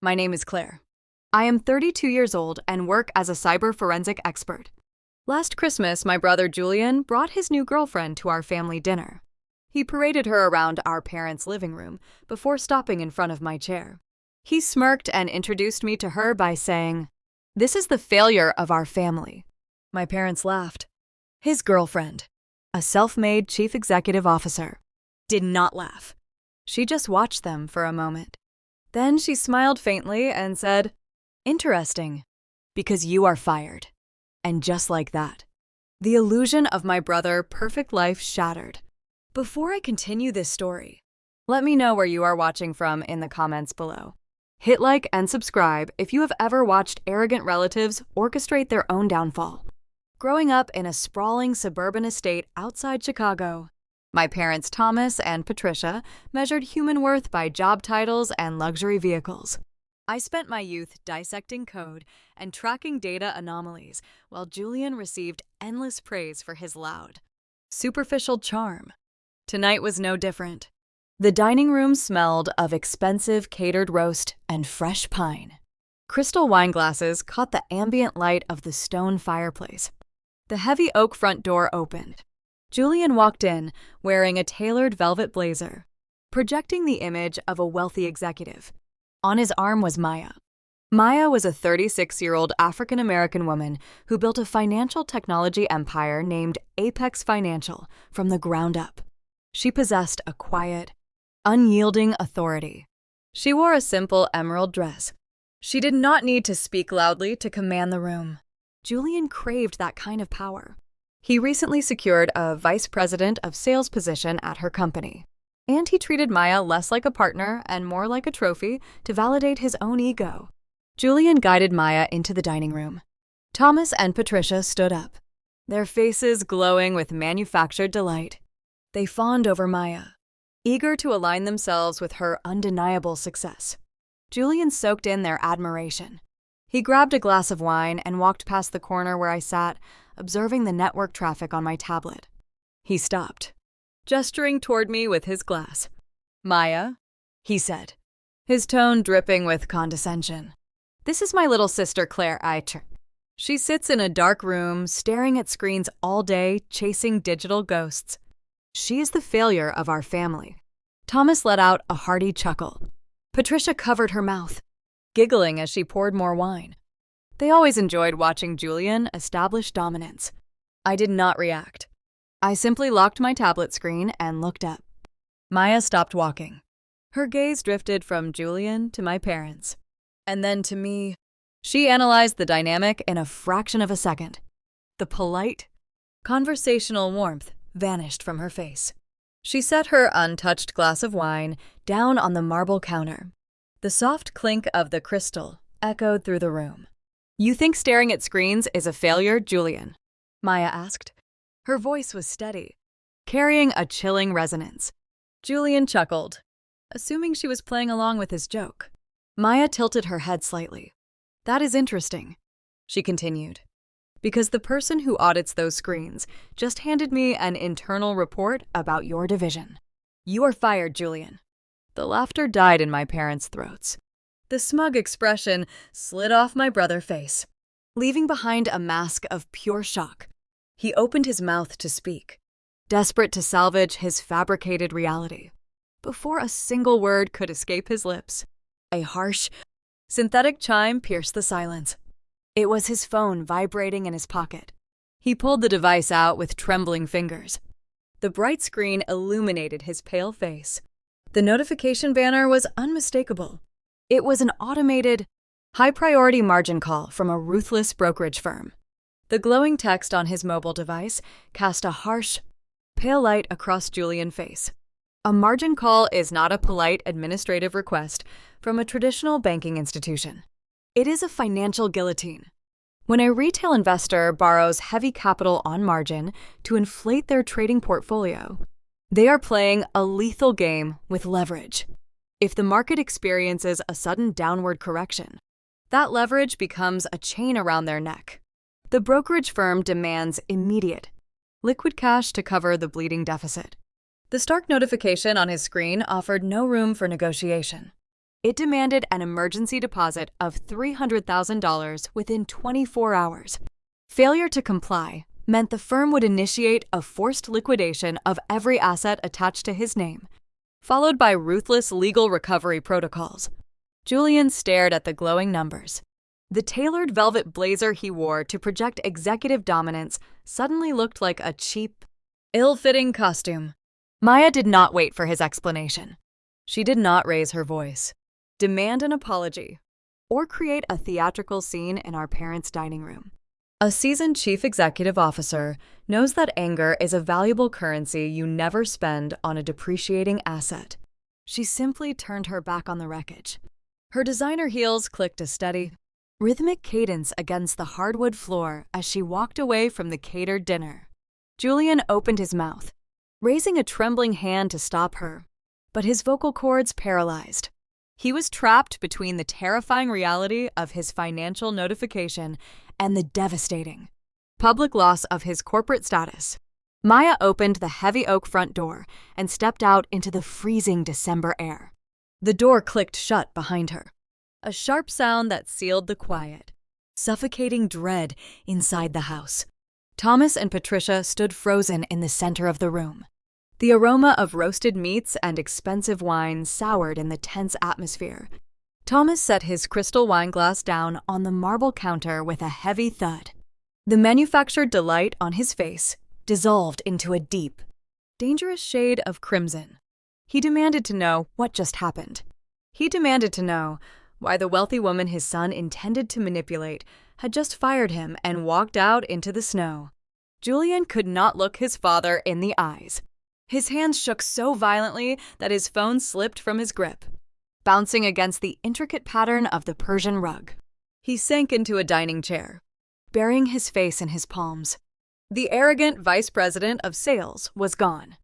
My name is Claire. I am 32 years old and work as a cyber forensic expert. Last Christmas, my brother Julian brought his new girlfriend to our family dinner. He paraded her around our parents' living room before stopping in front of my chair. He smirked and introduced me to her by saying, "This is the failure of our family." My parents laughed. His girlfriend, a self-made chief executive officer, did not laugh. She just watched them for a moment. Then she smiled faintly and said, "Interesting, because you are fired." And just like that, the illusion of my brother's perfect life shattered. Before I continue this story, let me know where you are watching from in the comments below. Hit like and subscribe if you have ever watched arrogant relatives orchestrate their own downfall. Growing up in a sprawling suburban estate outside Chicago, my parents Thomas and Patricia measured human worth by job titles and luxury vehicles. I spent my youth dissecting code and tracking data anomalies, while Julian received endless praise for his loud, superficial charm. Tonight was no different. The dining room smelled of expensive catered roast and fresh pine. Crystal wine glasses caught the ambient light of the stone fireplace. The heavy oak front door opened. Julian walked in, wearing a tailored velvet blazer, projecting the image of a wealthy executive. On his arm was Maya. Maya was a 36-year-old African-American woman who built a financial technology empire named Apex Financial from the ground up. She possessed a quiet, unyielding authority. She wore a simple emerald dress. She did not need to speak loudly to command the room. Julian craved that kind of power. He recently secured a vice president of sales position at her company, and he treated Maya less like a partner and more like a trophy to validate his own ego. Julian guided Maya into the dining room. Thomas and Patricia stood up, their faces glowing with manufactured delight. They fawned over Maya, eager to align themselves with her undeniable success. Julian soaked in their admiration. He grabbed a glass of wine and walked past the corner where I sat, observing the network traffic on my tablet. He stopped, gesturing toward me with his glass. "Maya," he said, his tone dripping with condescension. "This is my little sister Claire. She sits in a dark room, staring at screens all day, chasing digital ghosts. She is the failure of our family." Thomas let out a hearty chuckle. Patricia covered her mouth, giggling as she poured more wine. They always enjoyed watching Julian establish dominance. I did not react. I simply locked my tablet screen and looked up. Maya stopped walking. Her gaze drifted from Julian to my parents, and then to me. She analyzed the dynamic in a fraction of a second. The polite, conversational warmth vanished from her face. She set her untouched glass of wine down on the marble counter. The soft clink of the crystal echoed through the room. "You think staring at screens is a failure, Julian?" Maya asked. Her voice was steady, carrying a chilling resonance. Julian chuckled, assuming she was playing along with his joke. Maya tilted her head slightly. "That is interesting," she continued, "because the person who audits those screens just handed me an internal report about your division. You are fired, Julian." The laughter died in my parents' throats. The smug expression slid off my brother's face, leaving behind a mask of pure shock. He opened his mouth to speak, desperate to salvage his fabricated reality. Before a single word could escape his lips, a harsh, synthetic chime pierced the silence. It was his phone vibrating in his pocket. He pulled the device out with trembling fingers. The bright screen illuminated his pale face. The notification banner was unmistakable. It was an automated, high-priority margin call from a ruthless brokerage firm. The glowing text on his mobile device cast a harsh, pale light across Julian's face. A margin call is not a polite administrative request from a traditional banking institution. It is a financial guillotine. When a retail investor borrows heavy capital on margin to inflate their trading portfolio, they are playing a lethal game with leverage. If the market experiences a sudden downward correction, that leverage becomes a chain around their neck. The brokerage firm demands immediate, liquid cash to cover the bleeding deficit. The stark notification on his screen offered no room for negotiation. It demanded an emergency deposit of $300,000 within 24 hours. Failure to comply meant the firm would initiate a forced liquidation of every asset attached to his name, followed by ruthless legal recovery protocols. Julian stared at the glowing numbers. The tailored velvet blazer he wore to project executive dominance suddenly looked like a cheap, ill-fitting costume. Maya did not wait for his explanation. She did not raise her voice, demand an apology, or create a theatrical scene in our parents' dining room. A seasoned chief executive officer knows that anger is a valuable currency you never spend on a depreciating asset. She simply turned her back on the wreckage. Her designer heels clicked a steady, rhythmic cadence against the hardwood floor as she walked away from the catered dinner. Julian opened his mouth, raising a trembling hand to stop her, but his vocal cords paralyzed. He was trapped between the terrifying reality of his financial notification and the devastating public loss of his corporate status. Maya opened the heavy oak front door and stepped out into the freezing December air. The door clicked shut behind her, a sharp sound that sealed the quiet, suffocating dread inside the house. Thomas and Patricia stood frozen in the center of the room. The aroma of roasted meats and expensive wine soured in the tense atmosphere. Thomas set his crystal wine glass down on the marble counter with a heavy thud. The manufactured delight on his face dissolved into a deep, dangerous shade of crimson. He demanded to know what just happened. He demanded to know why the wealthy woman his son intended to manipulate had just fired him and walked out into the snow. Julian could not look his father in the eyes. His hands shook so violently that his phone slipped from his grip, bouncing against the intricate pattern of the Persian rug. He sank into a dining chair, burying his face in his palms. The arrogant vice president of sales was gone.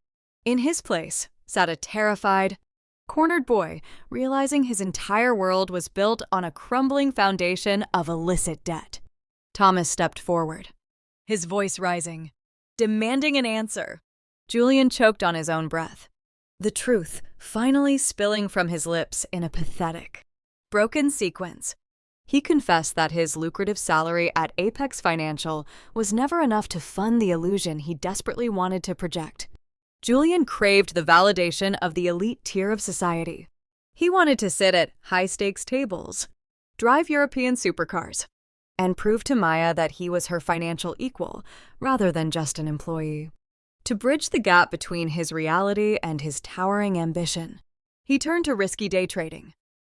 In his place sat a terrified, cornered boy, realizing his entire world was built on a crumbling foundation of illicit debt. Thomas stepped forward, his voice rising, demanding an answer. Julian choked on his own breath, the truth finally spilling from his lips in a pathetic, broken sequence. He confessed that his lucrative salary at Apex Financial was never enough to fund the illusion he desperately wanted to project. Julian craved the validation of the elite tier of society. He wanted to sit at high-stakes tables, drive European supercars, and prove to Maya that he was her financial equal rather than just an employee. To bridge the gap between his reality and his towering ambition, he turned to risky day trading.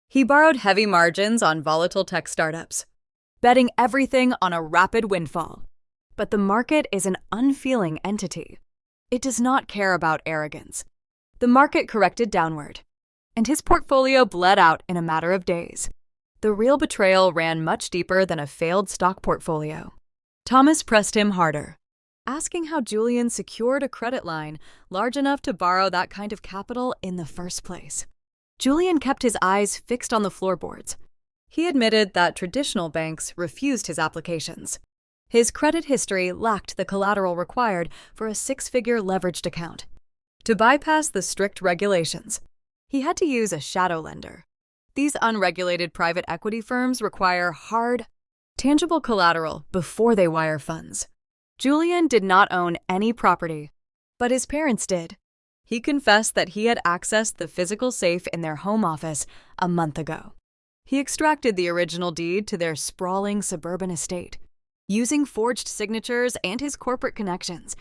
He borrowed heavy margins on volatile tech startups, betting everything on a rapid windfall. But the market is an unfeeling entity. It does not care about arrogance. The market corrected downward, and his portfolio bled out in a matter of days. The real betrayal ran much deeper than a failed stock portfolio. Thomas pressed him harder, asking how Julian secured a credit line large enough to borrow that kind of capital in the first place. Julian kept his eyes fixed on the floorboards. He admitted that traditional banks refused his applications. His credit history lacked the collateral required for a six-figure leveraged account. To bypass the strict regulations, he had to use a shadow lender. These unregulated private equity firms require hard, tangible collateral before they wire funds. Julian did not own any property, but his parents did. He confessed that he had accessed the physical safe in their home office a month ago. He extracted the original deed to their sprawling suburban estate. Using forged signatures and his corporate connections,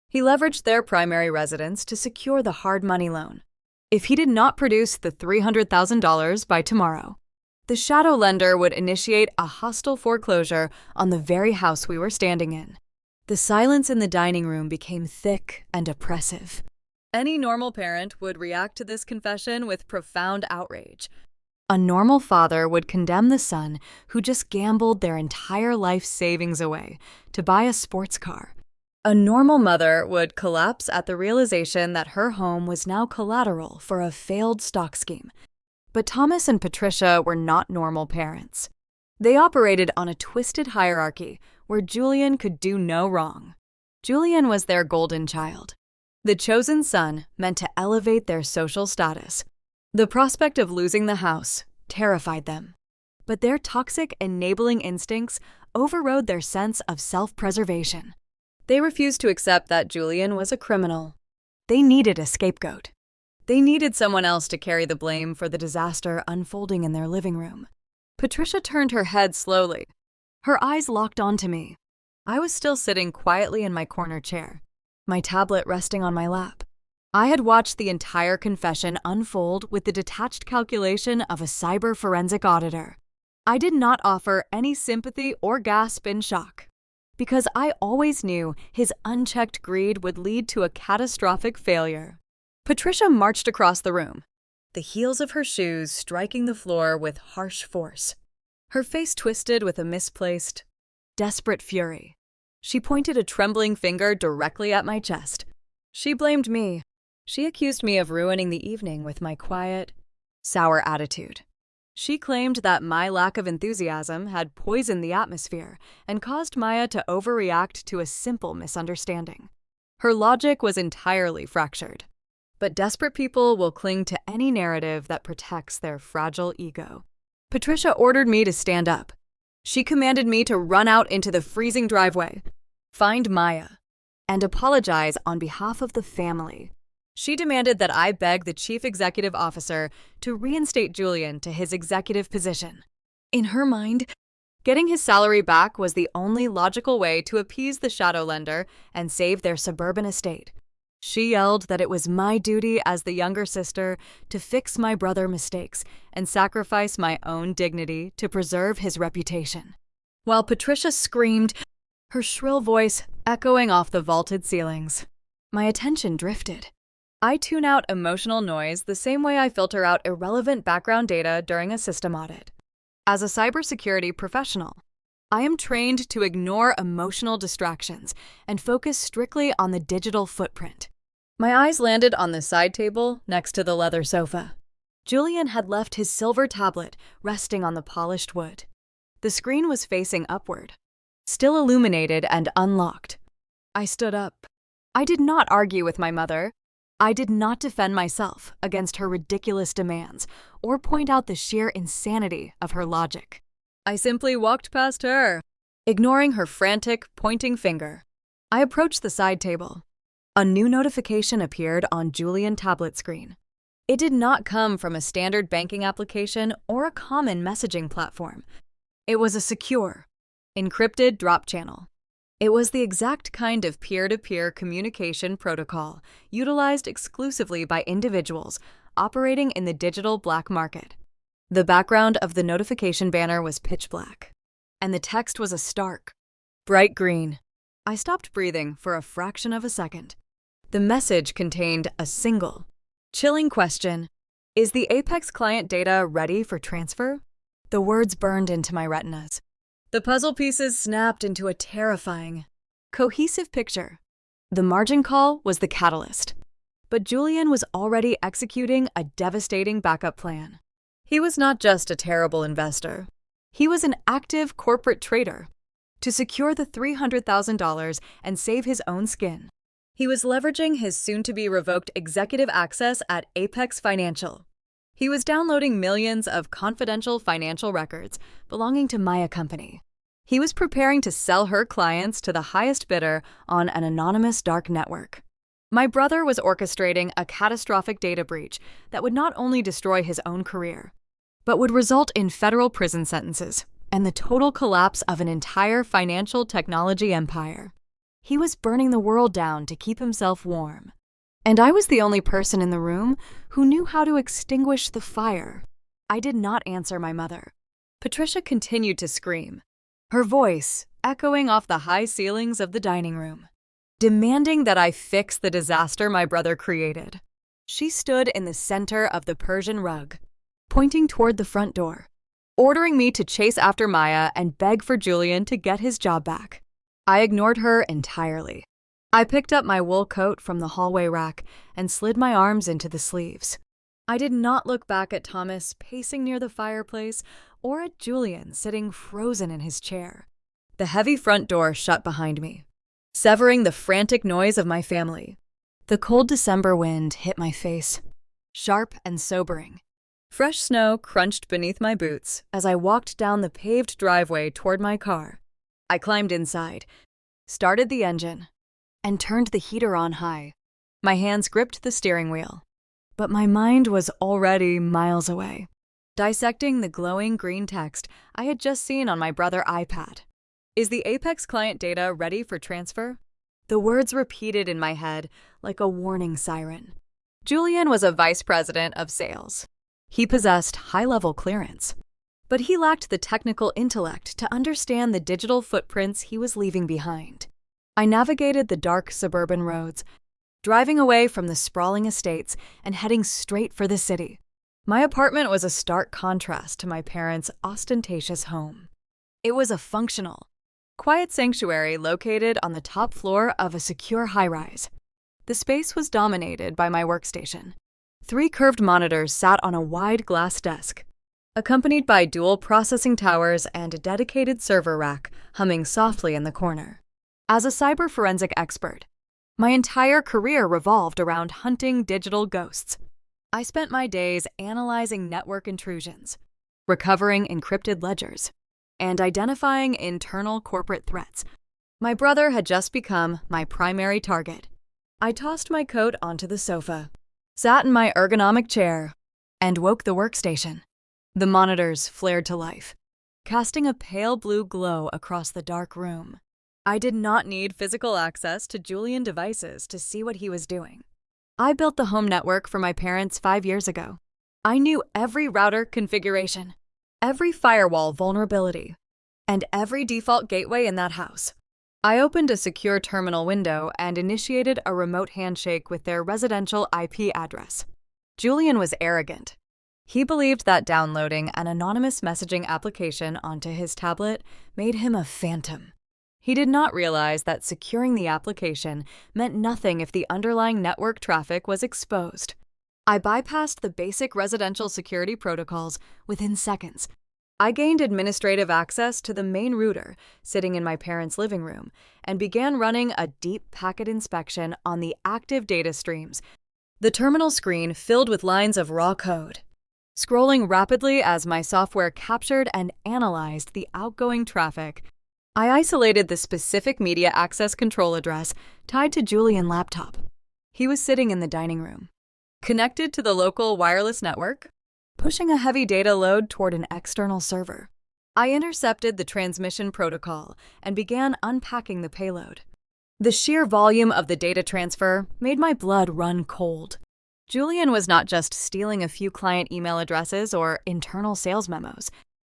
he leveraged their primary residence to secure the hard money loan. If he did not produce the $300,000 by tomorrow, the shadow lender would initiate a hostile foreclosure on the very house we were standing in. The silence in the dining room became thick and oppressive. Any normal parent would react to this confession with profound outrage. A normal father would condemn the son who just gambled their entire life savings away to buy a sports car. A normal mother would collapse at the realization that her home was now collateral for a failed stock scheme. But Thomas and Patricia were not normal parents. They operated on a twisted hierarchy where Julian could do no wrong. Julian was their golden child, the chosen son meant to elevate their social status. The prospect of losing the house, terrified them. But their toxic, enabling instincts overrode their sense of self-preservation. They refused to accept that Julian was a criminal. They needed a scapegoat. They needed someone else to carry the blame for the disaster unfolding in their living room. Patricia turned her head slowly. Her eyes locked onto me. I was still sitting quietly in my corner chair, my tablet resting on my lap. I had watched the entire confession unfold with the detached calculation of a cyber forensic auditor. I did not offer any sympathy or gasp in shock, because I always knew his unchecked greed would lead to a catastrophic failure. Patricia marched across the room, the heels of her shoes striking the floor with harsh force. Her face twisted with a misplaced, desperate fury. She pointed a trembling finger directly at my chest. She blamed me. She accused me of ruining the evening with my quiet, sour attitude. She claimed that my lack of enthusiasm had poisoned the atmosphere and caused Maya to overreact to a simple misunderstanding. Her logic was entirely fractured. But desperate people will cling to any narrative that protects their fragile ego. Patricia ordered me to stand up. She commanded me to run out into the freezing driveway, find Maya, and apologize on behalf of the family. She demanded that I beg the chief executive officer to reinstate Julian to his executive position. In her mind, getting his salary back was the only logical way to appease the shadow lender and save their suburban estate. She yelled that it was my duty as the younger sister to fix my brother's mistakes and sacrifice my own dignity to preserve his reputation. While Patricia screamed, her shrill voice echoing off the vaulted ceilings, my attention drifted. I tune out emotional noise the same way I filter out irrelevant background data during a system audit. As a cybersecurity professional, I am trained to ignore emotional distractions and focus strictly on the digital footprint. My eyes landed on the side table next to the leather sofa. Julian had left his silver tablet resting on the polished wood. The screen was facing upward, still illuminated and unlocked. I stood up. I did not argue with my mother. I did not defend myself against her ridiculous demands or point out the sheer insanity of her logic. I simply walked past her, ignoring her frantic, pointing finger. I approached the side table. A new notification appeared on Julian's tablet screen. It did not come from a standard banking application or a common messaging platform. It was a secure, encrypted drop channel. It was the exact kind of peer-to-peer communication protocol utilized exclusively by individuals operating in the digital black market. The background of the notification banner was pitch black, and the text was a stark, bright green. I stopped breathing for a fraction of a second. The message contained a single, chilling question: is the Apex client data ready for transfer? The words burned into my retinas. The puzzle pieces snapped into a terrifying, cohesive picture. The margin call was the catalyst, but Julian was already executing a devastating backup plan. He was not just a terrible investor. He was an active corporate traitor. To secure the $300,000 and save his own skin, he was leveraging his soon-to-be-revoked executive access at Apex Financial. He was downloading millions of confidential financial records belonging to Maya Company. He was preparing to sell her clients to the highest bidder on an anonymous dark network. My brother was orchestrating a catastrophic data breach that would not only destroy his own career, but would result in federal prison sentences and the total collapse of an entire financial technology empire. He was burning the world down to keep himself warm. And I was the only person in the room who knew how to extinguish the fire. I did not answer my mother. Patricia continued to scream, her voice echoing off the high ceilings of the dining room, demanding that I fix the disaster my brother created. She stood in the center of the Persian rug, pointing toward the front door, ordering me to chase after Maya and beg for Julian to get his job back. I ignored her entirely. I picked up my wool coat from the hallway rack and slid my arms into the sleeves. I did not look back at Thomas pacing near the fireplace or at Julian sitting frozen in his chair. The heavy front door shut behind me, severing the frantic noise of my family. The cold December wind hit my face, sharp and sobering, Fresh snow crunched beneath my boots as I walked down the paved driveway toward my car. I climbed inside, started the engine, and turned the heater on high. My hands gripped the steering wheel, but my mind was already miles away, dissecting the glowing green text I had just seen on my brother's iPad. Is the Apex client data ready for transfer? The words repeated in my head like a warning siren. Julian was a vice president of sales. He possessed high-level clearance, but he lacked the technical intellect to understand the digital footprints he was leaving behind. I navigated the dark suburban roads, driving away from the sprawling estates and heading straight for the city. My apartment was a stark contrast to my parents' ostentatious home. It was a functional, quiet sanctuary located on the top floor of a secure high-rise. The space was dominated by my workstation. 3 curved monitors sat on a wide glass desk, accompanied by dual processing towers and a dedicated server rack humming softly in the corner. As a cyber forensic expert, my entire career revolved around hunting digital ghosts. I spent my days analyzing network intrusions, recovering encrypted ledgers, and identifying internal corporate threats. My brother had just become my primary target. I tossed my coat onto the sofa, sat in my ergonomic chair, and woke the workstation. The monitors flared to life, casting a pale blue glow across the dark room. I did not need physical access to Julian devices to see what he was doing. I built the home network for my parents 5 years ago. I knew every router configuration, every firewall vulnerability, and every default gateway in that house. I opened a secure terminal window and initiated a remote handshake with their residential IP address. Julian was arrogant. He believed that downloading an anonymous messaging application onto his tablet made him a phantom. He did not realize that securing the application meant nothing if the underlying network traffic was exposed. I bypassed the basic residential security protocols within seconds. I gained administrative access to the main router sitting in my parents' living room and began running a deep packet inspection on the active data streams, the terminal screen filled with lines of raw code, scrolling rapidly as my software captured and analyzed the outgoing traffic. I isolated the specific media access control address tied to Julian's laptop. He was sitting in the dining room, connected to the local wireless network, pushing a heavy data load toward an external server. I intercepted the transmission protocol and began unpacking the payload. The sheer volume of the data transfer made my blood run cold. Julian was not just stealing a few client email addresses or internal sales memos.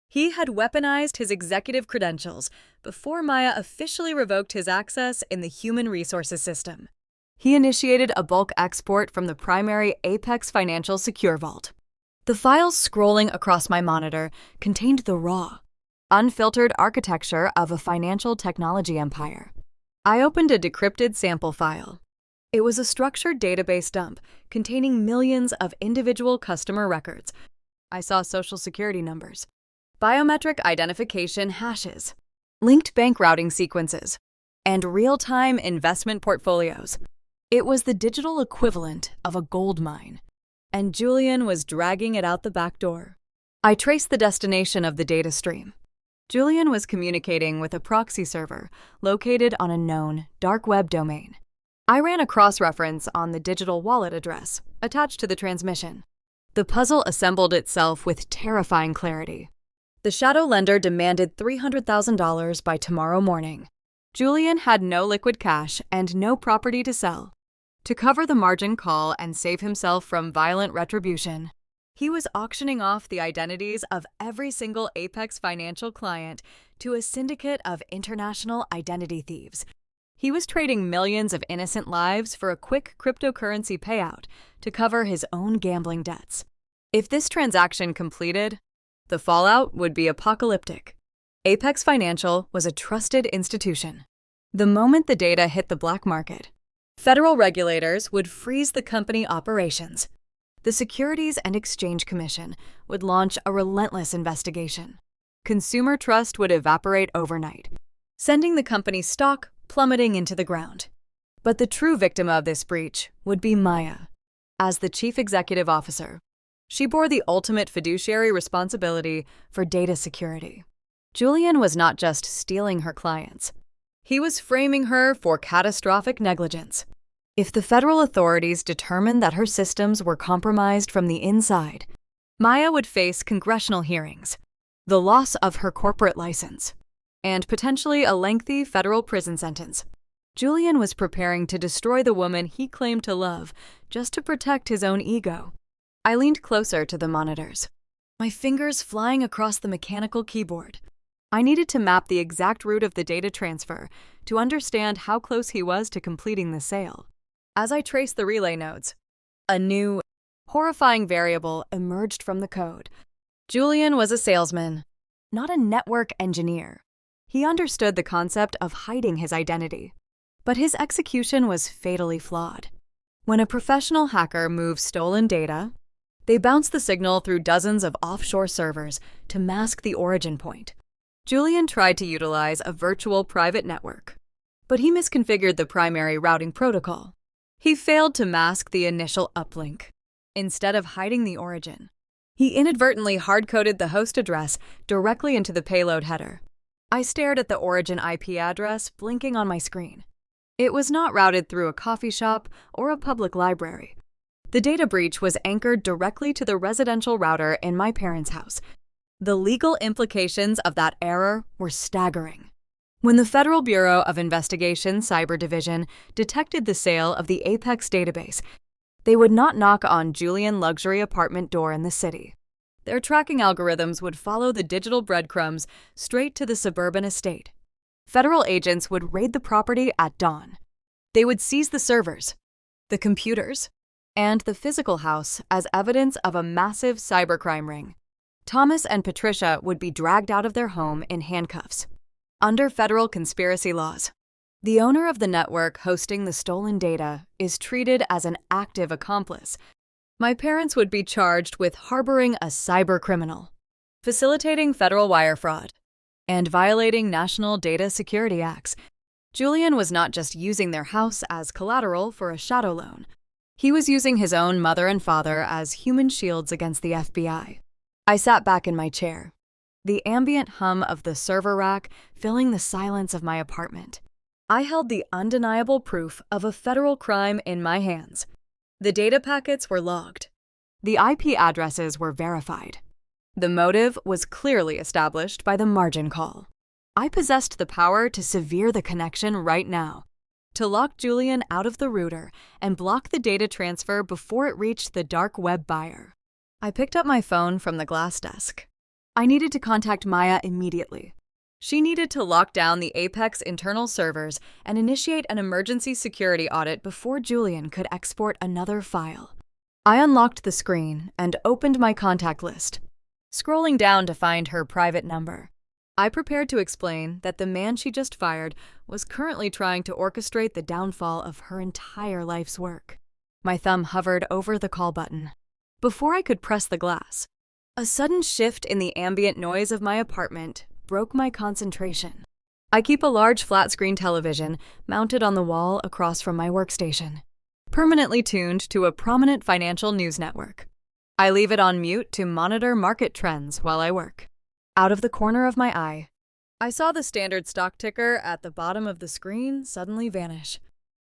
He had weaponized his executive credentials before Maya officially revoked his access in the human resources system. He initiated a bulk export from the primary Apex Financial Secure Vault. The files scrolling across my monitor contained the raw, unfiltered architecture of a financial technology empire. I opened a decrypted sample file. It was a structured database dump containing millions of individual customer records. I saw social security numbers, biometric identification hashes, linked bank routing sequences, and real-time investment portfolios. It was the digital equivalent of a gold mine, and Julian was dragging it out the back door. I traced the destination of the data stream. Julian was communicating with a proxy server located on a known dark web domain. I ran a cross-reference on the digital wallet address attached to the transmission. The puzzle assembled itself with terrifying clarity. The shadow lender demanded $300,000 by tomorrow morning. Julian had no liquid cash and no property to sell. To cover the margin call and save himself from violent retribution, he was auctioning off the identities of every single Apex Financial client to a syndicate of international identity thieves. He was trading millions of innocent lives for a quick cryptocurrency payout to cover his own gambling debts. If this transaction completed, the fallout would be apocalyptic. Apex Financial was a trusted institution. The moment the data hit the black market, federal regulators would freeze the company operations. The Securities and Exchange Commission would launch a relentless investigation. Consumer trust would evaporate overnight, sending the company's stock plummeting into the ground. But the true victim of this breach would be Maya. As the chief executive officer, She bore the ultimate fiduciary responsibility for data security. Julian was not just stealing her clients. He was framing her for catastrophic negligence. If the federal authorities determined that her systems were compromised from the inside, Maya would face congressional hearings, the loss of her corporate license, and potentially a lengthy federal prison sentence. Julian was preparing to destroy the woman he claimed to love just to protect his own ego. I leaned closer to the monitors, my fingers flying across the mechanical keyboard. I needed to map the exact route of the data transfer to understand how close he was to completing the sale. As I traced the relay nodes, a new, horrifying variable emerged from the code. Julian was a salesman, not a network engineer. He understood the concept of hiding his identity, but his execution was fatally flawed. When a professional hacker moves stolen data, they bounce the signal through dozens of offshore servers to mask the origin point. Julian tried to utilize a virtual private network, but he misconfigured the primary routing protocol. He failed to mask the initial uplink. Instead of hiding the origin, he inadvertently hard-coded the host address directly into the payload header. I stared at the origin IP address blinking on my screen. It was not routed through a coffee shop or a public library. The data breach was anchored directly to the residential router in my parents' house. The legal implications of that error were staggering. When the Federal Bureau of Investigation Cyber Division detected the sale of the Apex database, they would not knock on Julian luxury apartment door in the city. Their tracking algorithms would follow the digital breadcrumbs straight to the suburban estate. Federal agents would raid the property at dawn. They would seize the servers, the computers, and the physical house as evidence of a massive cybercrime ring. Thomas and Patricia would be dragged out of their home in handcuffs. Under federal conspiracy laws, the owner of the network hosting the stolen data is treated as an active accomplice. My parents would be charged with harboring a cybercriminal, facilitating federal wire fraud, and violating national data security acts. Julian was not just using their house as collateral for a shadow loan. He was using his own mother and father as human shields against the FBI. I sat back in my chair, the ambient hum of the server rack filling the silence of my apartment. I held the undeniable proof of a federal crime in my hands. The data packets were logged. The IP addresses were verified. The motive was clearly established by the margin call. I possessed the power to sever the connection right now, to lock Julian out of the router and block the data transfer before it reached the dark web buyer. I picked up my phone from the glass desk. I needed to contact Maya immediately. She needed to lock down the Apex internal servers and initiate an emergency security audit before Julian could export another file. I unlocked the screen and opened my contact list, scrolling down to find her private number. I prepared to explain that the man she just fired was currently trying to orchestrate the downfall of her entire life's work. My thumb hovered over the call button. Before I could press the glass, a sudden shift in the ambient noise of my apartment broke my concentration. I keep a large flat-screen television mounted on the wall across from my workstation, permanently tuned to a prominent financial news network. I leave it on mute to monitor market trends while I work. Out of the corner of my eye, I saw the standard stock ticker at the bottom of the screen suddenly vanish.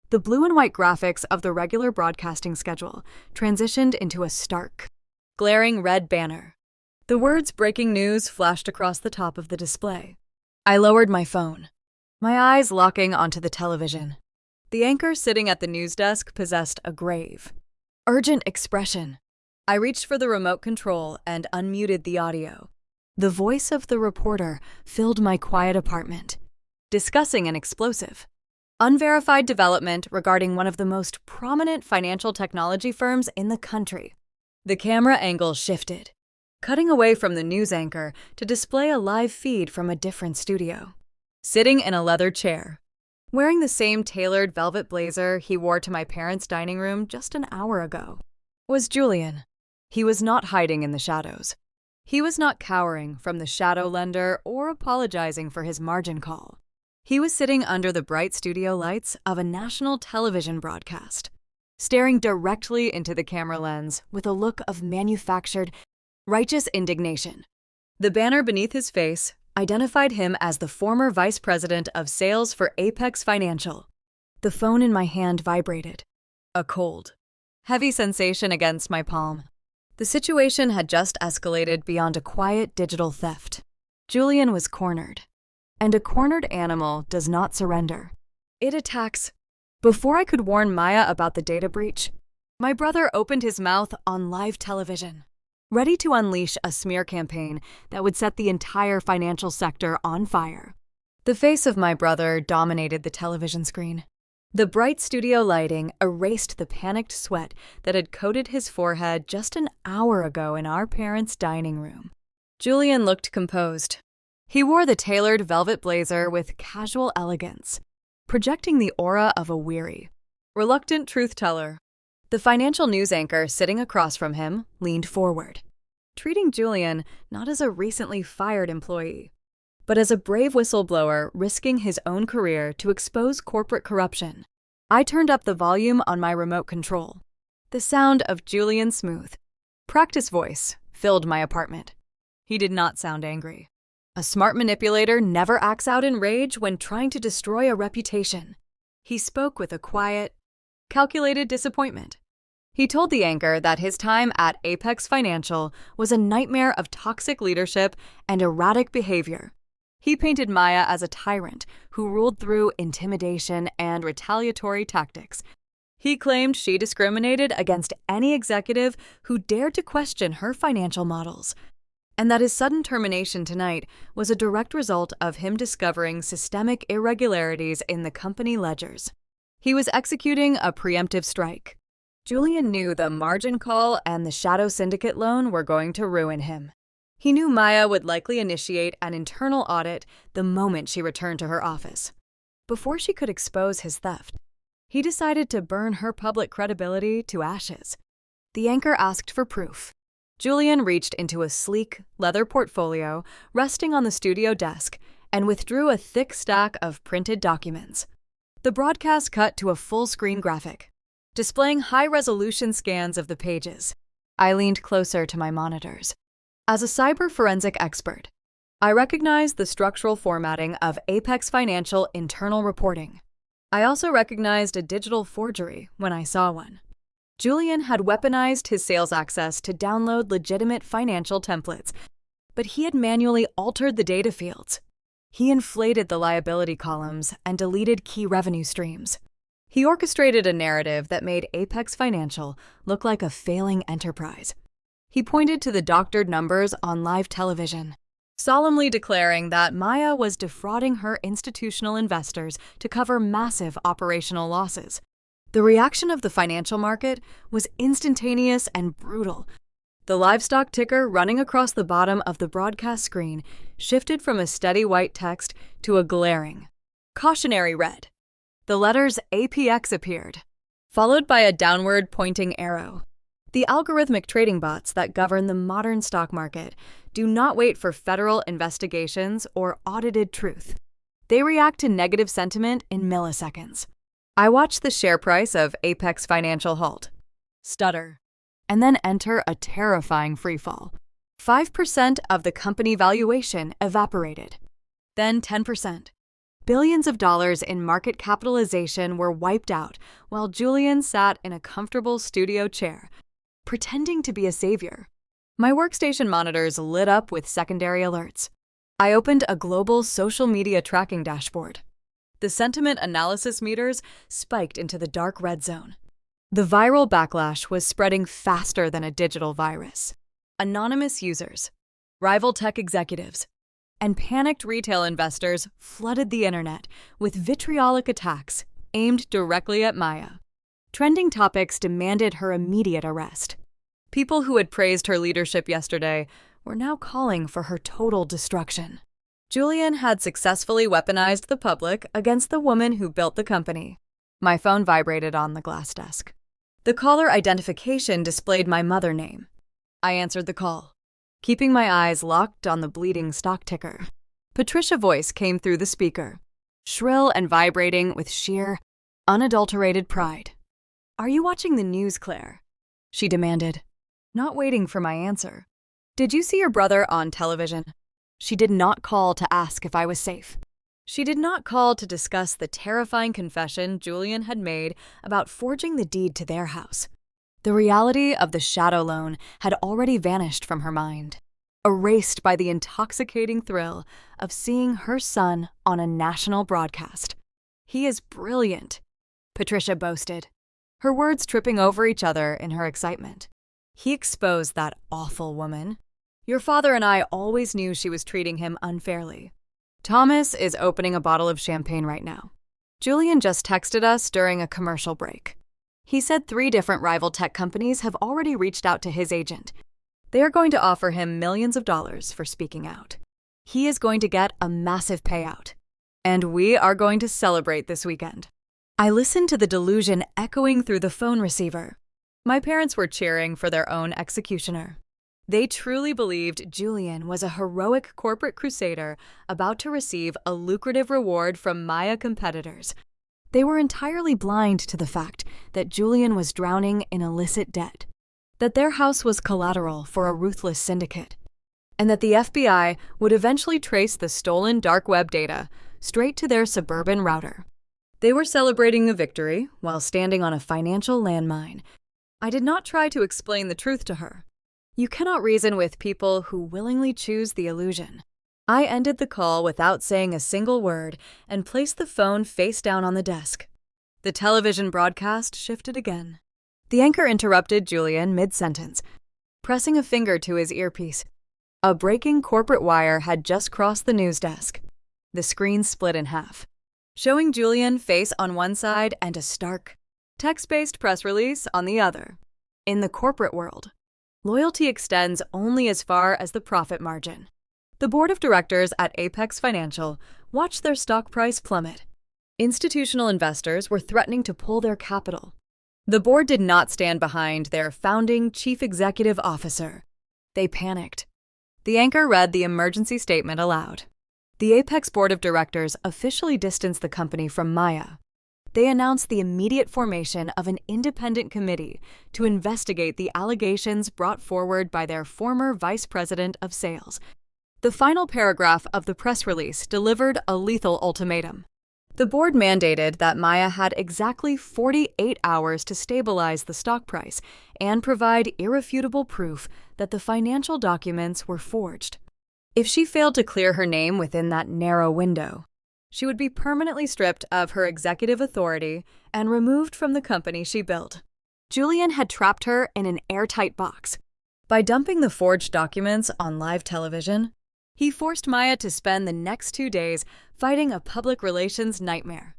The blue and white graphics of the regular broadcasting schedule transitioned into a stark, glaring red banner. The words "breaking news" flashed across the top of the display. I lowered my phone, my eyes locking onto the television. The anchor sitting at the news desk possessed a grave, urgent expression. I reached for the remote control and unmuted the audio. The voice of the reporter filled my quiet apartment, discussing an explosive, unverified development regarding one of the most prominent financial technology firms in the country. The camera angle shifted, cutting away from the news anchor to display a live feed from a different studio. Sitting in a leather chair, wearing the same tailored velvet blazer he wore to my parents' dining room just an hour ago, was Julian. He was not hiding in the shadows. He was not cowering from the shadow lender or apologizing for his margin call. He was sitting under the bright studio lights of a national television broadcast, staring directly into the camera lens with a look of manufactured, righteous indignation. The banner beneath his face identified him as the former vice president of sales for Apex Financial. The phone in my hand vibrated. A cold, heavy sensation against my palm. The situation had just escalated beyond a quiet digital theft. Julian was cornered. And a cornered animal does not surrender. It attacks. Before I could warn Maya about the data breach, my brother opened his mouth on live television, ready to unleash a smear campaign that would set the entire financial sector on fire. The face of my brother dominated the television screen. The bright studio lighting erased the panicked sweat that had coated his forehead just an hour ago in our parents' dining room. Julian looked composed. He wore the tailored velvet blazer with casual elegance, projecting the aura of a weary, reluctant truth-teller. The financial news anchor sitting across from him leaned forward, treating Julian not as a recently fired employee, but as a brave whistleblower risking his own career to expose corporate corruption. I turned up the volume on my remote control. The sound of Julian's smooth, practice voice filled my apartment. He did not sound angry. A smart manipulator never acts out in rage when trying to destroy a reputation. He spoke with a quiet, calculated disappointment. He told the anchor that his time at Apex Financial was a nightmare of toxic leadership and erratic behavior. He painted Maya as a tyrant who ruled through intimidation and retaliatory tactics. He claimed she discriminated against any executive who dared to question her financial models, and that his sudden termination tonight was a direct result of him discovering systemic irregularities in the company ledgers. He was executing a preemptive strike. Julian knew the margin call and the shadow syndicate loan were going to ruin him. He knew Maya would likely initiate an internal audit the moment she returned to her office. Before she could expose his theft, he decided to burn her public credibility to ashes. The anchor asked for proof. Julian reached into a sleek, leather portfolio resting on the studio desk and withdrew a thick stack of printed documents. The broadcast cut to a full-screen graphic, displaying high-resolution scans of the pages. I leaned closer to my monitors. As a cyber forensic expert, I recognized the structural formatting of Apex Financial internal reporting. I also recognized a digital forgery when I saw one. Julian had weaponized his sales access to download legitimate financial templates, but he had manually altered the data fields. He inflated the liability columns and deleted key revenue streams. He orchestrated a narrative that made Apex Financial look like a failing enterprise. He pointed to the doctored numbers on live television, solemnly declaring that Maya was defrauding her institutional investors to cover massive operational losses. The reaction of the financial market was instantaneous and brutal. The livestock ticker running across the bottom of the broadcast screen shifted from a steady white text to a glaring, cautionary red. The letters APX appeared, followed by a downward-pointing arrow. The algorithmic trading bots that govern the modern stock market do not wait for federal investigations or audited truth. They react to negative sentiment in milliseconds. I watched the share price of Apex Financial halt, stutter, and then enter a terrifying freefall. 5% of the company valuation evaporated. Then 10%. Billions of dollars in market capitalization were wiped out while Julian sat in a comfortable studio chair, pretending to be a savior. My workstation monitors lit up with secondary alerts. I opened a global social media tracking dashboard. The sentiment analysis meters spiked into the dark red zone. The viral backlash was spreading faster than a digital virus. Anonymous users, rival tech executives, and panicked retail investors flooded the internet with vitriolic attacks aimed directly at Maya. Trending topics demanded her immediate arrest. People who had praised her leadership yesterday were now calling for her total destruction. Julian had successfully weaponized the public against the woman who built the company. My phone vibrated on the glass desk. The caller identification displayed my mother name. I answered the call, keeping my eyes locked on the bleeding stock ticker. Patricia's voice came through the speaker, shrill and vibrating with sheer, unadulterated pride. "Are you watching the news, Claire?" she demanded, not waiting for my answer. "Did you see your brother on television?" She did not call to ask if I was safe. She did not call to discuss the terrifying confession Julian had made about forging the deed to their house. The reality of the shadow loan had already vanished from her mind, erased by the intoxicating thrill of seeing her son on a national broadcast. "He is brilliant," Patricia boasted, her words tripping over each other in her excitement. "He exposed that awful woman. Your father and I always knew she was treating him unfairly. Thomas is opening a bottle of champagne right now. Julian just texted us during a commercial break. He said 3 different rival tech companies have already reached out to his agent. They are going to offer him millions of dollars for speaking out. He is going to get a massive payout. And we are going to celebrate this weekend." I listened to the delusion echoing through the phone receiver. My parents were cheering for their own executioner. They truly believed Julian was a heroic corporate crusader about to receive a lucrative reward from Maya competitors. They were entirely blind to the fact that Julian was drowning in illicit debt, that their house was collateral for a ruthless syndicate, and that the FBI would eventually trace the stolen dark web data straight to their suburban router. They were celebrating the victory while standing on a financial landmine. I did not try to explain the truth to her. You cannot reason with people who willingly choose the illusion. I ended the call without saying a single word and placed the phone face down on the desk. The television broadcast shifted again. The anchor interrupted Julian mid-sentence, pressing a finger to his earpiece. A breaking corporate wire had just crossed the news desk. The screen split in half, showing Julian face on one side and a stark, text-based press release on the other. In the corporate world, loyalty extends only as far as the profit margin. The board of directors at Apex Financial watched their stock price plummet. Institutional investors were threatening to pull their capital. The board did not stand behind their founding chief executive officer. They panicked. The anchor read the emergency statement aloud. The Apex board of directors officially distanced the company from Maya. They announced the immediate formation of an independent committee to investigate the allegations brought forward by their former vice president of sales. The final paragraph of the press release delivered a lethal ultimatum. The board mandated that Maya had exactly 48 hours to stabilize the stock price and provide irrefutable proof that the financial documents were forged. If she failed to clear her name within that narrow window, she would be permanently stripped of her executive authority and removed from the company she built. Julian had trapped her in an airtight box. By dumping the forged documents on live television, he forced Maya to spend the next 2 days fighting a public relations nightmare.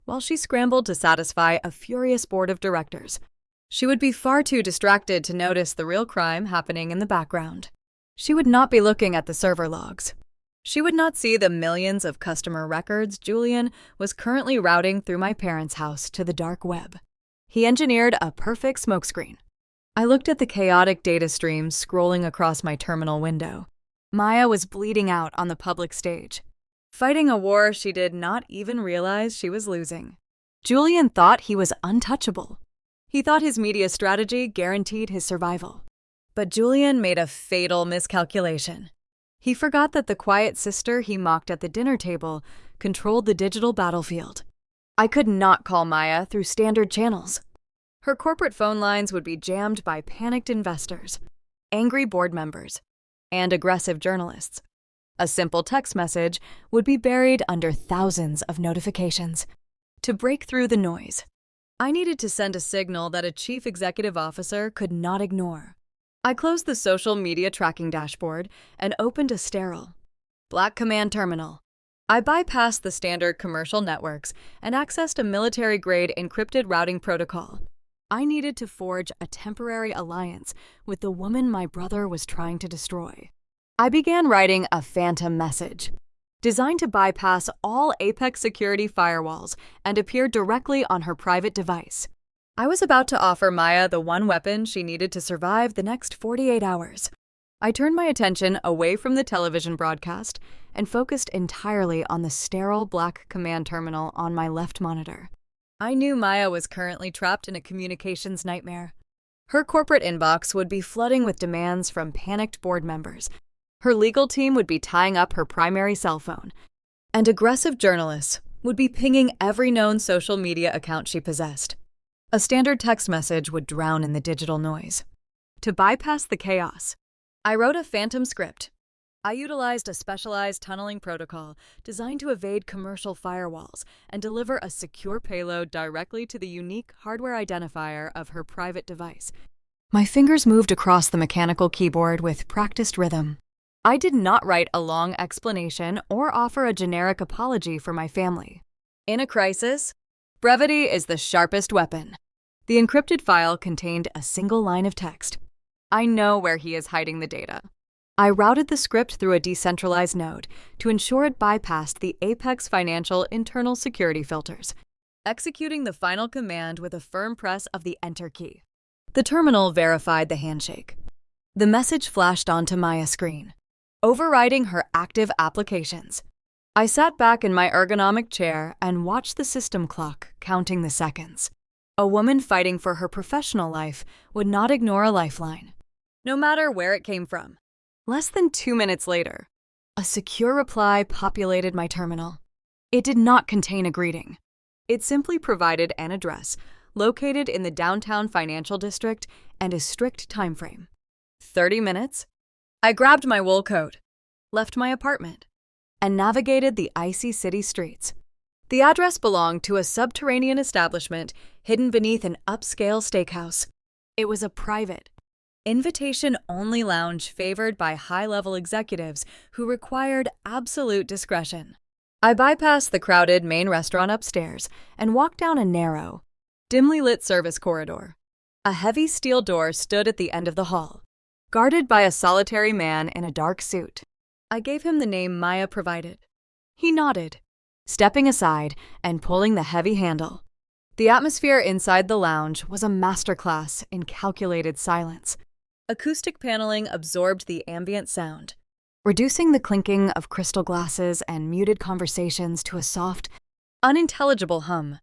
While she scrambled to satisfy a furious board of directors, she would be far too distracted to notice the real crime happening in the background. She would not be looking at the server logs. She would not see the millions of customer records Julian was currently routing through my parents' house to the dark web. He engineered a perfect smokescreen. I looked at the chaotic data streams scrolling across my terminal window. Maya was bleeding out on the public stage, fighting a war she did not even realize she was losing. Julian thought he was untouchable. He thought his media strategy guaranteed his survival. But Julian made a fatal miscalculation. He forgot that the quiet sister he mocked at the dinner table controlled the digital battlefield. I could not call Maya through standard channels. Her corporate phone lines would be jammed by panicked investors, angry board members, and aggressive journalists. A simple text message would be buried under thousands of notifications. To break through the noise, I needed to send a signal that a chief executive officer could not ignore. I closed the social media tracking dashboard and opened a sterile, black command terminal. I bypassed the standard commercial networks and accessed a military-grade encrypted routing protocol. I needed to forge a temporary alliance with the woman my brother was trying to destroy. I began writing a phantom message, designed to bypass all Apex security firewalls and appear directly on her private device. I was about to offer Maya the one weapon she needed to survive the next 48 hours. I turned my attention away from the television broadcast and focused entirely on the sterile black command terminal on my left monitor. I knew Maya was currently trapped in a communications nightmare. Her corporate inbox would be flooding with demands from panicked board members. Her legal team would be tying up her primary cell phone. And aggressive journalists would be pinging every known social media account she possessed. A standard text message would drown in the digital noise. To bypass the chaos, I wrote a phantom script. I utilized a specialized tunneling protocol designed to evade commercial firewalls and deliver a secure payload directly to the unique hardware identifier of her private device. My fingers moved across the mechanical keyboard with practiced rhythm. I did not write a long explanation or offer a generic apology for my family. In a crisis, brevity is the sharpest weapon. The encrypted file contained a single line of text. I know where he is hiding the data. I routed the script through a decentralized node to ensure it bypassed the Apex Financial internal security filters, executing the final command with a firm press of the Enter key. The terminal verified the handshake. The message flashed onto Maya's screen, overriding her active applications. I sat back in my ergonomic chair and watched the system clock counting the seconds. A woman fighting for her professional life would not ignore a lifeline, no matter where it came from. Less than 2 minutes later, a secure reply populated my terminal. It did not contain a greeting. It simply provided an address located in the downtown financial district and a strict time frame. 30 minutes? I grabbed my wool coat, left my apartment, and navigated the icy city streets. The address belonged to a subterranean establishment hidden beneath an upscale steakhouse. It was a private, invitation-only lounge favored by high-level executives who required absolute discretion. I bypassed the crowded main restaurant upstairs and walked down a narrow, dimly lit service corridor. A heavy steel door stood at the end of the hall, guarded by a solitary man in a dark suit. I gave him the name Maya provided. He nodded, stepping aside and pulling the heavy handle. The atmosphere inside the lounge was a masterclass in calculated silence. Acoustic paneling absorbed the ambient sound, reducing the clinking of crystal glasses and muted conversations to a soft, unintelligible hum.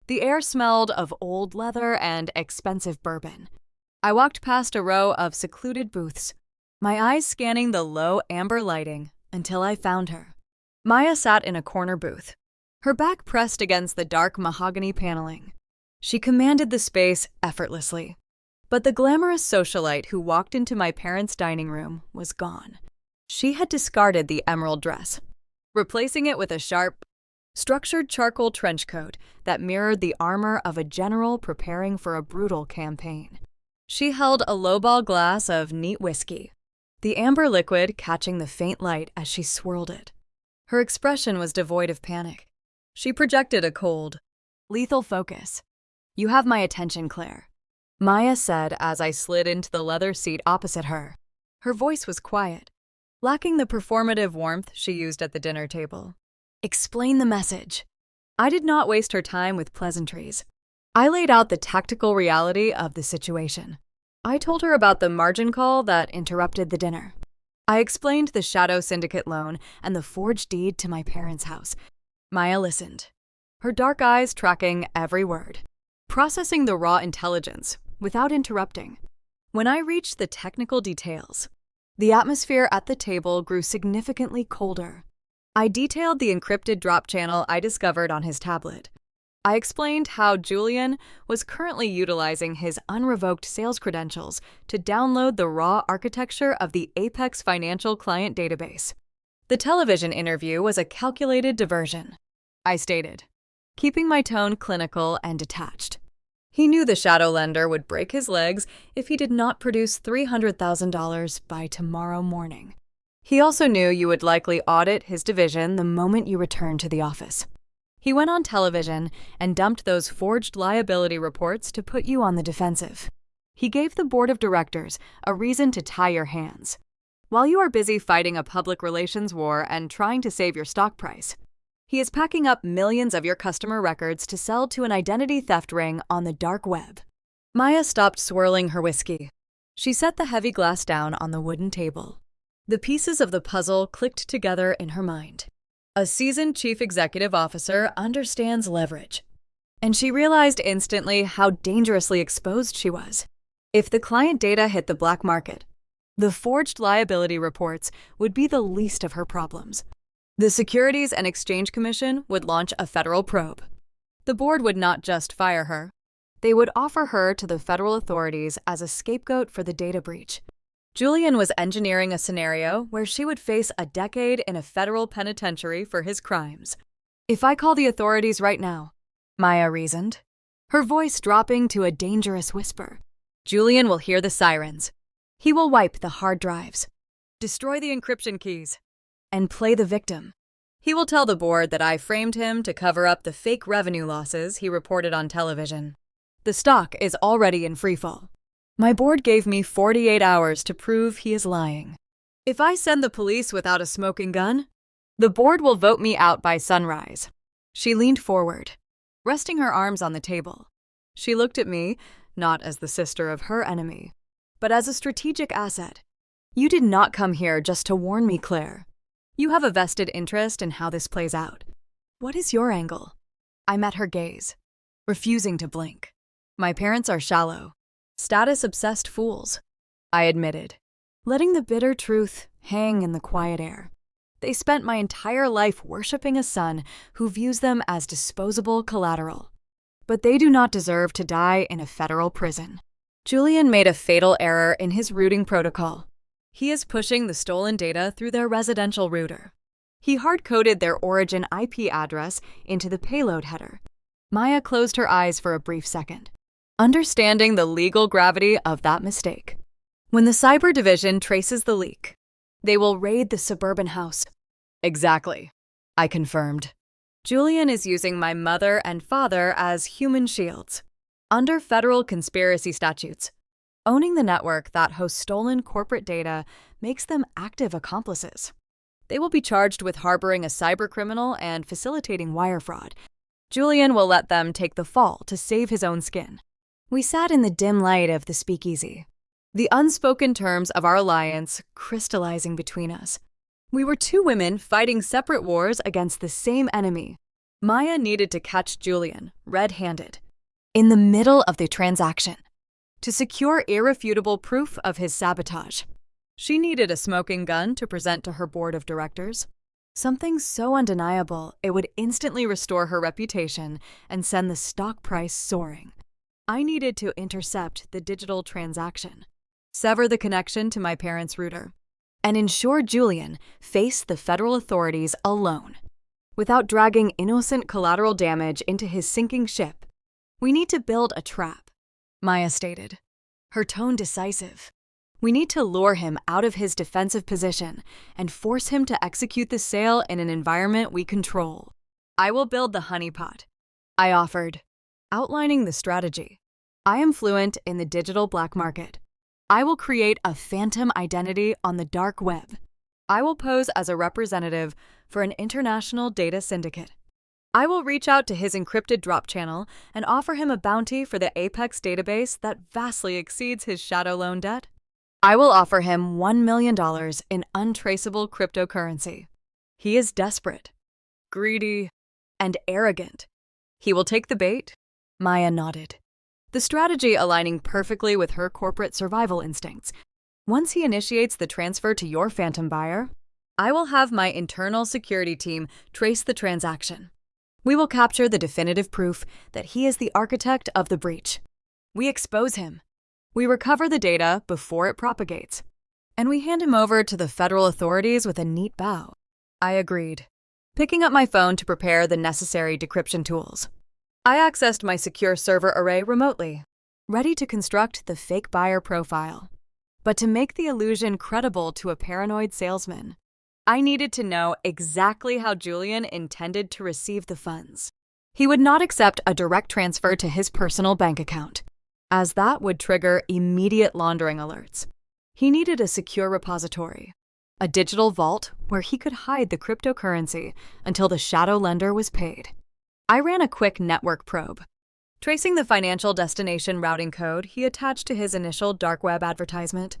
The air smelled of old leather and expensive bourbon. I walked past a row of secluded booths, my eyes scanning the low amber lighting until I found her. Maya sat in a corner booth, her back pressed against the dark mahogany paneling. She commanded the space effortlessly. But the glamorous socialite who walked into my parents' dining room was gone. She had discarded the emerald dress, replacing it with a sharp, structured charcoal trench coat that mirrored the armor of a general preparing for a brutal campaign. She held a lowball glass of neat whiskey, the amber liquid catching the faint light as she swirled it. Her expression was devoid of panic. She projected a cold, lethal focus. "You have my attention, Claire," Maya said as I slid into the leather seat opposite her. Her voice was quiet, lacking the performative warmth she used at the dinner table. "Explain the message." I did not waste her time with pleasantries. I laid out the tactical reality of the situation. I told her about the margin call that interrupted the dinner. I explained the Shadow Syndicate loan and the forged deed to my parents' house. Maya listened, her dark eyes tracking every word, processing the raw intelligence without interrupting. When I reached the technical details, the atmosphere at the table grew significantly colder. I detailed the encrypted drop channel I discovered on his tablet. I explained how Julian was currently utilizing his unrevoked sales credentials to download the raw architecture of the Apex Financial client database. The television interview was a calculated diversion, I stated, keeping my tone clinical and detached. He knew the shadow lender would break his legs if he did not produce $300,000 by tomorrow morning. He also knew you would likely audit his division the moment you returned to the office. He went on television and dumped those forged liability reports to put you on the defensive. He gave the board of directors a reason to tie your hands, while you are busy fighting a public relations war and trying to save your stock price. He is packing up millions of your customer records to sell to an identity theft ring on the dark web. Maya stopped swirling her whiskey. She set the heavy glass down on the wooden table. The pieces of the puzzle clicked together in her mind. A seasoned chief executive officer understands leverage. And she realized instantly how dangerously exposed she was. If the client data hit the black market, the forged liability reports would be the least of her problems. The Securities and Exchange Commission would launch a federal probe. The board would not just fire her. They would offer her to the federal authorities as a scapegoat for the data breach. Julian was engineering a scenario where she would face a decade in a federal penitentiary for his crimes. "If I call the authorities right now," Maya reasoned, her voice dropping to a dangerous whisper, "Julian will hear the sirens. He will wipe the hard drives, destroy the encryption keys, and play the victim. He will tell the board that I framed him to cover up the fake revenue losses he reported on television. The stock is already in freefall. My board gave me 48 hours to prove he is lying. If I send the police without a smoking gun, the board will vote me out by sunrise." She leaned forward, resting her arms on the table. She looked at me, not as the sister of her enemy, but as a strategic asset. "You did not come here just to warn me, Claire. You have a vested interest in how this plays out. What is your angle?" I met her gaze, refusing to blink. "My parents are shallow, status-obsessed fools," I admitted, letting the bitter truth hang in the quiet air. They spent my entire life worshipping a son who views them as disposable collateral. But they do not deserve to die in a federal prison. Julian made a fatal error in his routing protocol. He is pushing the stolen data through their residential router. He hard-coded their origin IP address into the payload header. Maya closed her eyes for a brief second, understanding the legal gravity of that mistake. When the cyber division traces the leak, they will raid the suburban house. Exactly, I confirmed. Julian is using my mother and father as human shields. Under federal conspiracy statutes, owning the network that hosts stolen corporate data makes them active accomplices. They will be charged with harboring a cybercriminal and facilitating wire fraud. Julian will let them take the fall to save his own skin. We sat in the dim light of the speakeasy, the unspoken terms of our alliance crystallizing between us. We were two women fighting separate wars against the same enemy. Maya needed to catch Julian, red-handed, in the middle of the transaction, to secure irrefutable proof of his sabotage. She needed a smoking gun to present to her board of directors, something so undeniable it would instantly restore her reputation and send the stock price soaring. I needed to intercept the digital transaction, sever the connection to my parents' router, and ensure Julian faced the federal authorities alone, without dragging innocent collateral damage into his sinking ship. "We need to build a trap," Maya stated, her tone decisive. "We need to lure him out of his defensive position and force him to execute the sale in an environment we control. I will build the honeypot," I offered, outlining the strategy. "I am fluent in the digital black market. I will create a phantom identity on the dark web. I will pose as a representative for an international data syndicate. I will reach out to his encrypted drop channel and offer him a bounty for the Apex database that vastly exceeds his shadow loan debt. I will offer him $1 million in untraceable cryptocurrency. He is desperate, greedy, and arrogant. He will take the bait." Maya nodded, the strategy aligning perfectly with her corporate survival instincts. "Once he initiates the transfer to your phantom buyer, I will have my internal security team trace the transaction. We will capture the definitive proof that he is the architect of the breach. We expose him. We recover the data before it propagates. And we hand him over to the federal authorities with a neat bow." I agreed, picking up my phone to prepare the necessary decryption tools. I accessed my secure server array remotely, ready to construct the fake buyer profile. But to make the illusion credible to a paranoid salesman, I needed to know exactly how Julian intended to receive the funds. He would not accept a direct transfer to his personal bank account, as that would trigger immediate laundering alerts. He needed a secure repository, a digital vault where he could hide the cryptocurrency until the shadow lender was paid. I ran a quick network probe, tracing the financial destination routing code he attached to his initial dark web advertisement.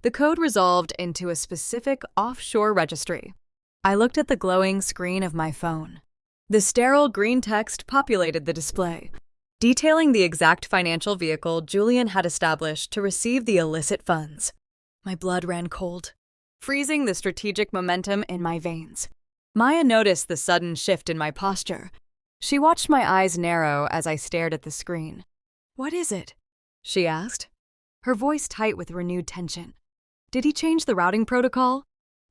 The code resolved into a specific offshore registry. I looked at the glowing screen of my phone, The sterile green text populated the display, detailing the exact financial vehicle Julian had established to receive the illicit funds. My blood ran cold, freezing the strategic momentum in my veins. Maya noticed the sudden shift in my posture. She watched my eyes narrow as I stared at the screen. "What is it?" she asked, her voice tight with renewed tension. "Did he change the routing protocol?"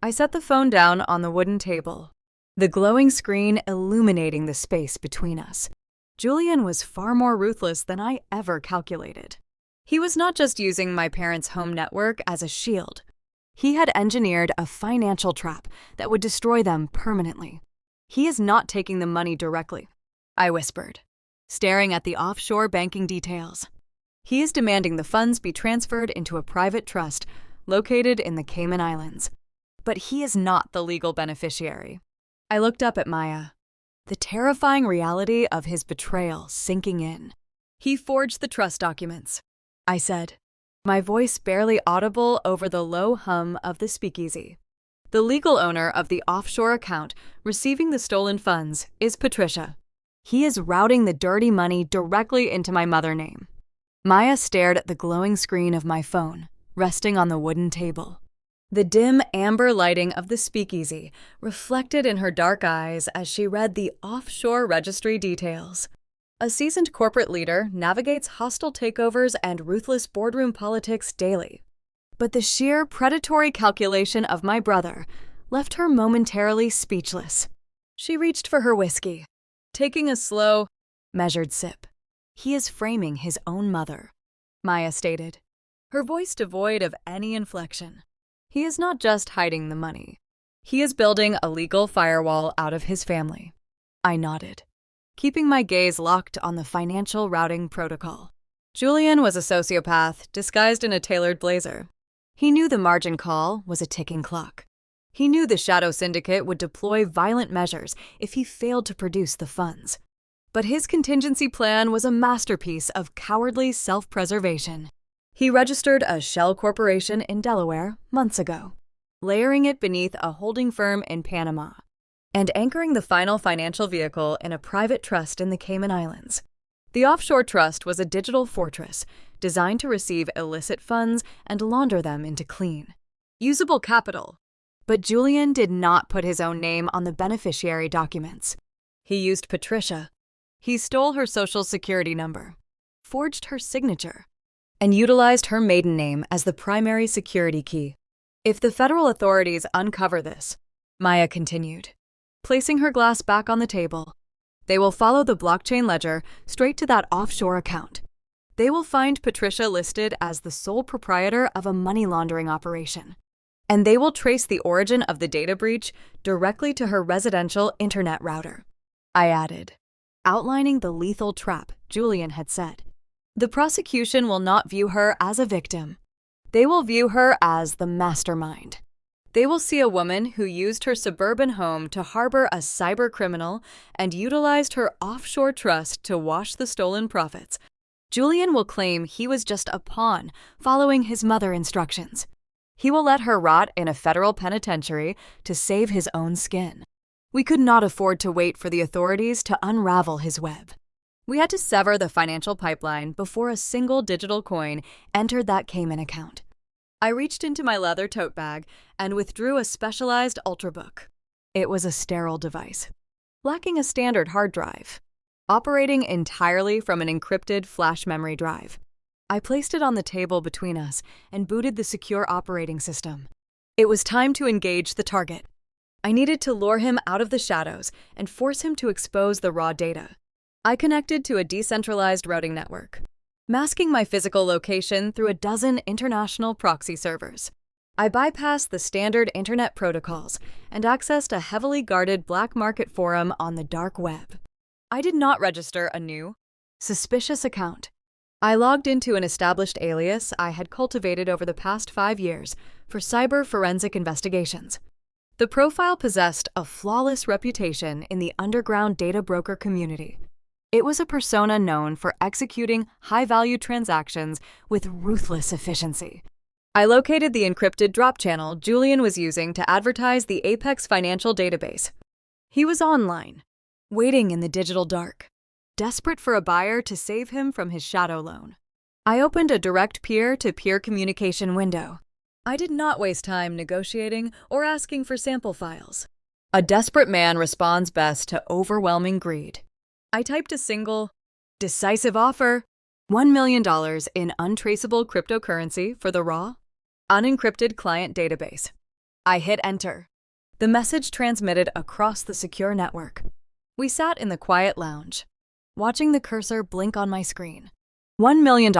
I set the phone down on the wooden table, the glowing screen illuminating the space between us. Julian was far more ruthless than I ever calculated. He was not just using my parents' home network as a shield. He had engineered a financial trap that would destroy them permanently. "He is not taking the money directly," I whispered, staring at the offshore banking details. "He is demanding the funds be transferred into a private trust located in the Cayman Islands. But he is not the legal beneficiary." I looked up at Maya, the terrifying reality of his betrayal sinking in. "He forged the trust documents," I said, my voice barely audible over the low hum of the speakeasy. "The legal owner of the offshore account receiving the stolen funds is Patricia. He is routing the dirty money directly into my mother name." Maya stared at the glowing screen of my phone, resting on the wooden table. The dim amber lighting of the speakeasy reflected in her dark eyes as she read the offshore registry details. A seasoned corporate leader navigates hostile takeovers and ruthless boardroom politics daily. But the sheer predatory calculation of my brother left her momentarily speechless. She reached for her whiskey, taking a slow, measured sip. "He is framing his own mother," Maya stated, her voice devoid of any inflection. "He is not just hiding the money. He is building a legal firewall out of his family." I nodded, keeping my gaze locked on the financial routing protocol. Julian was a sociopath disguised in a tailored blazer. He knew the margin call was a ticking clock. He knew the Shadow Syndicate would deploy violent measures if he failed to produce the funds. But his contingency plan was a masterpiece of cowardly self-preservation. He registered a shell corporation in Delaware months ago, layering it beneath a holding firm in Panama, and anchoring the final financial vehicle in a private trust in the Cayman Islands. The offshore trust was a digital fortress designed to receive illicit funds and launder them into clean, usable capital. But Julian did not put his own name on the beneficiary documents. He used Patricia. He stole her social security number, forged her signature, and utilized her maiden name as the primary security key. "If the federal authorities uncover this," Maya continued, placing her glass back on the table, "they will follow the blockchain ledger straight to that offshore account. They will find Patricia listed as the sole proprietor of a money laundering operation. And they will trace the origin of the data breach directly to her residential internet router," I added, outlining the lethal trap Julian had set. "The prosecution will not view her as a victim. They will view her as the mastermind. They will see a woman who used her suburban home to harbor a cyber criminal and utilized her offshore trust to wash the stolen profits. Julian will claim he was just a pawn following his mother instructions. He will let her rot in a federal penitentiary to save his own skin. We could not afford to wait for the authorities to unravel his web. We had to sever the financial pipeline before a single digital coin entered that Cayman account." I reached into my leather tote bag and withdrew a specialized ultrabook. It was a sterile device, lacking a standard hard drive, operating entirely from an encrypted flash memory drive. I placed it on the table between us and booted the secure operating system. It was time to engage the target. I needed to lure him out of the shadows and force him to expose the raw data. I connected to a decentralized routing network, masking my physical location through a dozen international proxy servers. I bypassed the standard internet protocols and accessed a heavily guarded black market forum on the Dark Web. I did not register a new, suspicious account. I logged into an established alias I had cultivated over the past 5 years for cyber forensic investigations. The profile possessed a flawless reputation in the underground data broker community. It was a persona known for executing high-value transactions with ruthless efficiency. I located the encrypted drop channel Julian was using to advertise the Apex financial database. He was online, waiting in the digital dark, desperate for a buyer to save him from his shadow loan. I opened a direct peer-to-peer communication window. I did not waste time negotiating or asking for sample files. A desperate man responds best to overwhelming greed. I typed a single, decisive offer, $1 million in untraceable cryptocurrency for the raw, unencrypted client database. I hit enter. The message transmitted across the secure network. We sat in the quiet lounge, watching the cursor blink on my screen. $1 million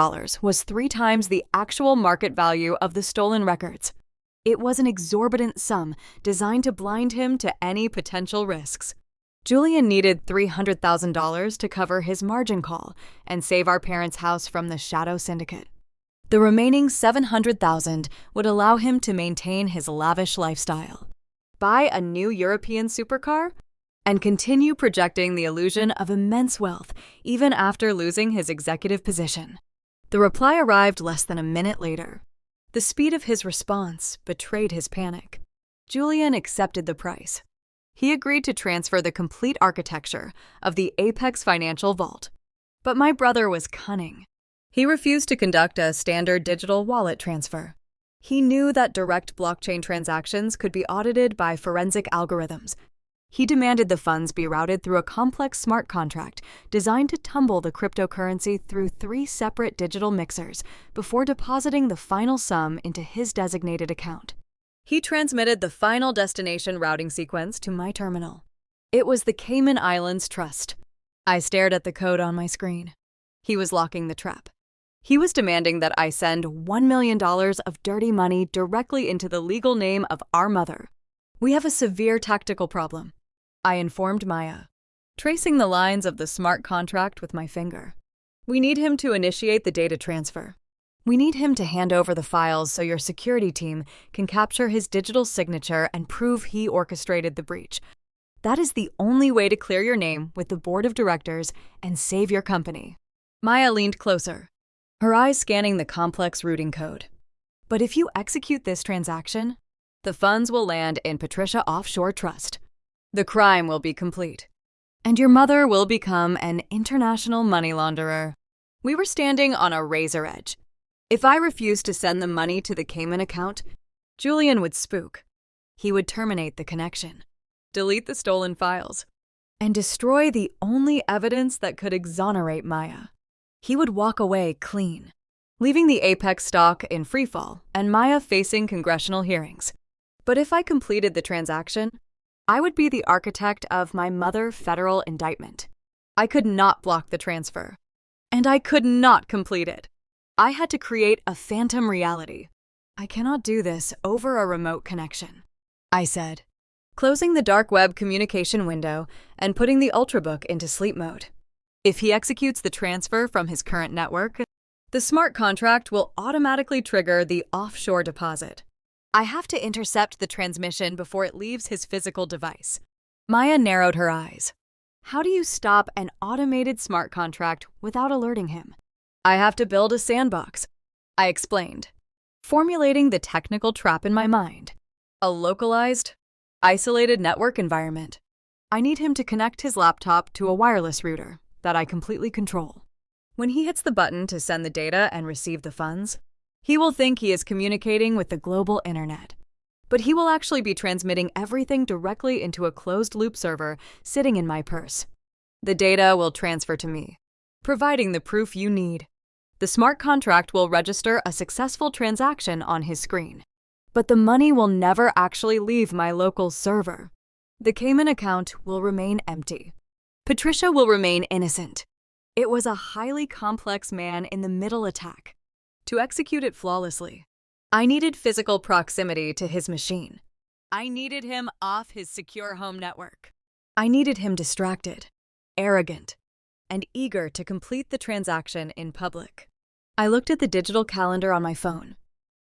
was 3 times the actual market value of the stolen records. It was an exorbitant sum designed to blind him to any potential risks. Julian needed $300,000 to cover his margin call and save our parents' house from the shadow syndicate. The remaining $700,000 would allow him to maintain his lavish lifestyle, buy a new European supercar, and continue projecting the illusion of immense wealth even after losing his executive position. The reply arrived less than a minute later. The speed of his response betrayed his panic. Julian accepted the price. He agreed to transfer the complete architecture of the Apex Financial Vault. But my brother was cunning. He refused to conduct a standard digital wallet transfer. He knew that direct blockchain transactions could be audited by forensic algorithms. He demanded the funds be routed through a complex smart contract designed to tumble the cryptocurrency through 3 separate digital mixers before depositing the final sum into his designated account. He transmitted the final destination routing sequence to my terminal. It was the Cayman Islands Trust. I stared at the code on my screen. He was locking the trap. He was demanding that I send $1 million of dirty money directly into the legal name of our mother. We have a severe tactical problem, I informed Maya, tracing the lines of the smart contract with my finger. We need him to initiate the data transfer. We need him to hand over the files so your security team can capture his digital signature and prove he orchestrated the breach. That is the only way to clear your name with the board of directors and save your company. Maya leaned closer, her eyes scanning the complex routing code. But if you execute this transaction, the funds will land in Patricia Offshore Trust. The crime will be complete, and your mother will become an international money launderer. We were standing on a razor edge. If I refused to send the money to the Cayman account, Julian would spook. He would terminate the connection, delete the stolen files, and destroy the only evidence that could exonerate Maya. He would walk away clean, leaving the Apex stock in freefall and Maya facing congressional hearings. But if I completed the transaction, I would be the architect of my mother federal indictment. I could not block the transfer, and I could not complete it. I had to create a phantom reality. I cannot do this over a remote connection, I said, closing the dark web communication window and putting the Ultrabook into sleep mode. If he executes the transfer from his current network, the smart contract will automatically trigger the offshore deposit. I have to intercept the transmission before it leaves his physical device. Maya narrowed her eyes. How do you stop an automated smart contract without alerting him? I have to build a sandbox, I explained, formulating the technical trap in my mind. A localized, isolated network environment. I need him to connect his laptop to a wireless router that I completely control. When he hits the button to send the data and receive the funds, he will think he is communicating with the global internet. But he will actually be transmitting everything directly into a closed-loop server sitting in my purse. The data will transfer to me, providing the proof you need. The smart contract will register a successful transaction on his screen. But the money will never actually leave my local server. The Cayman account will remain empty. Patricia will remain innocent. It was a highly complex man-in-the-middle attack. To execute it flawlessly, I needed physical proximity to his machine. I needed him off his secure home network. I needed him distracted, arrogant, and eager to complete the transaction in public. I looked at the digital calendar on my phone.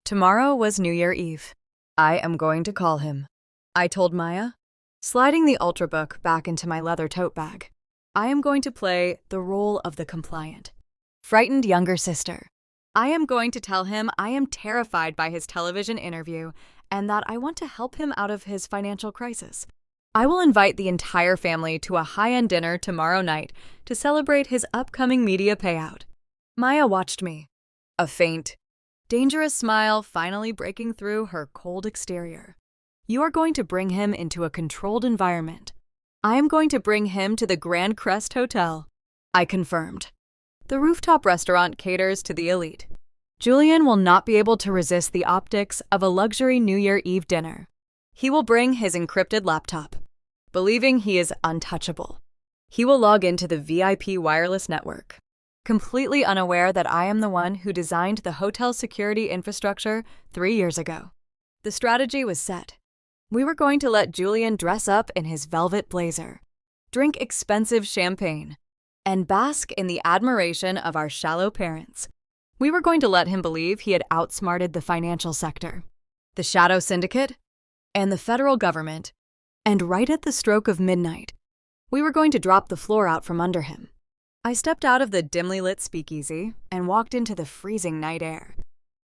Tomorrow was New Year Eve. I am going to call him, I told Maya, sliding the Ultrabook back into my leather tote bag. I am going to play the role of the compliant, frightened younger sister. I am going to tell him I am terrified by his television interview and that I want to help him out of his financial crisis. I will invite the entire family to a high-end dinner tomorrow night to celebrate his upcoming media payout. Maya watched me, a faint, dangerous smile finally breaking through her cold exterior. You are going to bring him into a controlled environment. I am going to bring him to the Grand Crest Hotel, I confirmed. The Rooftop restaurant caters to the elite. Julian will not be able to resist the optics of a luxury New Year Eve dinner. He will bring his encrypted laptop, believing he is untouchable. He will log into the VIP wireless network, completely unaware that I am the one who designed the hotel security infrastructure 3 years ago. The strategy was set. We were going to let Julian dress up in his velvet blazer, drink expensive champagne, and bask in the admiration of our shallow parents. We were going to let him believe he had outsmarted the financial sector, the shadow syndicate, and the federal government. And right at the stroke of midnight, we were going to drop the floor out from under him. I stepped out of the dimly lit speakeasy and walked into the freezing night air.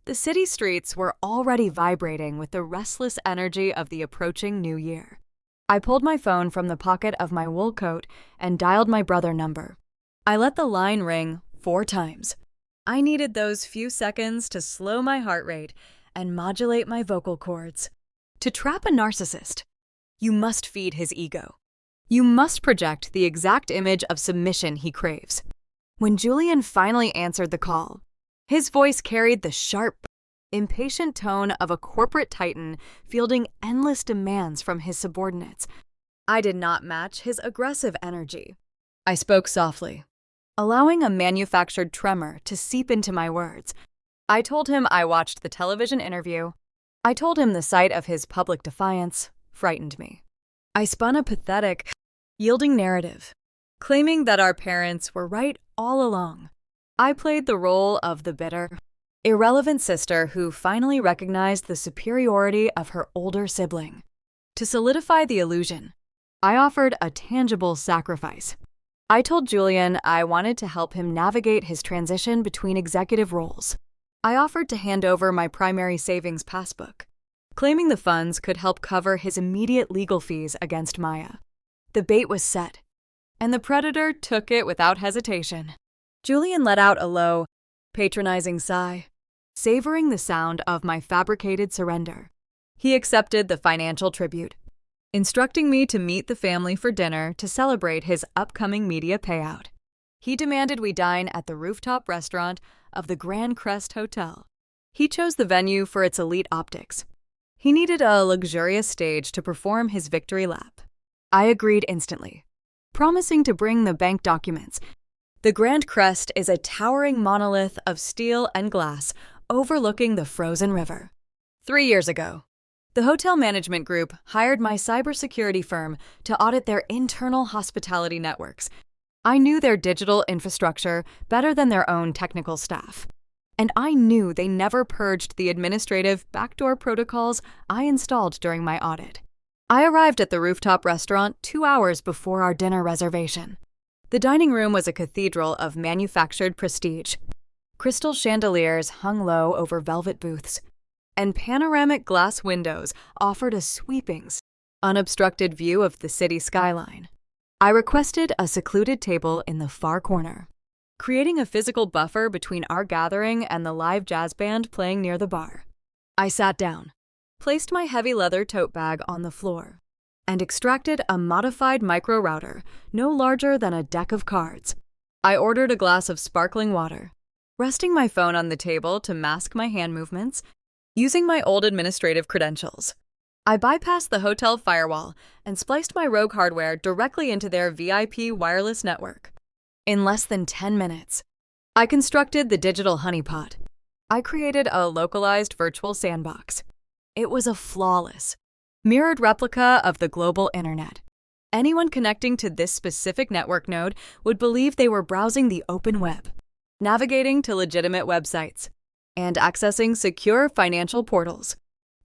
The city streets were already vibrating with the restless energy of the approaching new year. I pulled my phone from the pocket of my wool coat and dialed my brother number. I let the line ring 4 times. I needed those few seconds to slow my heart rate and modulate my vocal cords. To trap a narcissist, you must feed his ego. You must project the exact image of submission he craves. When Julian finally answered the call, his voice carried the sharp, impatient tone of a corporate titan fielding endless demands from his subordinates. I did not match his aggressive energy. I spoke softly, allowing a manufactured tremor to seep into my words. I told him I watched the television interview. I told him the sight of his public defiance frightened me. I spun a pathetic, yielding narrative, claiming that our parents were right all along. I played the role of the bitter, irrelevant sister who finally recognized the superiority of her older sibling. To solidify the illusion, I offered a tangible sacrifice. I told Julian I wanted to help him navigate his transition between executive roles. I offered to hand over my primary savings passbook, claiming the funds could help cover his immediate legal fees against Maya. The bait was set, and the predator took it without hesitation. Julian let out a low, patronizing sigh, savoring the sound of my fabricated surrender. He accepted the financial tribute, instructing me to meet the family for dinner to celebrate his upcoming media payout. He demanded we dine at the Rooftop restaurant of the Grand Crest Hotel. He chose the venue for its elite optics. He needed a luxurious stage to perform his victory lap. I agreed instantly, promising to bring the bank documents. The Grand Crest is a towering monolith of steel and glass overlooking the frozen river. 3 years ago, the hotel management group hired my cybersecurity firm to audit their internal hospitality networks. I knew their digital infrastructure better than their own technical staff. And I knew they never purged the administrative backdoor protocols I installed during my audit. I arrived at the Rooftop restaurant 2 hours before our dinner reservation. The dining room was a cathedral of manufactured prestige. Crystal chandeliers hung low over velvet booths, and panoramic glass windows offered a sweeping, unobstructed view of the city skyline. I requested a secluded table in the far corner, creating a physical buffer between our gathering and the live jazz band playing near the bar. I sat down, placed my heavy leather tote bag on the floor, and extracted a modified micro-router no larger than a deck of cards. I ordered a glass of sparkling water, resting my phone on the table to mask my hand movements, using my old administrative credentials. I bypassed the hotel firewall and spliced my rogue hardware directly into their VIP wireless network. In less than 10 minutes, I constructed the digital honeypot. I created a localized virtual sandbox. It was a flawless, mirrored replica of the global internet. Anyone connecting to this specific network node would believe they were browsing the open web, navigating to legitimate websites, and accessing secure financial portals.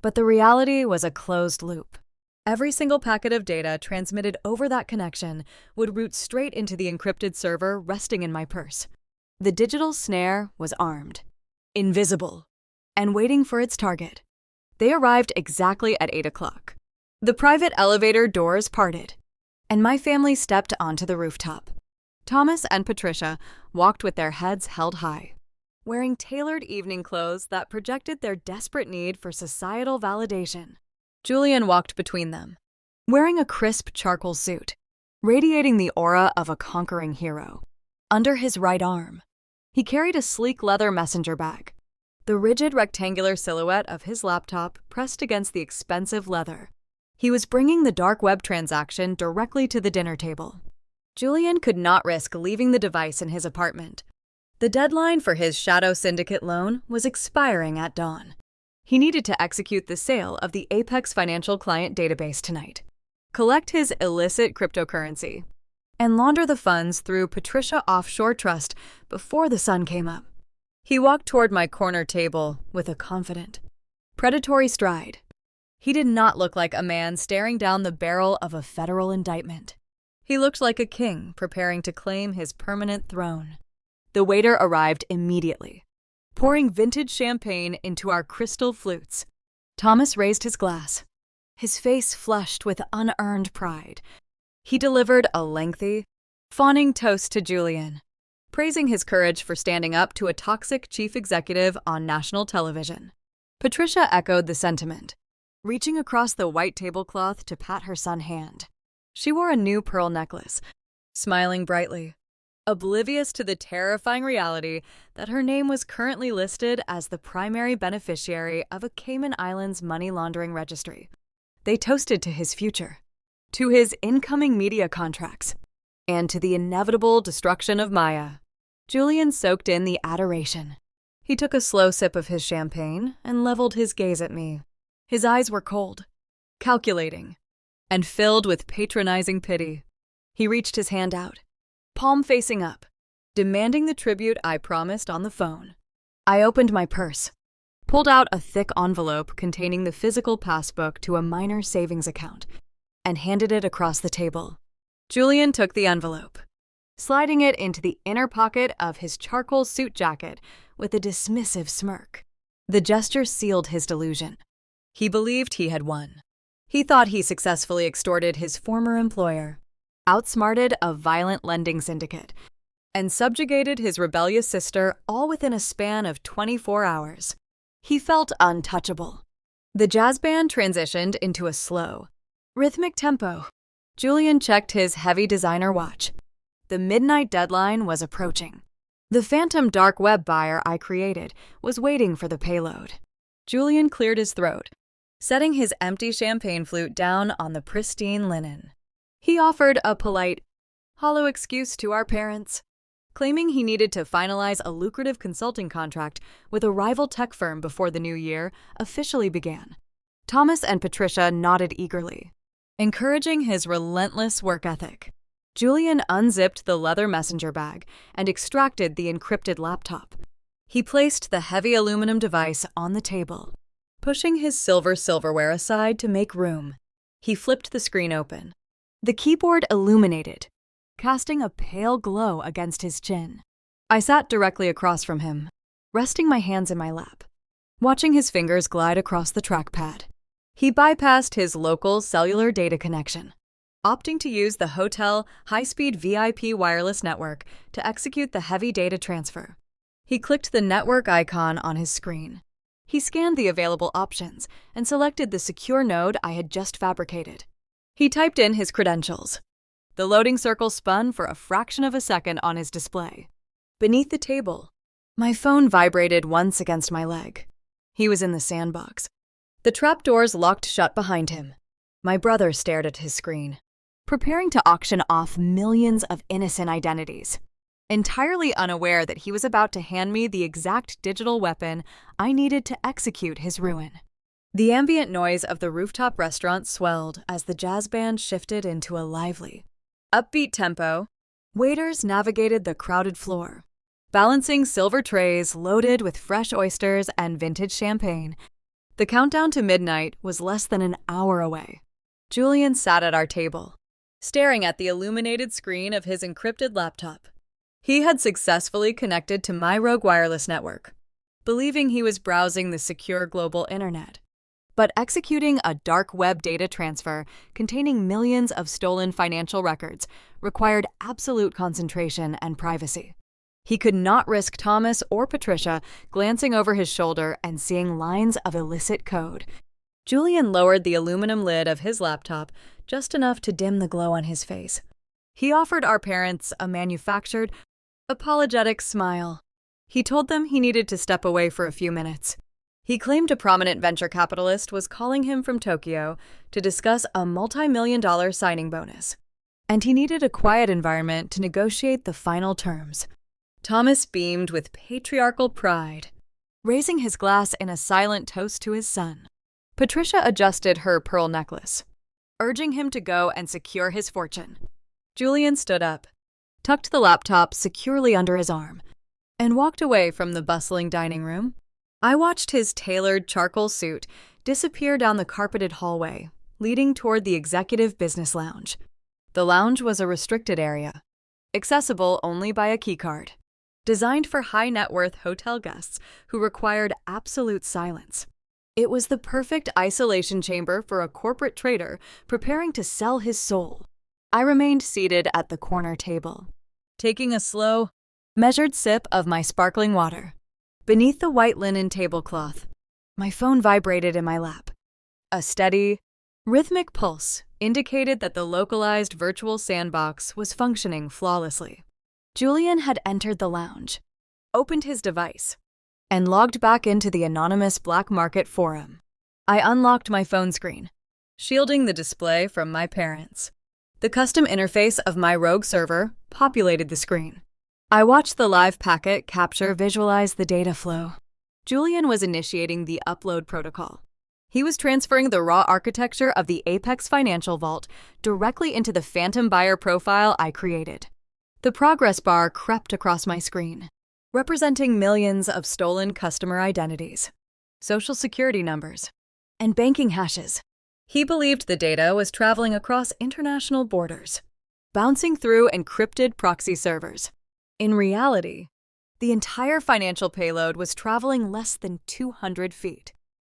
But the reality was a closed loop. Every single packet of data transmitted over that connection would route straight into the encrypted server resting in my purse. The digital snare was armed, invisible, and waiting for its target. They arrived exactly at 8 o'clock. The private elevator doors parted, and my family stepped onto the rooftop. Thomas and Patricia walked with their heads held high, wearing tailored evening clothes that projected their desperate need for societal validation. Julian walked between them, wearing a crisp charcoal suit, radiating the aura of a conquering hero. Under his right arm, he carried a sleek leather messenger bag, the rigid rectangular silhouette of his laptop pressed against the expensive leather. He was bringing the dark web transaction directly to the dinner table. Julian could not risk leaving the device in his apartment. The deadline for his Shadow Syndicate loan was expiring at dawn. He needed to execute the sale of the Apex Financial Client database tonight, collect his illicit cryptocurrency, and launder the funds through Patricia Offshore Trust before the sun came up. He walked toward my corner table with a confident, predatory stride. He did not look like a man staring down the barrel of a federal indictment. He looked like a king preparing to claim his permanent throne. The waiter arrived immediately, pouring vintage champagne into our crystal flutes. Thomas raised his glass, his face flushed with unearned pride. He delivered a lengthy, fawning toast to Julian, praising his courage for standing up to a toxic chief executive on national television. Patricia echoed the sentiment, reaching across the white tablecloth to pat her son's hand. She wore a new pearl necklace, smiling brightly, oblivious to the terrifying reality that her name was currently listed as the primary beneficiary of a Cayman Islands money laundering registry. They toasted to his future, to his incoming media contracts, and to the inevitable destruction of Maya. Julian soaked in the adoration. He took a slow sip of his champagne and leveled his gaze at me. His eyes were cold, calculating, and filled with patronizing pity. He reached his hand out, palm facing up, demanding the tribute I promised on the phone. I opened my purse, pulled out a thick envelope containing the physical passbook to a minor savings account, and handed it across the table. Julian took the envelope, sliding it into the inner pocket of his charcoal suit jacket with a dismissive smirk. The gesture sealed his delusion. He believed he had won. He thought he successfully extorted his former employer, outsmarted a violent lending syndicate, and subjugated his rebellious sister all within a span of 24 hours. He felt untouchable. The jazz band transitioned into a slow, rhythmic tempo. Julian checked his heavy designer watch. The midnight deadline was approaching. The phantom dark web buyer I created was waiting for the payload. Julian cleared his throat, setting his empty champagne flute down on the pristine linen. He offered a polite, hollow excuse to our parents, claiming he needed to finalize a lucrative consulting contract with a rival tech firm before the new year officially began. Thomas and Patricia nodded eagerly, encouraging his relentless work ethic. Julian unzipped the leather messenger bag and extracted the encrypted laptop. He placed the heavy aluminum device on the table, pushing his silverware aside to make room. He flipped the screen open. The keyboard illuminated, casting a pale glow against his chin. I sat directly across from him, resting my hands in my lap, watching his fingers glide across the trackpad. He bypassed his local cellular data connection, opting to use the hotel high-speed VIP wireless network to execute the heavy data transfer. He clicked the network icon on his screen. He scanned the available options and selected the secure node I had just fabricated. He typed in his credentials. The loading circle spun for a fraction of a second on his display. Beneath the table, my phone vibrated once against my leg. He was in the Sandbox. The trapdoors locked shut behind him. My brother stared at his screen, preparing to auction off millions of innocent identities, entirely unaware that he was about to hand me the exact digital weapon I needed to execute his ruin. The ambient noise of the Rooftop restaurant swelled as the jazz band shifted into a lively, upbeat tempo. Waiters navigated the crowded floor, balancing silver trays loaded with fresh oysters and vintage champagne. The countdown to midnight was less than an hour away. Julian sat at our table, staring at the illuminated screen of his encrypted laptop. He had successfully connected to my rogue wireless network, believing he was browsing the secure global internet. But executing a dark web data transfer containing millions of stolen financial records required absolute concentration and privacy. He could not risk Thomas or Patricia glancing over his shoulder and seeing lines of illicit code. Julian lowered the aluminum lid of his laptop just enough to dim the glow on his face. He offered our parents a manufactured, apologetic smile. He told them he needed to step away for a few minutes. He claimed a prominent venture capitalist was calling him from Tokyo to discuss a multi-million-dollar signing bonus, and he needed a quiet environment to negotiate the final terms. Thomas beamed with patriarchal pride, raising his glass in a silent toast to his son. Patricia adjusted her pearl necklace, urging him to go and secure his fortune. Julian stood up, tucked the laptop securely under his arm, and walked away from the bustling dining room. I watched his tailored charcoal suit disappear down the carpeted hallway, leading toward the executive business lounge. The lounge was a restricted area, accessible only by a keycard, designed for high-net-worth hotel guests who required absolute silence. It was the perfect isolation chamber for a corporate traitor preparing to sell his soul. I remained seated at the corner table, taking a slow, measured sip of my sparkling water. Beneath the white linen tablecloth, my phone vibrated in my lap. A steady, rhythmic pulse indicated that the localized virtual sandbox was functioning flawlessly. Julian had entered the lounge, opened his device, and logged back into the anonymous black market forum. I unlocked my phone screen, shielding the display from my parents. The custom interface of my rogue server populated the screen. I watched the live packet capture visualize the data flow. Julian was initiating the upload protocol. He was transferring the raw architecture of the Apex Financial Vault directly into the phantom buyer profile I created. The progress bar crept across my screen, representing millions of stolen customer identities, social security numbers, and banking hashes. He believed the data was traveling across international borders, bouncing through encrypted proxy servers. In reality, the entire financial payload was traveling less than 200 feet,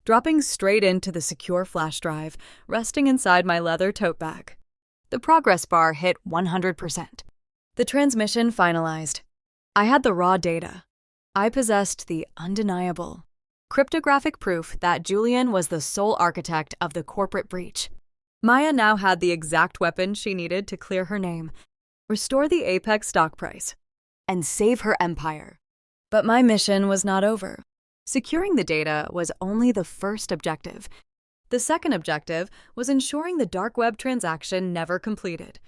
dropping straight into the secure flash drive resting inside my leather tote bag. The progress bar hit 100%. The transmission finalized. I had the raw data. I possessed the undeniable, cryptographic proof that Julian was the sole architect of the corporate breach. Maya now had the exact weapon she needed to clear her name, restore the Apex stock price, and save her empire. But my mission was not over. Securing the data was only the first objective. The second objective was ensuring the dark web transaction never completed.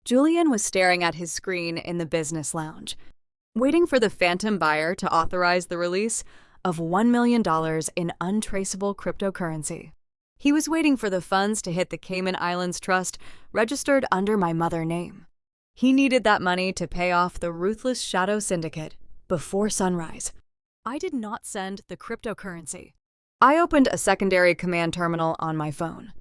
Julian was staring at his screen in the business lounge, waiting for the phantom buyer to authorize the release of $1 million in untraceable cryptocurrency. He was waiting for the funds to hit the Cayman Islands trust registered under my mother name. He needed that money to pay off the ruthless shadow syndicate before sunrise. I did not send the cryptocurrency. I opened a secondary command terminal on my phone.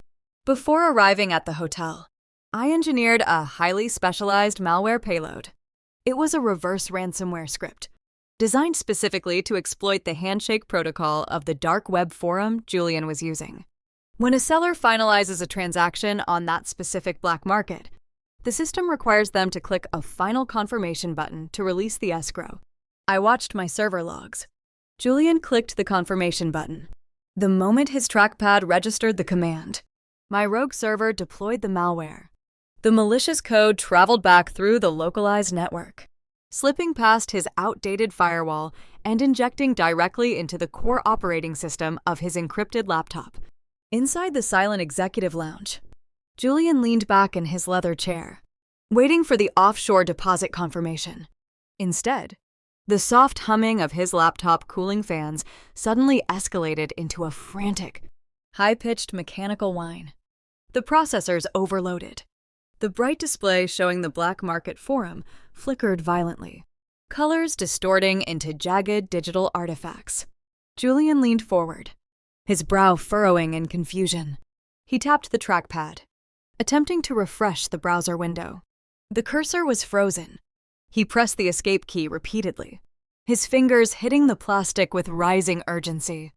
Before arriving at the hotel, I engineered a highly specialized malware payload. It was a reverse ransomware script, designed specifically to exploit the handshake protocol of the dark web forum Julian was using. When a seller finalizes a transaction on that specific black market, the system requires them to click a final confirmation button to release the escrow. I watched my server logs. Julian clicked the confirmation button. The moment his trackpad registered the command, my rogue server deployed the malware. The malicious code traveled back through the localized network, slipping past his outdated firewall and injecting directly into the core operating system of his encrypted laptop. Inside the silent executive lounge, Julian leaned back in his leather chair, waiting for the offshore deposit confirmation. Instead, the soft humming of his laptop cooling fans suddenly escalated into a frantic, high-pitched mechanical whine. The processors overloaded. The bright display showing the black market forum flickered violently, colors distorting into jagged digital artifacts. Julian leaned forward, his brow furrowing in confusion. He tapped the trackpad, attempting to refresh the browser window. The cursor was frozen. He pressed the escape key repeatedly, his fingers hitting the plastic with rising urgency.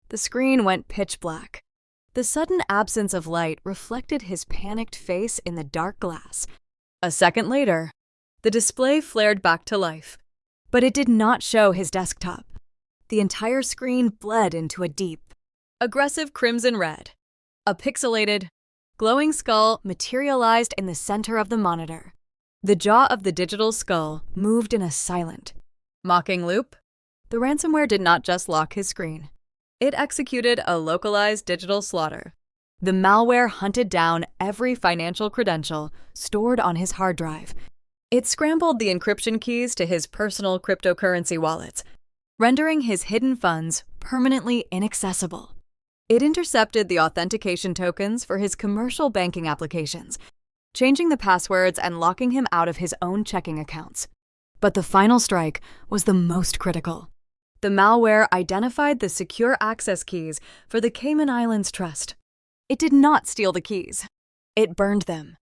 The screen went pitch black. The sudden absence of light reflected his panicked face in the dark glass. A second later, the display flared back to life, but it did not show his desktop. The entire screen bled into a deep, aggressive crimson red. A pixelated, glowing skull materialized in the center of the monitor. The jaw of the digital skull moved in a silent, mocking loop. The ransomware did not just lock his screen. It executed a localized digital slaughter. The malware hunted down every financial credential stored on his hard drive. It scrambled the encryption keys to his personal cryptocurrency wallets, rendering his hidden funds permanently inaccessible. It intercepted the authentication tokens for his commercial banking applications, changing the passwords and locking him out of his own checking accounts. But the final strike was the most critical. The malware identified the secure access keys for the Cayman Islands Trust. It did not steal the keys. It burned them.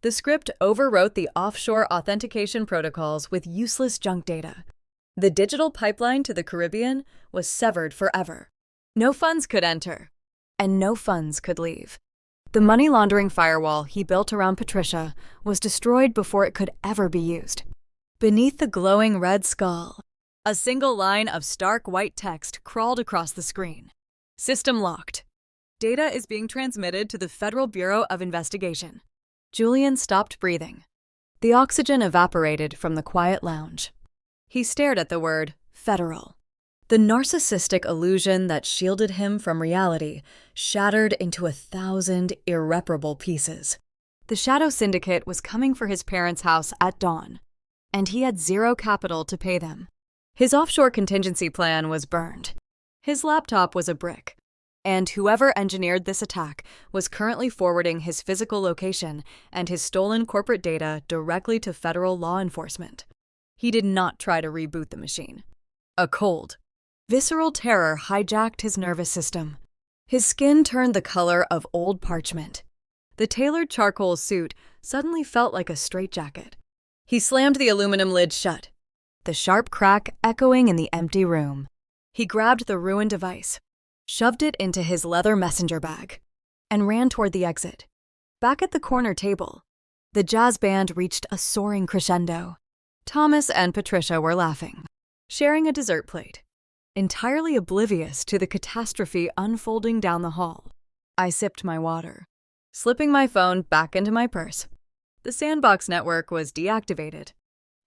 The script overwrote the offshore authentication protocols with useless junk data. The digital pipeline to the Caribbean was severed forever. No funds could enter, and no funds could leave. The money laundering firewall he built around Patricia was destroyed before it could ever be used. Beneath the glowing red skull, a single line of stark white text crawled across the screen. System locked. Data is being transmitted to the Federal Bureau of Investigation. Julian stopped breathing. The oxygen evaporated from the quiet lounge. He stared at the word federal. The narcissistic illusion that shielded him from reality shattered into 1,000 irreparable pieces. The Shadow Syndicate was coming for his parents' house at dawn, and he had zero capital to pay them. His offshore contingency plan was burned. His laptop was a brick, and whoever engineered this attack was currently forwarding his physical location and his stolen corporate data directly to federal law enforcement. He did not try to reboot the machine. A cold, visceral terror hijacked his nervous system. His skin turned the color of old parchment. The tailored charcoal suit suddenly felt like a straitjacket. He slammed the aluminum lid shut, the sharp crack echoing in the empty room. He grabbed the ruined device, shoved it into his leather messenger bag, and ran toward the exit. Back at the corner table, the jazz band reached a soaring crescendo. Thomas and Patricia were laughing, sharing a dessert plate, entirely oblivious to the catastrophe unfolding down the hall. I sipped my water, slipping my phone back into my purse. The Sandbox network was deactivated.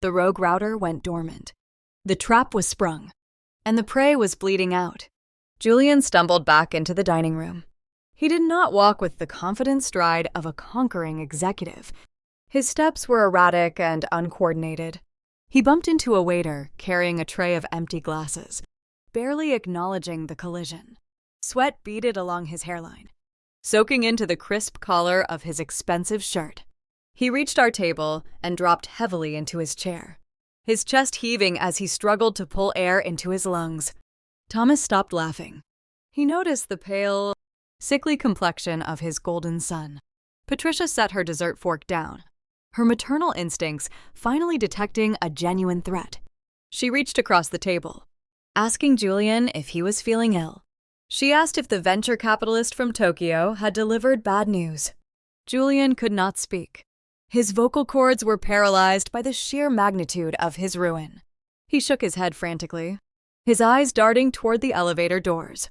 The rogue router went dormant. The trap was sprung, and the prey was bleeding out. Julian stumbled back into the dining room. He did not walk with the confident stride of a conquering executive. His steps were erratic and uncoordinated. He bumped into a waiter carrying a tray of empty glasses, barely acknowledging the collision. Sweat beaded along his hairline, soaking into the crisp collar of his expensive shirt. He reached our table and dropped heavily into his chair, his chest heaving as he struggled to pull air into his lungs. Thomas stopped laughing. He noticed the pale, sickly complexion of his golden son. Patricia set her dessert fork down, her maternal instincts finally detecting a genuine threat. She reached across the table, asking Julian if he was feeling ill. She asked if the venture capitalist from Tokyo had delivered bad news. Julian could not speak. His vocal cords were paralyzed by the sheer magnitude of his ruin. He shook his head frantically, his eyes darting toward the elevator doors,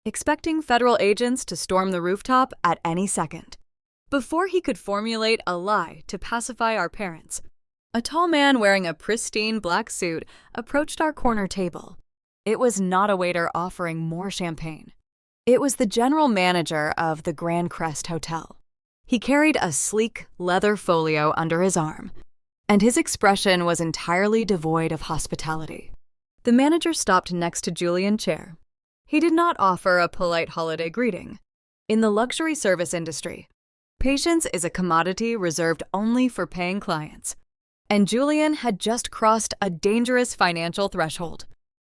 expecting federal agents to storm the rooftop at any second. Before he could formulate a lie to pacify our parents, a tall man wearing a pristine black suit approached our corner table. It was not a waiter offering more champagne. It was the general manager of the Grand Crest Hotel. He carried a sleek leather folio under his arm, and his expression was entirely devoid of hospitality. The manager stopped next to Julian's chair. He did not offer a polite holiday greeting. In the luxury service industry, patience is a commodity reserved only for paying clients, and Julian had just crossed a dangerous financial threshold.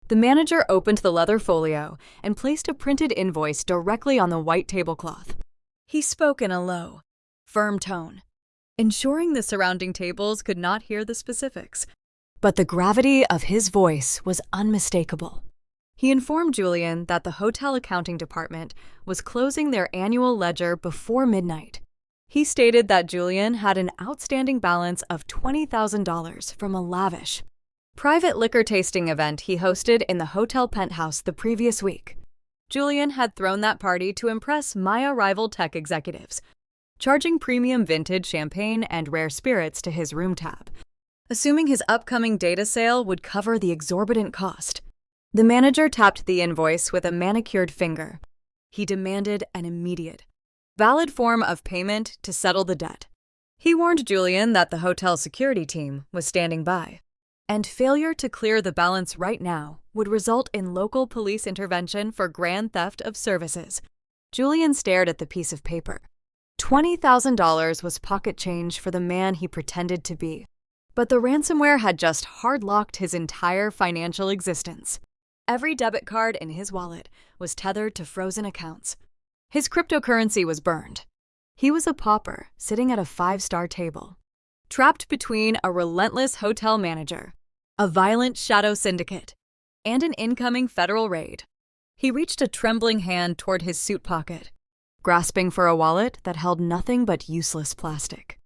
The manager opened the leather folio and placed a printed invoice directly on the white tablecloth. He spoke in a low, firm tone, ensuring the surrounding tables could not hear the specifics. But the gravity of his voice was unmistakable. He informed Julian that the hotel accounting department was closing their annual ledger before midnight. He stated that Julian had an outstanding balance of $20,000 from a lavish, private liquor tasting event he hosted in the hotel penthouse the previous week. Julian had thrown that party to impress Maya-rival tech executives, charging premium vintage champagne and rare spirits to his room tab, assuming his upcoming data sale would cover the exorbitant cost. The manager tapped the invoice with a manicured finger. He demanded an immediate, valid form of payment to settle the debt. He warned Julian that the hotel security team was standing by, and failure to clear the balance right now would result in local police intervention for grand theft of services. Julian stared at the piece of paper. $20,000 was pocket change for the man he pretended to be, but the ransomware had just hard-locked his entire financial existence. Every debit card in his wallet was tethered to frozen accounts. His cryptocurrency was burned. He was a pauper sitting at a 5-star table, trapped between a relentless hotel manager, a violent shadow syndicate, and an incoming federal raid. He reached a trembling hand toward his suit pocket, grasping for a wallet that held nothing but useless plastic.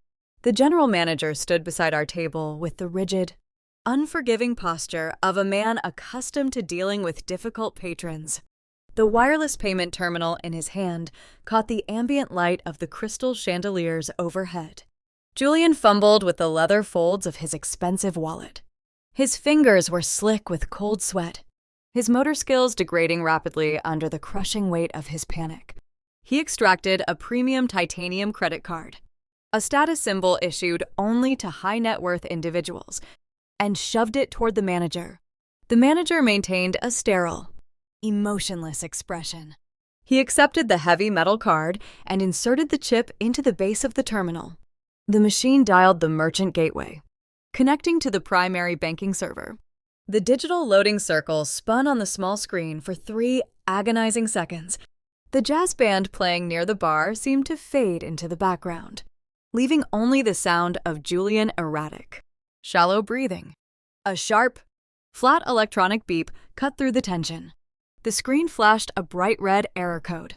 The general manager stood beside our table with the rigid, unforgiving posture of a man accustomed to dealing with difficult patrons. The wireless payment terminal in his hand caught the ambient light of the crystal chandeliers overhead. Julian fumbled with the leather folds of his expensive wallet. His fingers were slick with cold sweat, his motor skills degrading rapidly under the crushing weight of his panic. He extracted a premium titanium credit card, a status symbol issued only to high-net-worth individuals, and shoved it toward the manager. The manager maintained a sterile, emotionless expression. He accepted the heavy metal card and inserted the chip into the base of the terminal. The machine dialed the merchant gateway, connecting to the primary banking server. The digital loading circle spun on the small screen for 3 agonizing seconds. The jazz band playing near the bar seemed to fade into the background, leaving only the sound of Julian erratic, shallow breathing. A sharp, flat electronic beep cut through the tension. The screen flashed a bright red error code.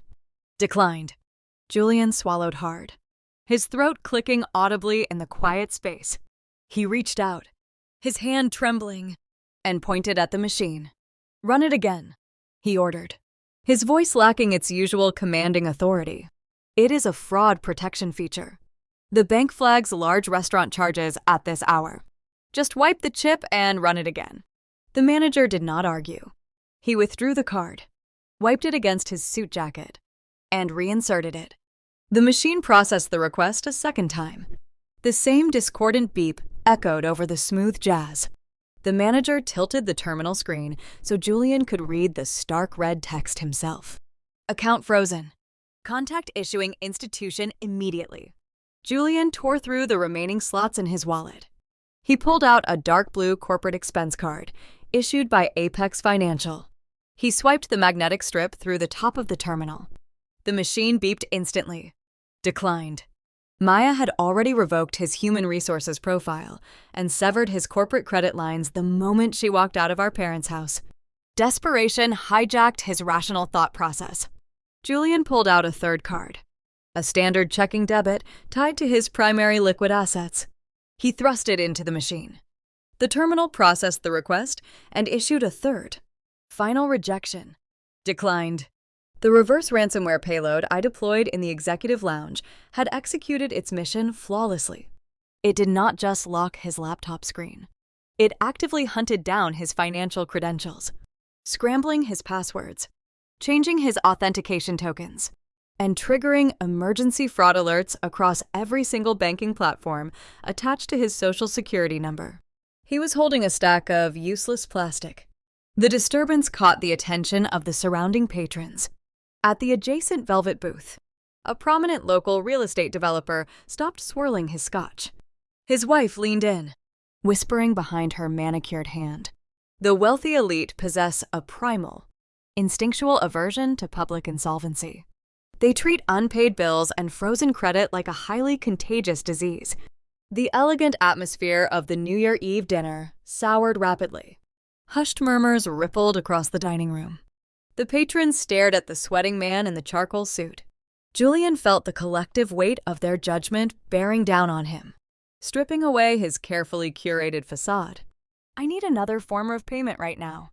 Declined. Julian swallowed hard, his throat clicking audibly in the quiet space. He reached out, his hand trembling, and pointed at the machine. "Run it again," he ordered, his voice lacking its usual commanding authority. "It is a fraud protection feature. The bank flags large restaurant charges at this hour. Just wipe the chip and run it again." The manager did not argue. He withdrew the card, wiped it against his suit jacket, and reinserted it. The machine processed the request a second time. The same discordant beep echoed over the smooth jazz. The manager tilted the terminal screen so Julian could read the stark red text himself. "Account frozen. Contact issuing institution immediately." Julian tore through the remaining slots in his wallet. He pulled out a dark blue corporate expense card, issued by Apex Financial. He swiped the magnetic strip through the top of the terminal. The machine beeped instantly. Declined. Maya had already revoked his human resources profile and severed his corporate credit lines the moment she walked out of our parents' house. Desperation hijacked his rational thought process. Julian pulled out a third card, a standard checking debit tied to his primary liquid assets. He thrust it into the machine. The terminal processed the request and issued a third, final rejection. Declined. The reverse ransomware payload I deployed in the executive lounge had executed its mission flawlessly. It did not just lock his laptop screen. It actively hunted down his financial credentials, scrambling his passwords, changing his authentication tokens, and triggering emergency fraud alerts across every single banking platform attached to his social security number. He was holding a stack of useless plastic. The disturbance caught the attention of the surrounding patrons. At the adjacent Velvet booth, a prominent local real estate developer stopped swirling his scotch. His wife leaned in, whispering behind her manicured hand. The wealthy elite possess a primal, instinctual aversion to public insolvency. They treat unpaid bills and frozen credit like a highly contagious disease. The elegant atmosphere of the New Year Eve dinner soured rapidly. Hushed murmurs rippled across the dining room. The patrons stared at the sweating man in the charcoal suit. Julian felt the collective weight of their judgment bearing down on him, stripping away his carefully curated facade. "I need another form of payment right now,"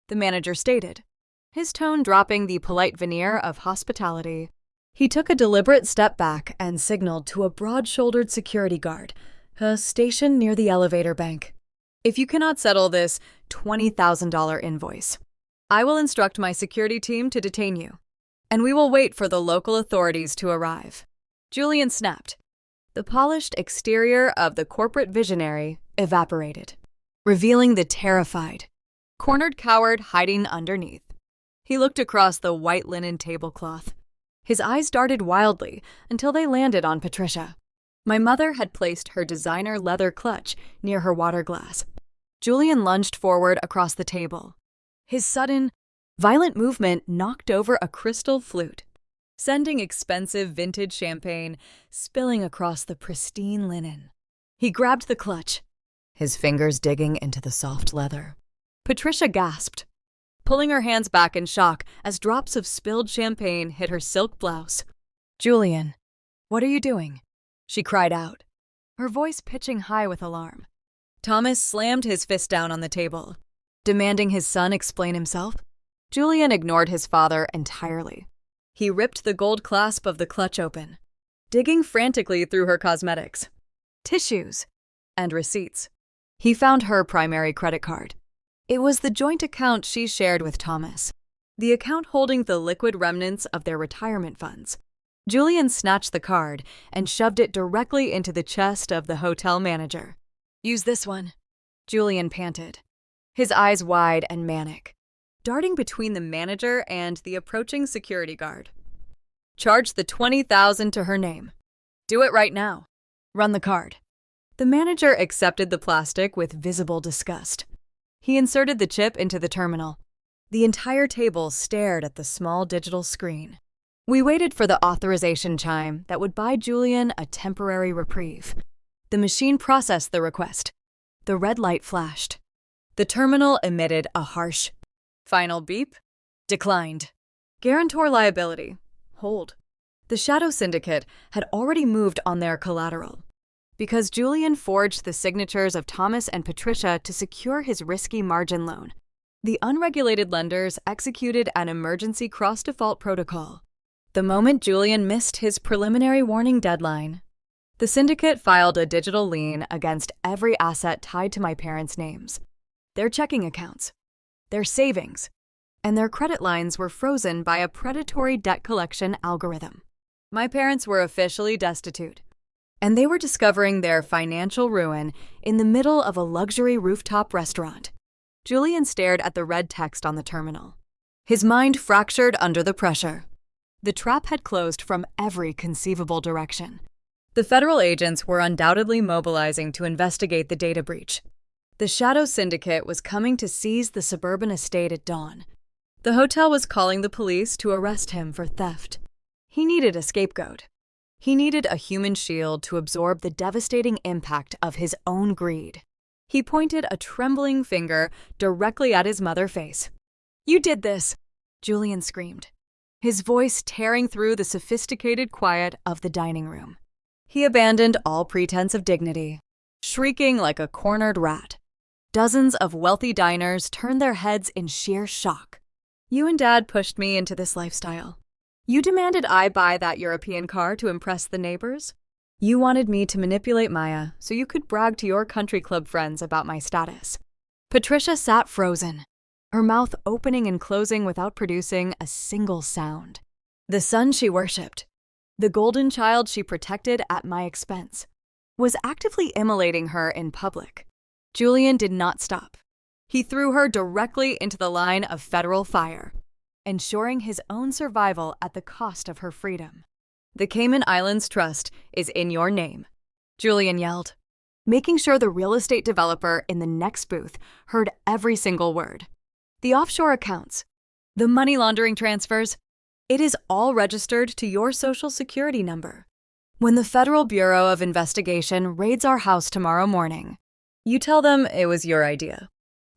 the manager stated, his tone dropping the polite veneer of hospitality. He took a deliberate step back and signaled to a broad-shouldered security guard, stationed near the elevator bank. "If you cannot settle this $20,000 invoice, I will instruct my security team to detain you, and we will wait for the local authorities to arrive." Julian snapped. The polished exterior of the corporate visionary evaporated, revealing the terrified, cornered coward hiding underneath. He looked across the white linen tablecloth. His eyes darted wildly until they landed on Patricia. My mother had placed her designer leather clutch near her water glass. Julian lunged forward across the table. His sudden, violent movement knocked over a crystal flute, sending expensive vintage champagne spilling across the pristine linen. He grabbed the clutch, his fingers digging into the soft leather. Patricia gasped, pulling her hands back in shock as drops of spilled champagne hit her silk blouse. "Julian, what are you doing?" she cried out, her voice pitching high with alarm. Thomas slammed his fist down on the table, demanding his son explain himself. Julian ignored his father entirely. He ripped the gold clasp of the clutch open, digging frantically through her cosmetics, tissues, and receipts. He found her primary credit card. It was the joint account she shared with Thomas, the account holding the liquid remnants of their retirement funds. Julian snatched the card and shoved it directly into the chest of the hotel manager. "Use this one," Julian panted, his eyes wide and manic, darting between the manager and the approaching security guard. "Charge the $20,000 to her name. Do it right now. Run the card." The manager accepted the plastic with visible disgust. He inserted the chip into the terminal. The entire table stared at the small digital screen. We waited for the authorization chime that would buy Julian a temporary reprieve. The machine processed the request. The red light flashed. The terminal emitted a harsh, final beep. Declined. Guarantor liability. Hold. The Shadow Syndicate had already moved on their collateral. Because Julian forged the signatures of Thomas and Patricia to secure his risky margin loan, the unregulated lenders executed an emergency cross-default protocol. The moment Julian missed his preliminary warning deadline, the syndicate filed a digital lien against every asset tied to my parents' names. Their checking accounts, their savings, and their credit lines were frozen by a predatory debt collection algorithm. My parents were officially destitute, and they were discovering their financial ruin in the middle of a luxury rooftop restaurant. Julian stared at the red text on the terminal. His mind fractured under the pressure. The trap had closed from every conceivable direction. The federal agents were undoubtedly mobilizing to investigate the data breach. The Shadow Syndicate was coming to seize the suburban estate at dawn. The hotel was calling the police to arrest him for theft. He needed a scapegoat. He needed a human shield to absorb the devastating impact of his own greed. He pointed a trembling finger directly at his mother's face. "You did this!" Julian screamed, his voice tearing through the sophisticated quiet of the dining room. He abandoned all pretense of dignity, shrieking like a cornered rat. Dozens of wealthy diners turned their heads in sheer shock. "You and Dad pushed me into this lifestyle. You demanded I buy that European car to impress the neighbors. You wanted me to manipulate Maya so you could brag to your country club friends about my status." Patricia sat frozen, her mouth opening and closing without producing a single sound. The son she worshipped, the golden child she protected at my expense, was actively immolating her in public. Julian did not stop. He threw her directly into the line of federal fire, ensuring his own survival at the cost of her freedom. "The Cayman Islands Trust is in your name," Julian yelled, making sure the real estate developer in the next booth heard every single word. "The offshore accounts, the money laundering transfers, it is all registered to your Social Security number. When the Federal Bureau of Investigation raids our house tomorrow morning, you tell them it was your idea.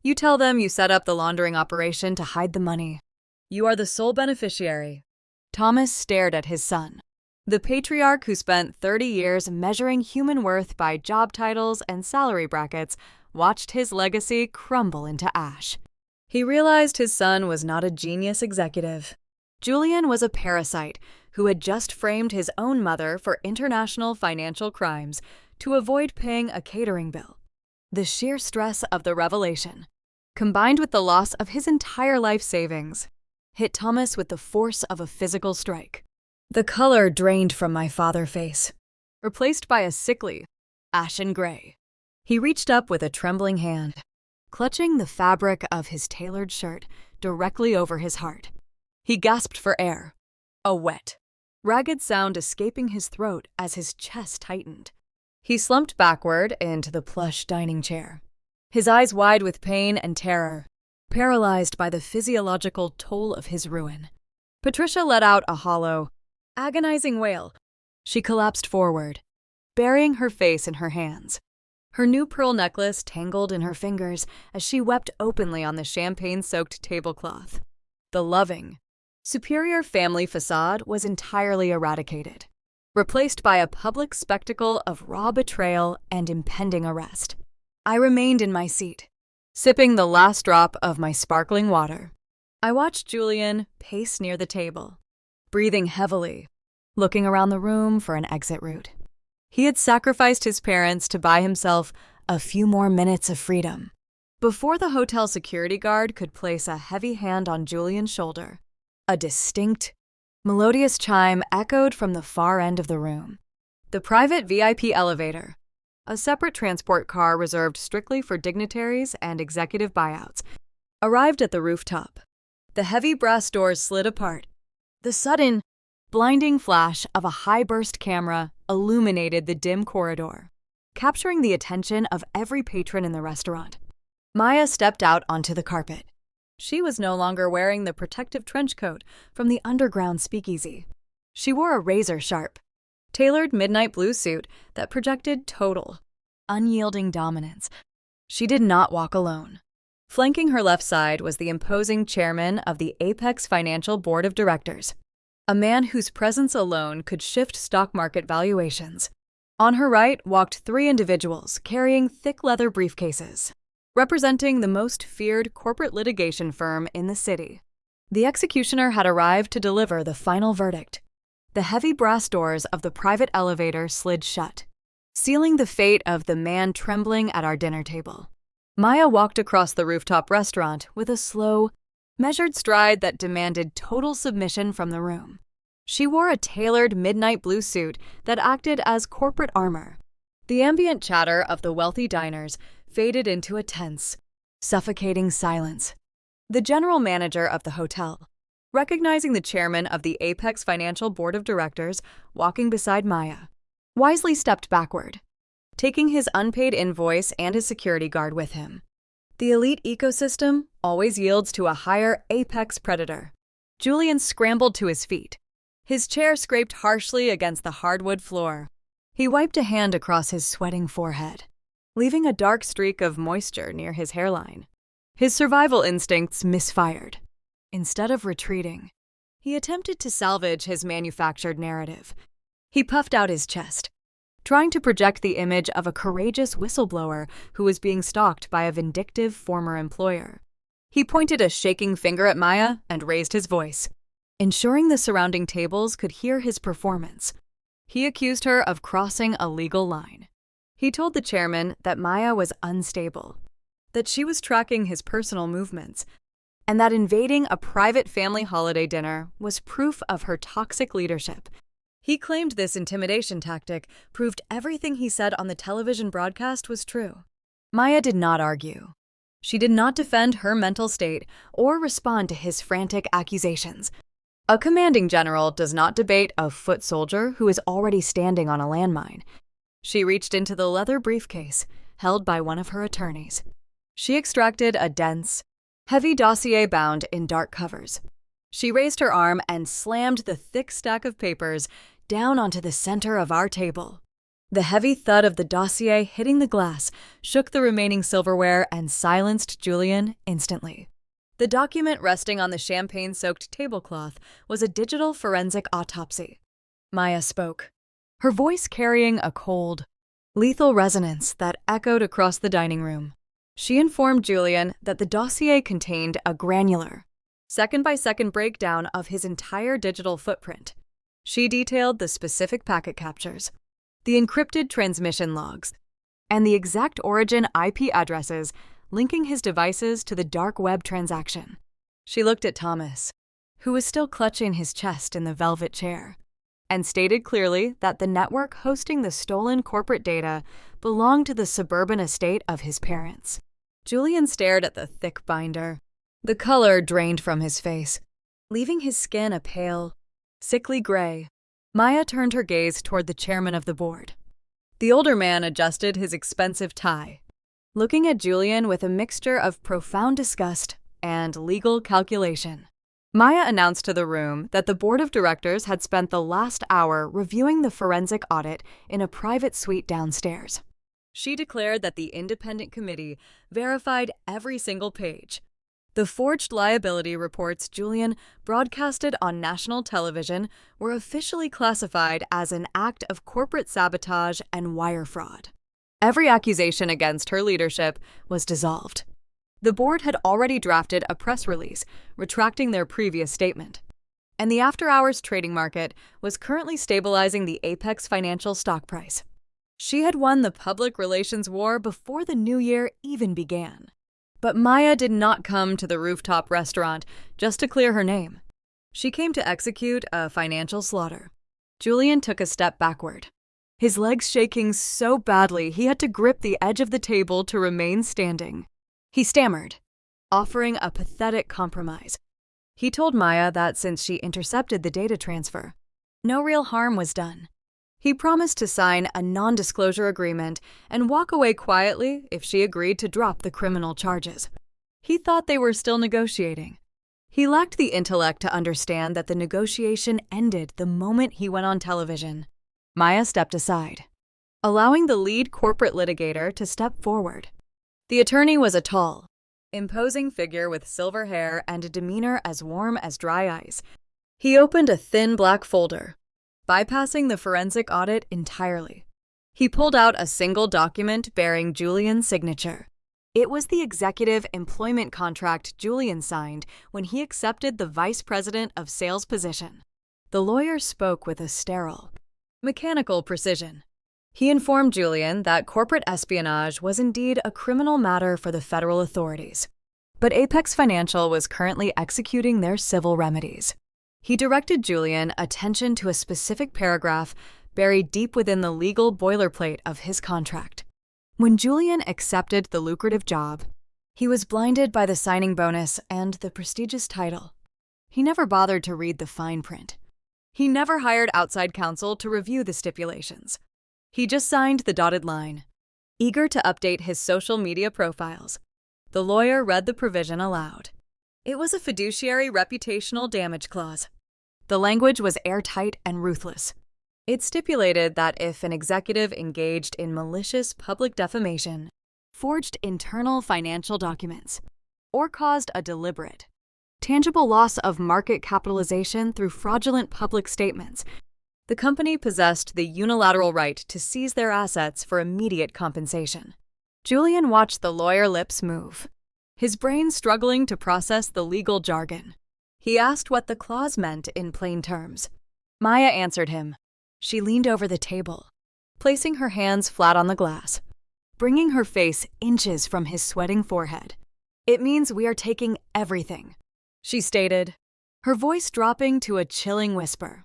You tell them you set up the laundering operation to hide the money. You are the sole beneficiary. Thomas stared at his son. The patriarch who spent 30 years measuring human worth by job titles and salary brackets watched his legacy crumble into ash. He realized his son was not a genius executive. Julian was a parasite who had just framed his own mother for international financial crimes to avoid paying a catering bill. The sheer stress of the revelation, combined with the loss of his entire life savings, hit Thomas with the force of a physical strike. The color drained from my father's face, replaced by a sickly, ashen gray. He reached up with a trembling hand, clutching the fabric of his tailored shirt directly over his heart. He gasped for air, a wet, ragged sound escaping his throat as his chest tightened. He slumped backward into the plush dining chair, his eyes wide with pain and terror, paralyzed by the physiological toll of his ruin. Patricia let out a hollow, agonizing wail. She collapsed forward, burying her face in her hands. Her new pearl necklace tangled in her fingers as she wept openly on the champagne-soaked tablecloth. The loving, superior family facade was entirely eradicated, replaced by a public spectacle of raw betrayal and impending arrest. I remained in my seat, sipping the last drop of my sparkling water. I watched Julian pace near the table, breathing heavily, looking around the room for an exit route. He had sacrificed his parents to buy himself a few more minutes of freedom. Before the hotel security guard could place a heavy hand on Julian's shoulder, a distinct, melodious chime echoed from the far end of the room. The private VIP elevator, a separate transport car reserved strictly for dignitaries and executive buyouts, arrived at the rooftop. The heavy brass doors slid apart. The sudden, blinding flash of a high-burst camera illuminated the dim corridor, capturing the attention of every patron in the restaurant. Maya stepped out onto the carpet. She was no longer wearing the protective trench coat from the underground speakeasy. She wore a razor-sharp, tailored midnight blue suit that projected total, unyielding dominance. She did not walk alone. Flanking her left side was the imposing chairman of the Apex Financial Board of Directors, a man whose presence alone could shift stock market valuations. On her right walked three individuals carrying thick leather briefcases, representing the most feared corporate litigation firm in the city. The executioner had arrived to deliver the final verdict. The heavy brass doors of the private elevator slid shut, sealing the fate of the man trembling at our dinner table. Maya walked across the rooftop restaurant with a slow, measured stride that demanded total submission from the room. She wore a tailored midnight blue suit that acted as corporate armor. The ambient chatter of the wealthy diners faded into a tense, suffocating silence. The general manager of the hotel, recognizing the chairman of the Apex Financial Board of Directors walking beside Maya, wisely stepped backward, taking his unpaid invoice and his security guard with him. The elite ecosystem always yields to a higher apex predator. Julian scrambled to his feet. His chair scraped harshly against the hardwood floor. He wiped a hand across his sweating forehead, leaving a dark streak of moisture near his hairline. His survival instincts misfired. Instead of retreating, he attempted to salvage his manufactured narrative. He puffed out his chest, trying to project the image of a courageous whistleblower who was being stalked by a vindictive former employer. He pointed a shaking finger at Maya and raised his voice, ensuring the surrounding tables could hear his performance. He accused her of crossing a legal line. He told the chairman that Maya was unstable, that she was tracking his personal movements, and that invading a private family holiday dinner was proof of her toxic leadership. He claimed this intimidation tactic proved everything he said on the television broadcast was true. Maya did not argue. She did not defend her mental state or respond to his frantic accusations. A commanding general does not debate a foot soldier who is already standing on a landmine. She reached into the leather briefcase held by one of her attorneys. She extracted a dense, heavy dossier bound in dark covers. She raised her arm and slammed the thick stack of papers down onto the center of our table. The heavy thud of the dossier hitting the glass shook the remaining silverware and silenced Julian instantly. The document resting on the champagne-soaked tablecloth was a digital forensic autopsy. Maya spoke, her voice carrying a cold, lethal resonance that echoed across the dining room. She informed Julian that the dossier contained a granular, second-by-second breakdown of his entire digital footprint. She detailed the specific packet captures, the encrypted transmission logs, and the exact origin IP addresses linking his devices to the dark web transaction. She looked at Thomas, who was still clutching his chest in the velvet chair, and stated clearly that the network hosting the stolen corporate data belonged to the suburban estate of his parents. Julian stared at the thick binder. The color drained from his face, leaving his skin a pale, sickly gray. Maya turned her gaze toward the chairman of the board. The older man adjusted his expensive tie, looking at Julian with a mixture of profound disgust and legal calculation. Maya announced to the room that the board of directors had spent the last hour reviewing the forensic audit in a private suite downstairs. She declared that the independent committee verified every single page. The forged liability reports Julian broadcasted on national television were officially classified as an act of corporate sabotage and wire fraud. Every accusation against her leadership was dissolved. The board had already drafted a press release retracting their previous statement, and the after-hours trading market was currently stabilizing the Apex Financial stock price. She had won the public relations war before the new year even began. But Maya did not come to the Rooftop restaurant just to clear her name. She came to execute a financial slaughter. Julian took a step backward, his legs shaking so badly he had to grip the edge of the table to remain standing. He stammered, offering a pathetic compromise. He told Maya that since she intercepted the data transfer, no real harm was done. He promised to sign a non-disclosure agreement and walk away quietly if she agreed to drop the criminal charges. He thought they were still negotiating. He lacked the intellect to understand that the negotiation ended the moment he went on television. Maya stepped aside, allowing the lead corporate litigator to step forward. The attorney was a tall, imposing figure with silver hair and a demeanor as warm as dry ice. He opened a thin black folder, bypassing the forensic audit entirely. He pulled out a single document bearing Julian's signature. It was the executive employment contract Julian signed when he accepted the vice president of sales position. The lawyer spoke with a sterile, mechanical precision. He informed Julian that corporate espionage was indeed a criminal matter for the federal authorities, but Apex Financial was currently executing their civil remedies. He directed Julian attention to a specific paragraph buried deep within the legal boilerplate of his contract. When Julian accepted the lucrative job, he was blinded by the signing bonus and the prestigious title. He never bothered to read the fine print. He never hired outside counsel to review the stipulations. He just signed the dotted line, eager to update his social media profiles. The lawyer read the provision aloud. It was a fiduciary reputational damage clause. The language was airtight and ruthless. It stipulated that if an executive engaged in malicious public defamation, forged internal financial documents, or caused a deliberate, tangible loss of market capitalization through fraudulent public statements, the company possessed the unilateral right to seize their assets for immediate compensation. Julian watched the lawyer lips move, his brain struggling to process the legal jargon. He asked what the clause meant in plain terms. Maya answered him. She leaned over the table, placing her hands flat on the glass, bringing her face inches from his sweating forehead. "It means we are taking everything," she stated, her voice dropping to a chilling whisper.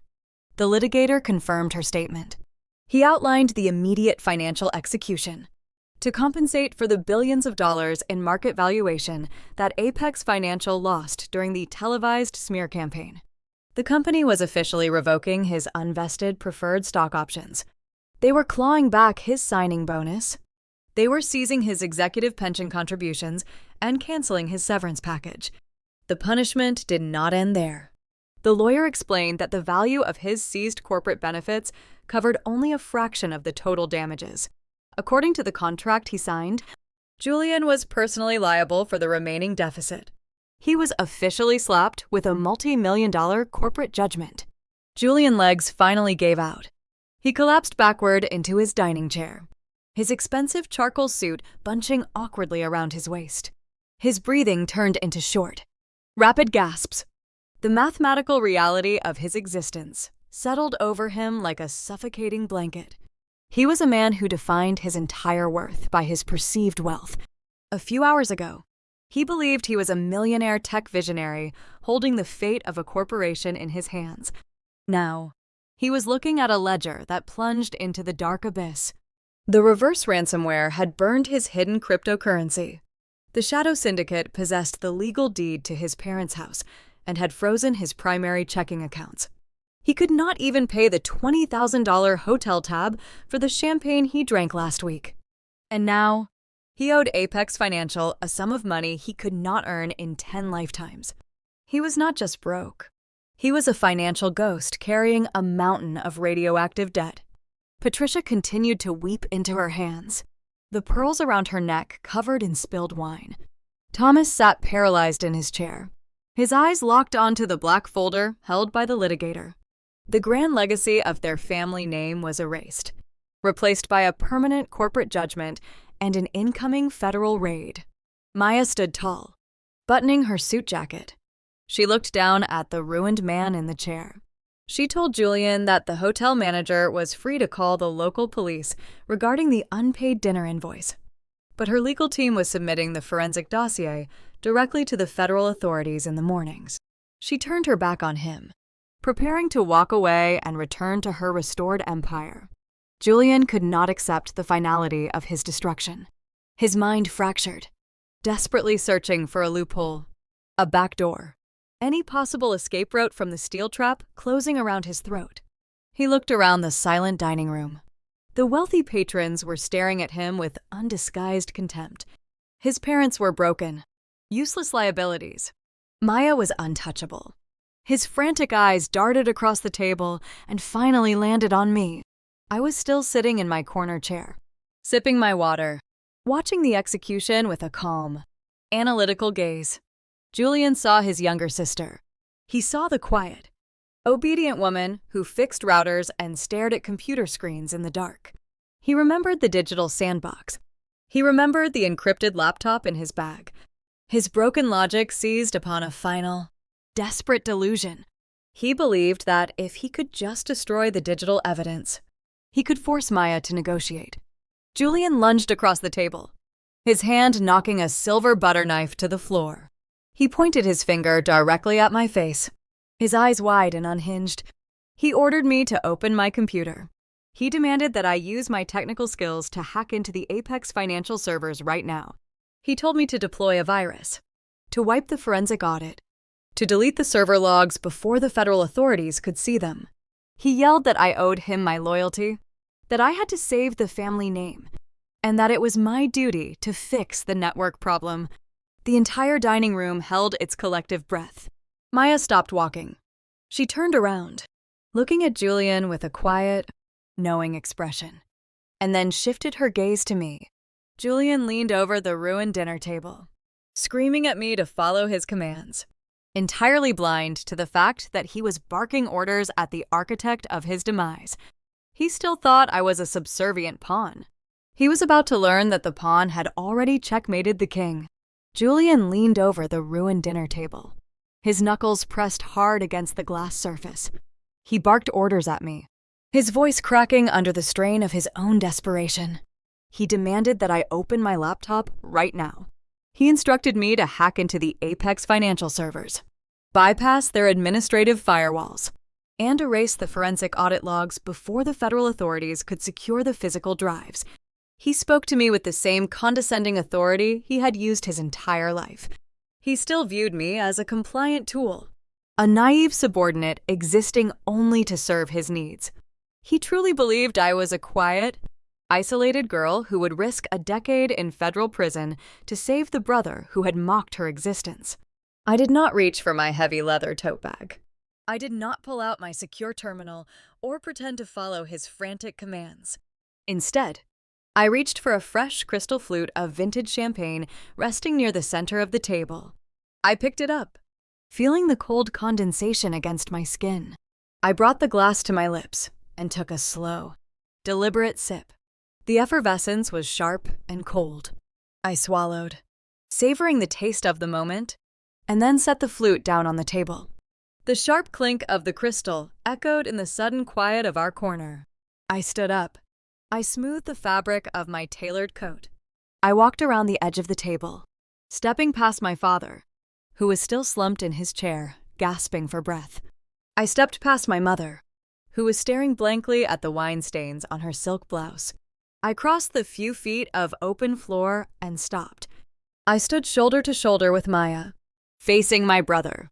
The litigator confirmed her statement. He outlined the immediate financial execution. To compensate for the billions of dollars in market valuation that Apex Financial lost during the televised smear campaign, the company was officially revoking his unvested preferred stock options. They were clawing back his signing bonus. They were seizing his executive pension contributions and canceling his severance package. The punishment did not end there. The lawyer explained that the value of his seized corporate benefits covered only a fraction of the total damages. According to the contract he signed, Julian was personally liable for the remaining deficit. He was officially slapped with a multi-million-dollar corporate judgment. Julian's legs finally gave out. He collapsed backward into his dining chair, his expensive charcoal suit bunching awkwardly around his waist. His breathing turned into short, rapid gasps. The mathematical reality of his existence settled over him like a suffocating blanket. He was a man who defined his entire worth by his perceived wealth. A few hours ago, he believed he was a millionaire tech visionary holding the fate of a corporation in his hands. Now, he was looking at a ledger that plunged into the dark abyss. The reverse ransomware had burned his hidden cryptocurrency. The Shadow Syndicate possessed the legal deed to his parents' house and had frozen his primary checking accounts. He could not even pay the $20,000 hotel tab for the champagne he drank last week. And now, he owed Apex Financial a sum of money he could not earn in 10 lifetimes. He was not just broke. He was a financial ghost carrying a mountain of radioactive debt. Patricia continued to weep into her hands, the pearls around her neck covered in spilled wine. Thomas sat paralyzed in his chair, his eyes locked onto the black folder held by the litigator. The grand legacy of their family name was erased, replaced by a permanent corporate judgment and an incoming federal raid. Maya stood tall, buttoning her suit jacket. She looked down at the ruined man in the chair. She told Julian that the hotel manager was free to call the local police regarding the unpaid dinner invoice. But her legal team was submitting the forensic dossier directly to the federal authorities in the mornings. She turned her back on him, preparing to walk away and return to her restored empire. Julian could not accept the finality of his destruction. His mind fractured, desperately searching for a loophole, a back door, any possible escape route from the steel trap closing around his throat. He looked around the silent dining room. The wealthy patrons were staring at him with undisguised contempt. His parents were broken, useless liabilities. Maya was untouchable. His frantic eyes darted across the table and finally landed on me. I was still sitting in my corner chair, sipping my water, watching the execution with a calm, analytical gaze. Julian saw his younger sister. He saw the quiet, obedient woman who fixed routers and stared at computer screens in the dark. He remembered the digital sandbox. He remembered the encrypted laptop in his bag. His broken logic seized upon a final, desperate delusion. He believed that if he could just destroy the digital evidence, he could force Maya to negotiate. Julian lunged across the table, his hand knocking a silver butter knife to the floor. He pointed his finger directly at my face, his eyes wide and unhinged. He ordered me to open my computer. He demanded that I use my technical skills to hack into the Apex Financial servers right now. He told me to deploy a virus, to wipe the forensic audit, to delete the server logs before the federal authorities could see them. He yelled that I owed him my loyalty, that I had to save the family name, and that it was my duty to fix the network problem. The entire dining room held its collective breath. Maya stopped walking. She turned around, looking at Julian with a quiet, knowing expression, and then shifted her gaze to me. Julian leaned over the ruined dinner table, screaming at me to follow his commands, entirely blind to the fact that he was barking orders at the architect of his demise. He still thought I was a subservient pawn. He was about to learn that the pawn had already checkmated the king. Julian leaned over the ruined dinner table, his knuckles pressed hard against the glass surface. He barked orders at me, his voice cracking under the strain of his own desperation. He demanded that I open my laptop right now. He instructed me to hack into the Apex Financial servers, bypass their administrative firewalls, and erase the forensic audit logs before the federal authorities could secure the physical drives. He spoke to me with the same condescending authority he had used his entire life. He still viewed me as a compliant tool, a naive subordinate existing only to serve his needs. He truly believed I was a quiet, isolated girl who would risk a decade in federal prison to save the brother who had mocked her existence. I did not reach for my heavy leather tote bag. I did not pull out my secure terminal or pretend to follow his frantic commands. Instead, I reached for a fresh crystal flute of vintage champagne resting near the center of the table. I picked it up, feeling the cold condensation against my skin. I brought the glass to my lips and took a slow, deliberate sip. The effervescence was sharp and cold. I swallowed, savoring the taste of the moment, and then set the flute down on the table. The sharp clink of the crystal echoed in the sudden quiet of our corner. I stood up. I smoothed the fabric of my tailored coat. I walked around the edge of the table, stepping past my father, who was still slumped in his chair, gasping for breath. I stepped past my mother, who was staring blankly at the wine stains on her silk blouse. I crossed the few feet of open floor and stopped. I stood shoulder to shoulder with Maya, facing my brother.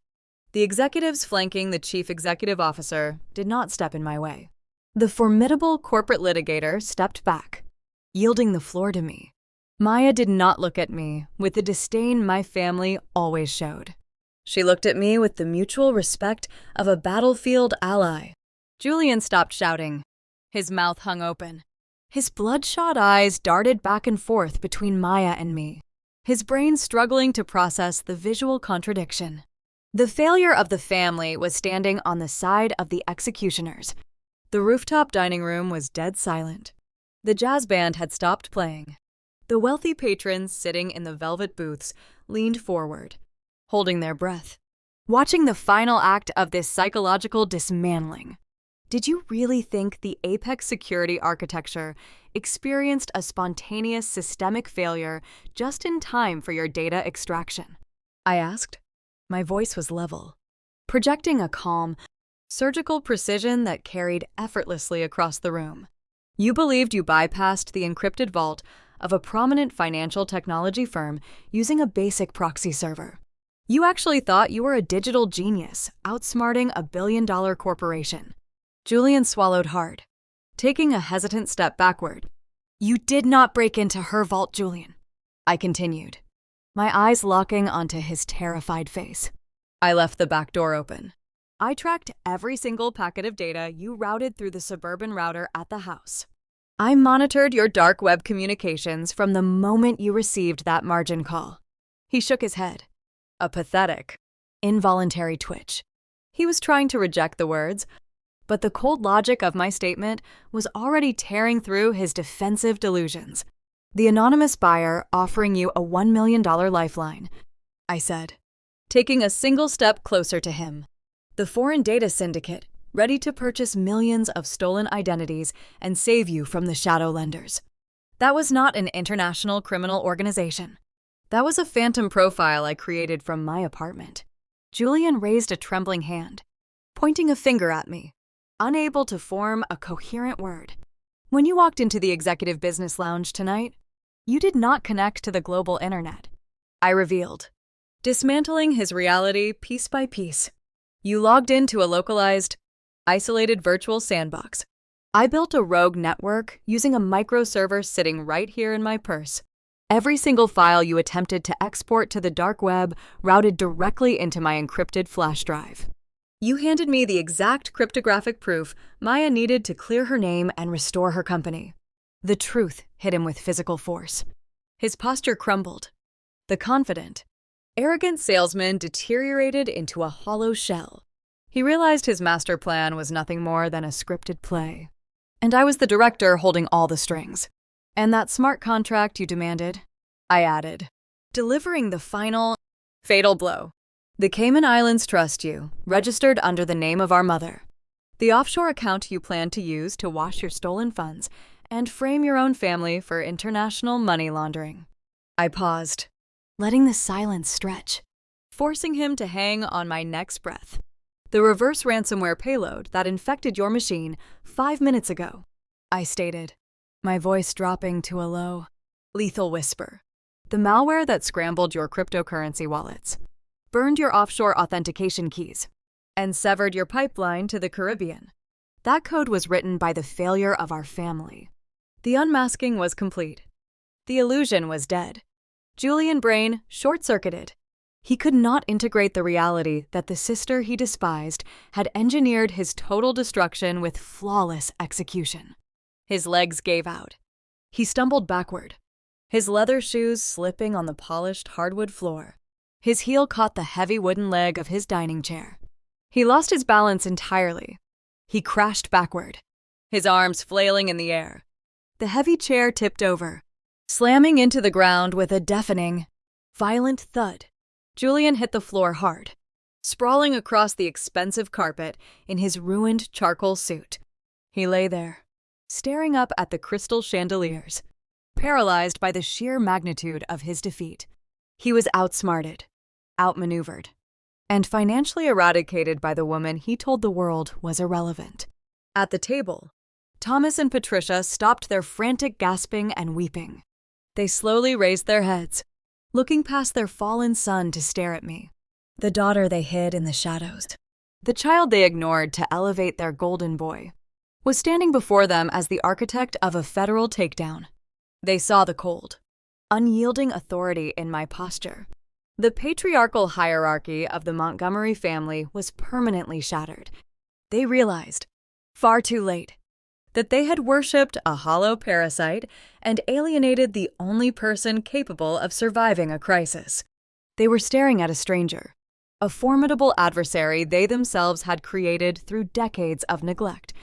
The executives flanking the chief executive officer did not step in my way. The formidable corporate litigator stepped back, yielding the floor to me. Maya did not look at me with the disdain my family always showed. She looked at me with the mutual respect of a battlefield ally. Julian stopped shouting. His mouth hung open. His bloodshot eyes darted back and forth between Maya and me, his brain struggling to process the visual contradiction. The failure of the family was standing on the side of the executioners. The rooftop dining room was dead silent. The jazz band had stopped playing. The wealthy patrons sitting in the velvet booths leaned forward, holding their breath, watching the final act of this psychological dismantling. Did you really think the Apex security architecture experienced a spontaneous systemic failure just in time for your data extraction? I asked. My voice was level, projecting a calm, surgical precision that carried effortlessly across the room. You believed you bypassed the encrypted vault of a prominent financial technology firm using a basic proxy server. You actually thought you were a digital genius, outsmarting a billion-dollar corporation. Julian swallowed hard, taking a hesitant step backward. You did not break into her vault, Julian. I continued, my eyes locking onto his terrified face. I left the back door open. I tracked every single packet of data you routed through the suburban router at the house. I monitored your dark web communications from the moment you received that margin call. He shook his head, a pathetic, involuntary twitch. He was trying to reject the words, but the cold logic of my statement was already tearing through his defensive delusions. The anonymous buyer offering you a $1 million lifeline, I said, taking a single step closer to him. The foreign data syndicate, ready to purchase millions of stolen identities and save you from the shadow lenders. That was not an international criminal organization. That was a phantom profile I created from my apartment. Julian raised a trembling hand, pointing a finger at me, unable to form a coherent word. When you walked into the executive business lounge tonight, you did not connect to the global internet. I revealed, dismantling his reality piece by piece. You logged into a localized, isolated virtual sandbox. I built a rogue network using a microserver sitting right here in my purse. Every single file you attempted to export to the dark web routed directly into my encrypted flash drive. You handed me the exact cryptographic proof Maya needed to clear her name and restore her company. The truth hit him with physical force. His posture crumbled. The confident, arrogant salesman deteriorated into a hollow shell. He realized his master plan was nothing more than a scripted play. And I was the director holding all the strings. And that smart contract you demanded, I added, delivering the final, fatal blow. The Cayman Islands trust you, registered under the name of our mother. The offshore account you plan to use to wash your stolen funds and frame your own family for international money laundering. I paused, letting the silence stretch, forcing him to hang on my next breath. The reverse ransomware payload that infected your machine 5 minutes ago, I stated, my voice dropping to a low, lethal whisper. The malware that scrambled your cryptocurrency wallets, burned your offshore authentication keys, and severed your pipeline to the Caribbean. That code was written by the failure of our family. The unmasking was complete. The illusion was dead. Julian brain short-circuited. He could not integrate the reality that the sister he despised had engineered his total destruction with flawless execution. His legs gave out. He stumbled backward, his leather shoes slipping on the polished hardwood floor. His heel caught the heavy wooden leg of his dining chair. He lost his balance entirely. He crashed backward, his arms flailing in the air. The heavy chair tipped over, slamming into the ground with a deafening, violent thud. Julian hit the floor hard, sprawling across the expensive carpet in his ruined charcoal suit. He lay there, staring up at the crystal chandeliers, paralyzed by the sheer magnitude of his defeat. He was outsmarted, outmaneuvered, and financially eradicated by the woman he told the world was irrelevant. At the table, Thomas and Patricia stopped their frantic gasping and weeping. They slowly raised their heads, looking past their fallen son to stare at me, the daughter they hid in the shadows. The child they ignored to elevate their golden boy was standing before them as the architect of a federal takedown. They saw the cold, unyielding authority in my posture. The patriarchal hierarchy of the Montgomery family was permanently shattered. They realized, far too late, that they had worshipped a hollow parasite and alienated the only person capable of surviving a crisis. They were staring at a stranger, a formidable adversary they themselves had created through decades of neglect.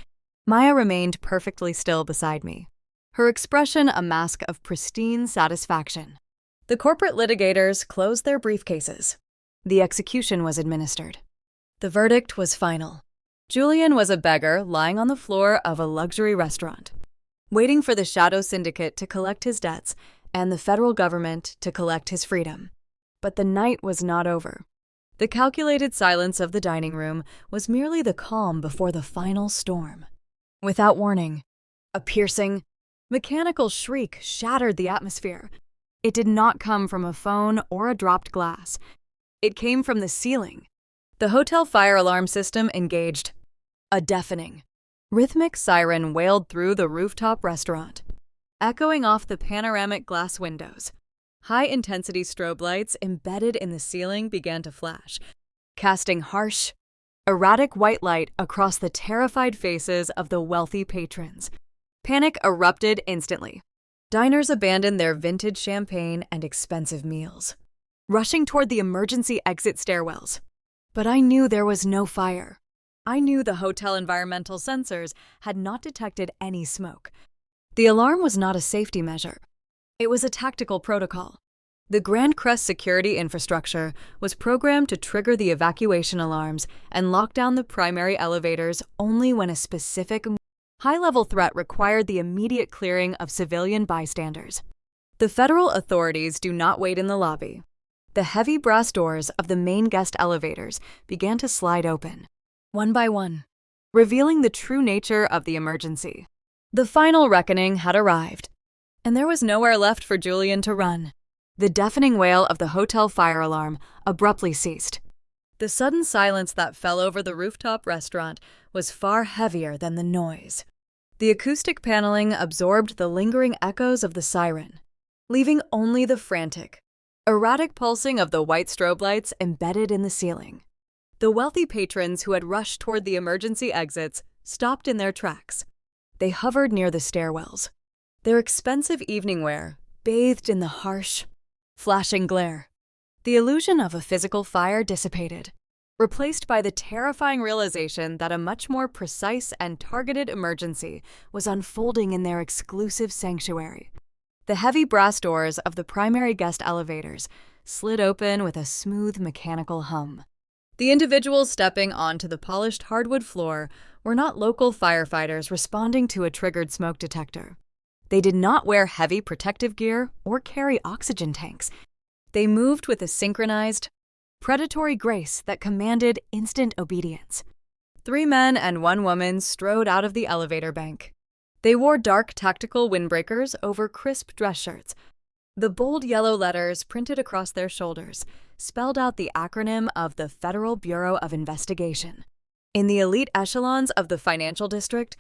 Maya remained perfectly still beside me, her expression a mask of pristine satisfaction. The corporate litigators closed their briefcases. The execution was administered. The verdict was final. Julian was a beggar lying on the floor of a luxury restaurant, waiting for the shadow syndicate to collect his debts and the federal government to collect his freedom. But the night was not over. The calculated silence of the dining room was merely the calm before the final storm. Without warning, a piercing, mechanical shriek shattered the atmosphere. It did not come from a phone or a dropped glass. It came from the ceiling. The hotel fire alarm system engaged. A deafening, rhythmic siren wailed through the Rooftop restaurant, echoing off the panoramic glass windows. High-intensity strobe lights embedded in the ceiling began to flash, casting harsh, erratic white light across the terrified faces of the wealthy patrons. Panic erupted instantly. Diners abandoned their vintage champagne and expensive meals, rushing toward the emergency exit stairwells. But I knew there was no fire. I knew the hotel environmental sensors had not detected any smoke. The alarm was not a safety measure. It was a tactical protocol. The Grand Crest security infrastructure was programmed to trigger the evacuation alarms and lock down the primary elevators only when a specific high-level threat required the immediate clearing of civilian bystanders. The federal authorities do not wait in the lobby. The heavy brass doors of the main guest elevators began to slide open, one by one, revealing the true nature of the emergency. The final reckoning had arrived, and there was nowhere left for Julian to run. The deafening wail of the hotel fire alarm abruptly ceased. The sudden silence that fell over the Rooftop restaurant was far heavier than the noise. The acoustic paneling absorbed the lingering echoes of the siren, leaving only the frantic, erratic pulsing of the white strobe lights embedded in the ceiling. The wealthy patrons who had rushed toward the emergency exits stopped in their tracks. They hovered near the stairwells, their expensive evening wear bathed in the harsh, flashing glare. The illusion of a physical fire dissipated, replaced by the terrifying realization that a much more precise and targeted emergency was unfolding in their exclusive sanctuary. The heavy brass doors of the primary guest elevators slid open with a smooth mechanical hum. The individuals stepping onto the polished hardwood floor were not local firefighters responding to a triggered smoke detector. They did not wear heavy protective gear or carry oxygen tanks. They moved with a synchronized, predatory grace that commanded instant obedience. 3 men and 1 woman strode out of the elevator bank. They wore dark tactical windbreakers over crisp dress shirts. The bold yellow letters printed across their shoulders spelled out the acronym of the Federal Bureau of Investigation. In the elite echelons of the financial district,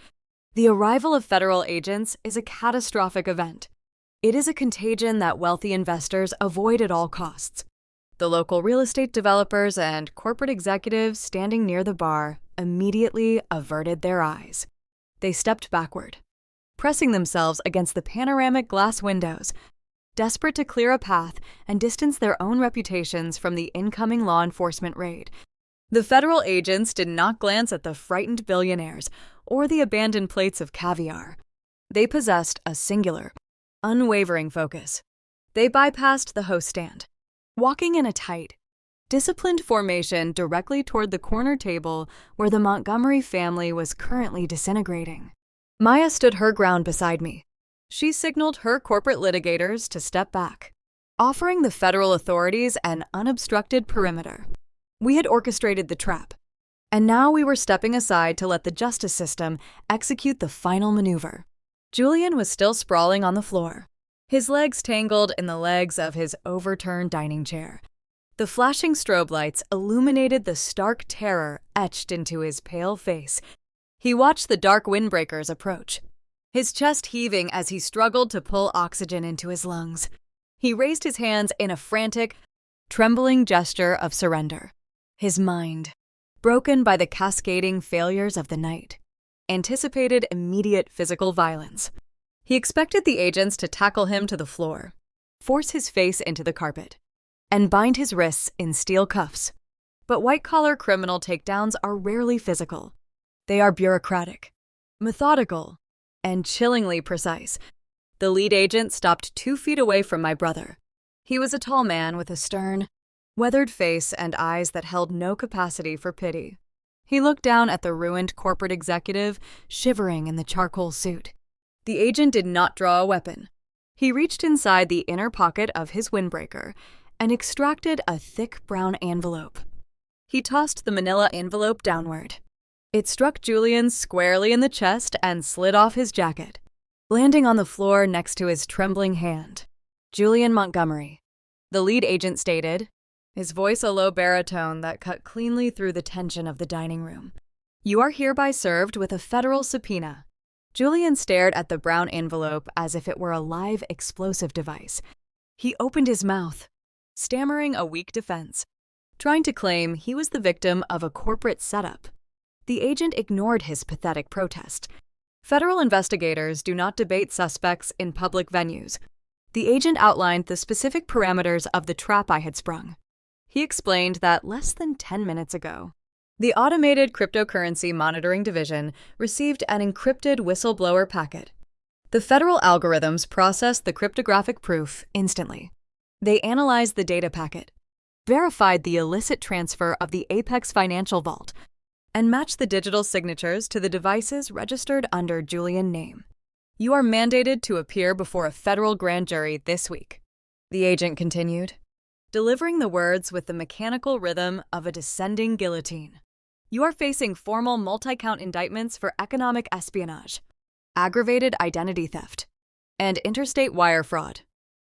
the arrival of federal agents is a catastrophic event. It is a contagion that wealthy investors avoid at all costs. The local real estate developers and corporate executives standing near the bar immediately averted their eyes. They stepped backward, pressing themselves against the panoramic glass windows, desperate to clear a path and distance their own reputations from the incoming law enforcement raid. The federal agents did not glance at the frightened billionaires or the abandoned plates of caviar. They possessed a singular, unwavering focus. They bypassed the host stand, walking in a tight, disciplined formation directly toward the corner table where the Montgomery family was currently disintegrating. Maya stood her ground beside me. She signaled her corporate litigators to step back, offering the federal authorities an unobstructed perimeter. We had orchestrated the trap, and now we were stepping aside to let the justice system execute the final maneuver. Julian was still sprawling on the floor, his legs tangled in the legs of his overturned dining chair. The flashing strobe lights illuminated the stark terror etched into his pale face. He watched the dark windbreakers approach, his chest heaving as he struggled to pull oxygen into his lungs. He raised his hands in a frantic, trembling gesture of surrender. His mind, broken by the cascading failures of the night, anticipated immediate physical violence. He expected the agents to tackle him to the floor, force his face into the carpet, and bind his wrists in steel cuffs. But white-collar criminal takedowns are rarely physical. They are bureaucratic, methodical, and chillingly precise. The lead agent stopped 2 feet away from my brother. He was a tall man with a stern, weathered face and eyes that held no capacity for pity. He looked down at the ruined corporate executive, shivering in the charcoal suit. The agent did not draw a weapon. He reached inside the inner pocket of his windbreaker and extracted a thick brown envelope. He tossed the manila envelope downward. It struck Julian squarely in the chest and slid off his jacket, landing on the floor next to his trembling hand. Julian Montgomery, the lead agent stated, his voice a low baritone that cut cleanly through the tension of the dining room. You are hereby served with a federal subpoena. Julian stared at the brown envelope as if it were a live explosive device. He opened his mouth, stammering a weak defense, trying to claim he was the victim of a corporate setup. The agent ignored his pathetic protest. Federal investigators do not debate suspects in public venues. The agent outlined the specific parameters of the trap I had sprung. He explained that less than 10 minutes ago, the Automated Cryptocurrency Monitoring Division received an encrypted whistleblower packet. The federal algorithms processed the cryptographic proof instantly. They analyzed the data packet, verified the illicit transfer of the Apex Financial Vault, and matched the digital signatures to the devices registered under Julian name. You are mandated to appear before a federal grand jury this week, the agent continued, delivering the words with the mechanical rhythm of a descending guillotine. You are facing formal multi-count indictments for economic espionage, aggravated identity theft, and interstate wire fraud.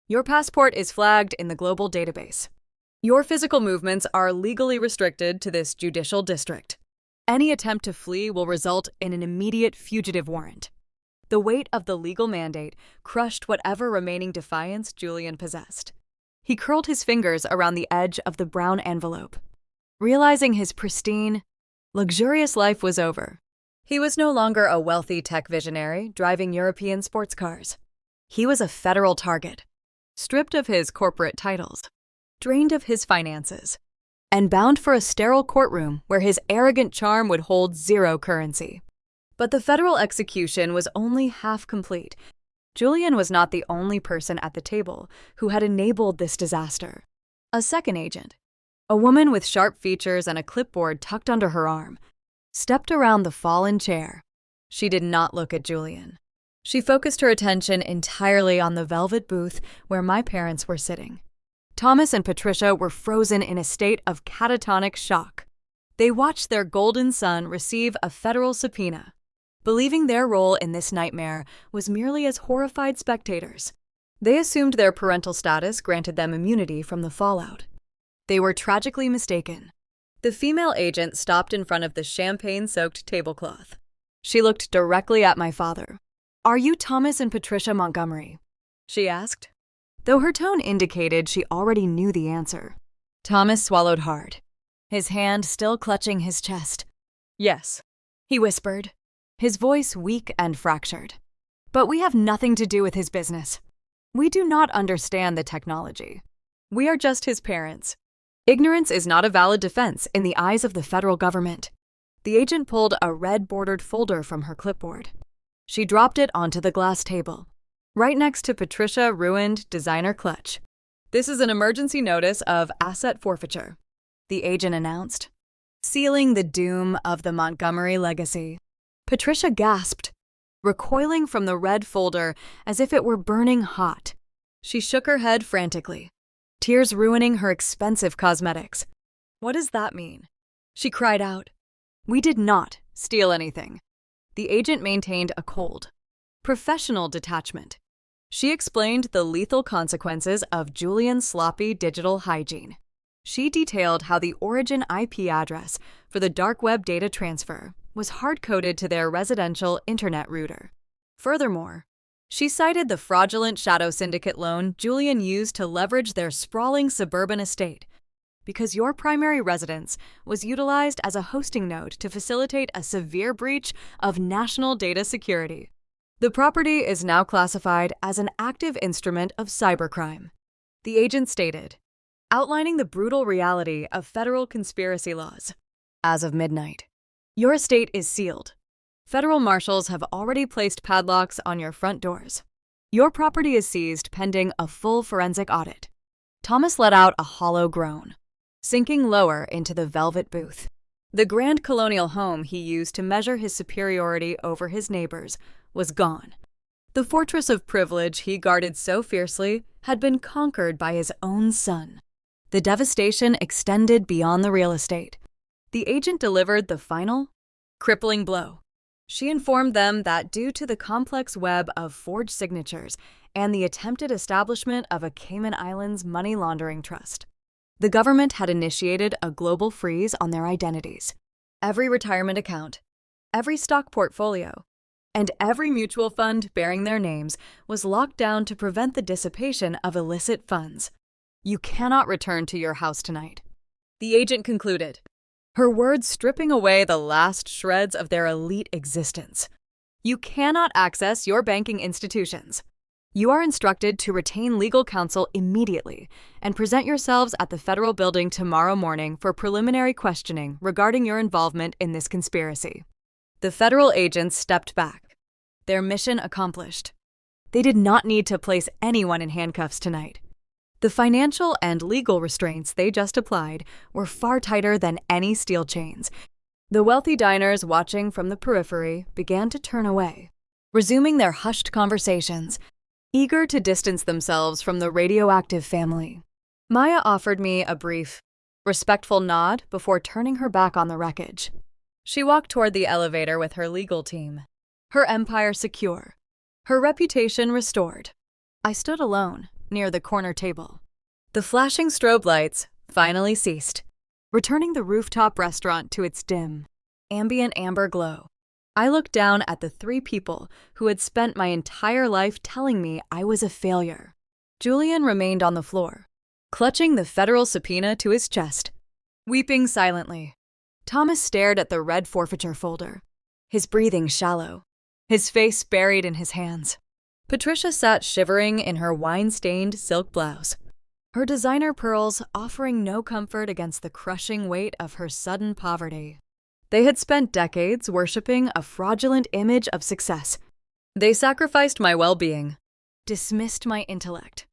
Your passport is flagged in the global database. Your physical movements are legally restricted to this judicial district. Any attempt to flee will result in an immediate fugitive warrant. The weight of the legal mandate crushed whatever remaining defiance Julian possessed. He curled his fingers around the edge of the brown envelope, realizing his pristine, luxurious life was over. He was no longer a wealthy tech visionary driving European sports cars. He was a federal target, stripped of his corporate titles, drained of his finances, and bound for a sterile courtroom where his arrogant charm would hold zero currency. But the federal execution was only half complete. Julian was not the only person at the table who had enabled this disaster. A second agent, a woman with sharp features and a clipboard tucked under her arm, stepped around the fallen chair. She did not look at Julian. She focused her attention entirely on the velvet booth where my parents were sitting. Thomas and Patricia were frozen in a state of catatonic shock. They watched their golden son receive a federal subpoena, believing their role in this nightmare was merely as horrified spectators. They assumed their parental status granted them immunity from the fallout. They were tragically mistaken. The female agent stopped in front of the champagne-soaked tablecloth. She looked directly at my father. "Are you Thomas and Patricia Montgomery?" she asked, though her tone indicated she already knew the answer. Thomas swallowed hard, his hand still clutching his chest. "Yes," he whispered, his voice weak and fractured. "But we have nothing to do with his business. We do not understand the technology. We are just his parents. Ignorance is not a valid defense in the eyes of the federal government." The agent pulled a red-bordered folder from her clipboard. She dropped it onto the glass table, right next to Patricia ruined designer clutch. "This is an emergency notice of asset forfeiture," the agent announced, sealing the doom of the Montgomery legacy. Patricia gasped, recoiling from the red folder as if it were burning hot. She shook her head frantically, tears ruining her expensive cosmetics. "What does that mean?" she cried out. "We did not steal anything." The agent maintained a cold, professional detachment. She explained the lethal consequences of Julian's sloppy digital hygiene. She detailed how the origin IP address for the dark web data transfer was hard-coded to their residential internet router. Furthermore, she cited the fraudulent shadow syndicate loan Julian used to leverage their sprawling suburban estate, because your primary residence was utilized as a hosting node to facilitate a severe breach of national data security. The property is now classified as an active instrument of cybercrime, the agent stated, outlining the brutal reality of federal conspiracy laws. As of midnight, your estate is sealed. Federal marshals have already placed padlocks on your front doors. Your property is seized pending a full forensic audit. Thomas let out a hollow groan, sinking lower into the velvet booth. The grand colonial home he used to measure his superiority over his neighbors was gone. The fortress of privilege he guarded so fiercely had been conquered by his own son. The devastation extended beyond the real estate. The agent delivered the final, crippling blow. She informed them that due to the complex web of forged signatures and the attempted establishment of a Cayman Islands money laundering trust, the government had initiated a global freeze on their identities. Every retirement account, every stock portfolio, and every mutual fund bearing their names was locked down to prevent the dissipation of illicit funds. "You cannot return to your house tonight," the agent concluded, her words stripping away the last shreds of their elite existence. "You cannot access your banking institutions. You are instructed to retain legal counsel immediately and present yourselves at the federal building tomorrow morning for preliminary questioning regarding your involvement in this conspiracy." The federal agents stepped back, their mission accomplished. They did not need to place anyone in handcuffs tonight. The financial and legal restraints they just applied were far tighter than any steel chains. The wealthy diners watching from the periphery began to turn away, resuming their hushed conversations, eager to distance themselves from the radioactive family. Maya offered me a brief, respectful nod before turning her back on the wreckage. She walked toward the elevator with her legal team, her empire secure, her reputation restored. I stood alone, near the corner table. The flashing strobe lights finally ceased, returning the Rooftop restaurant to its dim, ambient amber glow. I looked down at the three people who had spent my entire life telling me I was a failure. Julian remained on the floor, clutching the federal subpoena to his chest, weeping silently. Thomas stared at the red forfeiture folder, his breathing shallow, his face buried in his hands. Patricia sat shivering in her wine-stained silk blouse, her designer pearls offering no comfort against the crushing weight of her sudden poverty. They had spent decades worshiping a fraudulent image of success. They sacrificed my well-being, dismissed my intellect,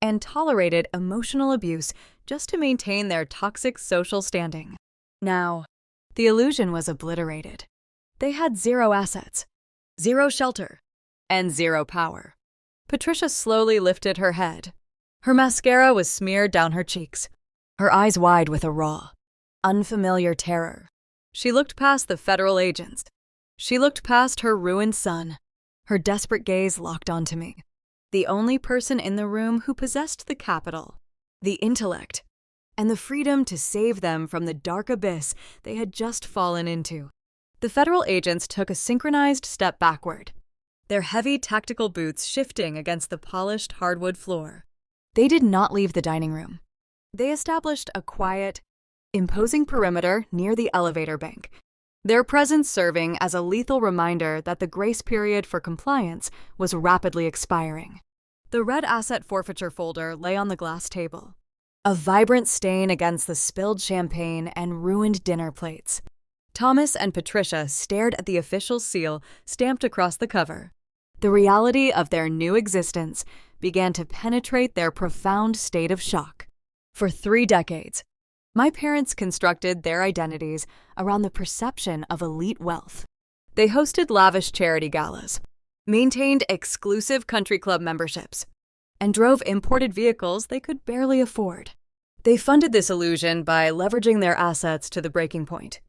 and tolerated emotional abuse just to maintain their toxic social standing. Now, the illusion was obliterated. They had zero assets, zero shelter, and zero power. Patricia slowly lifted her head. Her mascara was smeared down her cheeks, her eyes wide with a raw, unfamiliar terror. She looked past the federal agents. She looked past her ruined son, her desperate gaze locked onto me. The only person in the room who possessed the capital, the intellect, and the freedom to save them from the dark abyss they had just fallen into. The federal agents took a synchronized step backward, their heavy tactical boots shifting against the polished hardwood floor. They did not leave the dining room. They established a quiet, imposing perimeter near the elevator bank, their presence serving as a lethal reminder that the grace period for compliance was rapidly expiring. The red asset forfeiture folder lay on the glass table, a vibrant stain against the spilled champagne and ruined dinner plates. Thomas and Patricia stared at the official seal stamped across the cover. The reality of their new existence began to penetrate their profound state of shock. For 3 decades, my parents constructed their identities around the perception of elite wealth. They hosted lavish charity galas, maintained exclusive country club memberships, and drove imported vehicles they could barely afford. They funded this illusion by leveraging their assets to the breaking point,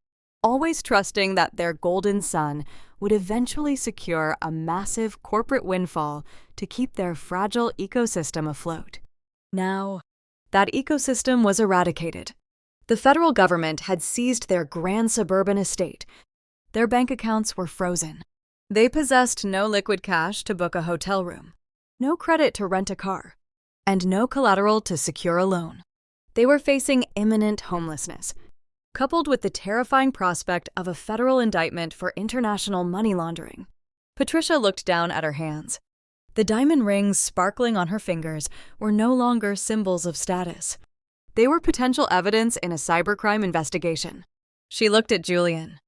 always trusting that their golden son would eventually secure a massive corporate windfall to keep their fragile ecosystem afloat. Now, that ecosystem was eradicated. The federal government had seized their grand suburban estate. Their bank accounts were frozen. They possessed no liquid cash to book a hotel room, no credit to rent a car, and no collateral to secure a loan. They were facing imminent homelessness, coupled with the terrifying prospect of a federal indictment for international money laundering. Patricia looked down at her hands. The diamond rings sparkling on her fingers were no longer symbols of status. They were potential evidence in a cybercrime investigation. She looked at Julian,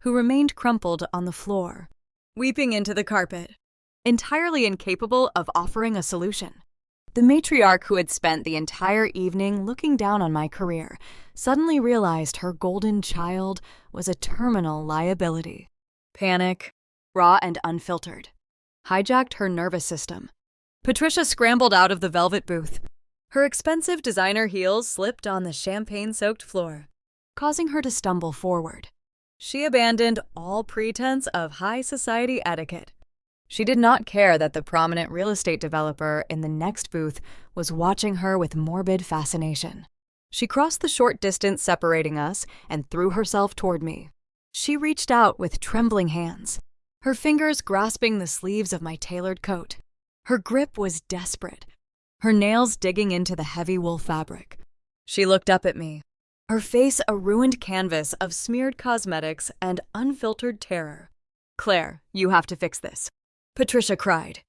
who remained crumpled on the floor, weeping into the carpet, entirely incapable of offering a solution. The matriarch who had spent the entire evening looking down on my career suddenly realized her golden child was a terminal liability. Panic, raw and unfiltered, hijacked her nervous system. Patricia scrambled out of the velvet booth. Her expensive designer heels slipped on the champagne-soaked floor, causing her to stumble forward. She abandoned all pretense of high society etiquette. She did not care that the prominent real estate developer in the next booth was watching her with morbid fascination. She crossed the short distance separating us and threw herself toward me. She reached out with trembling hands, her fingers grasping the sleeves of my tailored coat. Her grip was desperate, her nails digging into the heavy wool fabric. She looked up at me, her face a ruined canvas of smeared cosmetics and unfiltered terror. "Claire, you have to fix this," Patricia cried,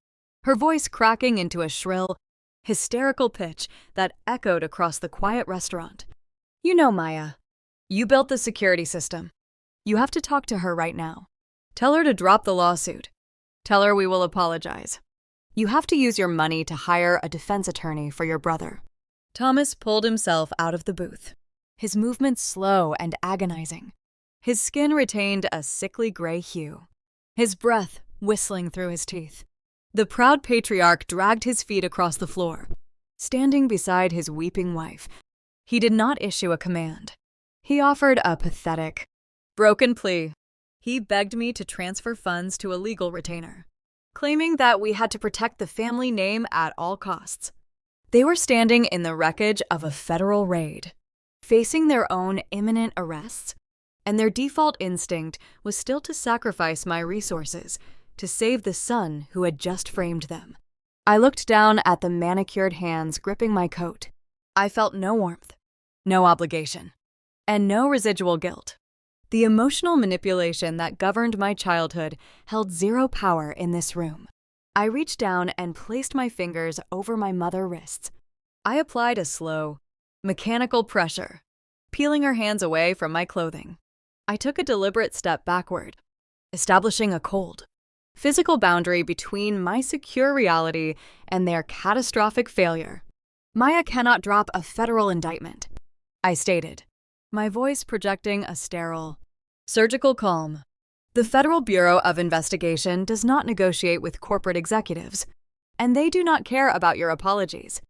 her voice cracking into a shrill, hysterical pitch that echoed across the quiet restaurant. "You know Maya. You built the security system. You have to talk to her right now. Tell her to drop the lawsuit. Tell her we will apologize. You have to use your money to hire a defense attorney for your brother." Thomas pulled himself out of the booth, his movements slow and agonizing. His skin retained a sickly gray hue, his breath whistling through his teeth. The proud patriarch dragged his feet across the floor, standing beside his weeping wife. He did not issue a command. He offered a pathetic, broken plea. He begged me to transfer funds to a legal retainer, claiming that we had to protect the family name at all costs. They were standing in the wreckage of a federal raid, facing their own imminent arrests, and their default instinct was still to sacrifice my resources to save the son who had just framed them. I looked down at the manicured hands gripping my coat. I felt no warmth, no obligation, and no residual guilt. The emotional manipulation that governed my childhood held zero power in this room. I reached down and placed my fingers over my mother's wrists. I applied a slow, mechanical pressure, peeling her hands away from my clothing. I took a deliberate step backward, establishing a cold, physical boundary between my secure reality and their catastrophic failure. "Maya cannot drop a federal indictment," I stated, my voice projecting a sterile, surgical calm. "The Federal Bureau of Investigation does not negotiate with corporate executives, and they do not care about your apologies.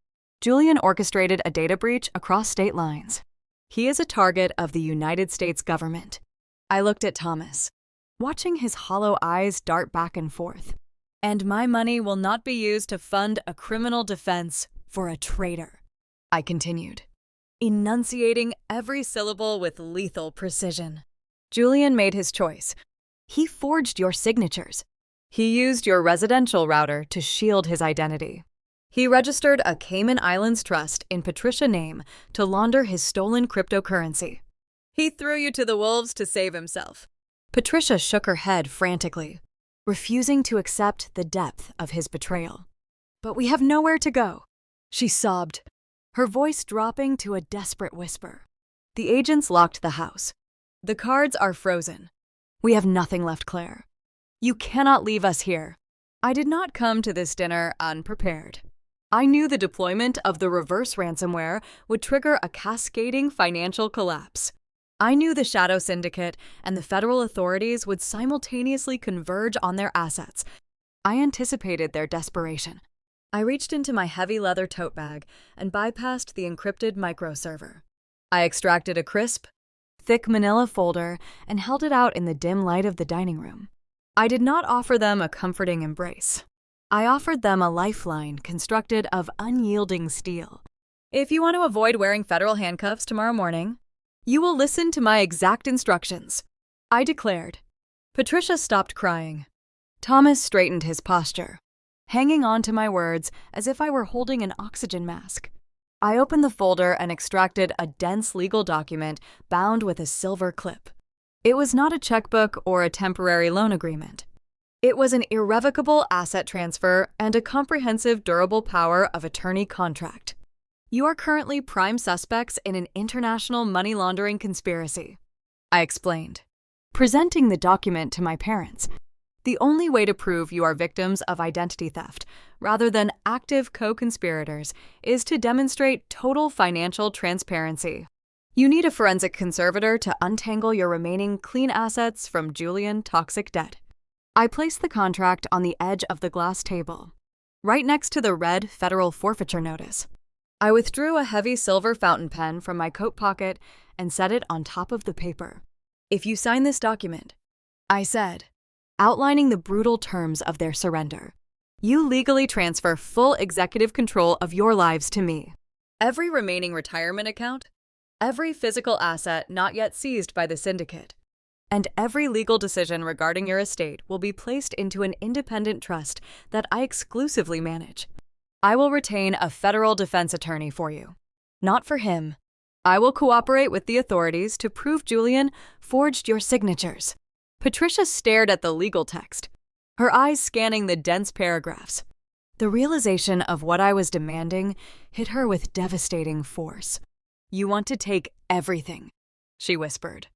Julian orchestrated a data breach across state lines. He is a target of the United States government." I looked at Thomas, watching his hollow eyes dart back and forth. "And my money will not be used to fund a criminal defense for a traitor," I continued, enunciating every syllable with lethal precision. "Julian made his choice. He forged your signatures. He used your residential router to shield his identity. He registered a Cayman Islands trust in Patricia's name to launder his stolen cryptocurrency. He threw you to the wolves to save himself. Patricia shook her head frantically, refusing to accept the depth of his betrayal. But we have nowhere to go, she sobbed, her voice dropping to a desperate whisper. The agents locked the house. The cards are frozen. We have nothing left, Claire. You cannot leave us here. I did not come to this dinner unprepared. I knew the deployment of the reverse ransomware would trigger a cascading financial collapse. I knew the Shadow Syndicate and the federal authorities would simultaneously converge on their assets. I anticipated their desperation. I reached into my heavy leather tote bag and bypassed the encrypted microserver. I extracted a crisp, thick manila folder and held it out in the dim light of the dining room. I did not offer them a comforting embrace. I offered them a lifeline constructed of unyielding steel. If you want to avoid wearing federal handcuffs tomorrow morning, you will listen to my exact instructions, I declared. Patricia stopped crying. Thomas straightened his posture, hanging on to my words as if I were holding an oxygen mask. I opened the folder and extracted a dense legal document bound with a silver clip. It was not a checkbook or a temporary loan agreement. It was an irrevocable asset transfer and a comprehensive durable power of attorney contract. You are currently prime suspects in an international money laundering conspiracy, I explained, presenting the document to my parents. The only way to prove you are victims of identity theft, rather than active co-conspirators, is to demonstrate total financial transparency. You need a forensic conservator to untangle your remaining clean assets from Julian toxic debt. I placed the contract on the edge of the glass table, right next to the red federal forfeiture notice. I withdrew a heavy silver fountain pen from my coat pocket and set it on top of the paper. If you sign this document, I said, outlining the brutal terms of their surrender, you legally transfer full executive control of your lives to me. Every remaining retirement account, every physical asset not yet seized by the syndicate, and every legal decision regarding your estate will be placed into an independent trust that I exclusively manage. I will retain a federal defense attorney for you. Not for him. I will cooperate with the authorities to prove Julian forged your signatures. Patricia stared at the legal text, her eyes scanning the dense paragraphs. The realization of what I was demanding hit her with devastating force. You want to take everything, she whispered,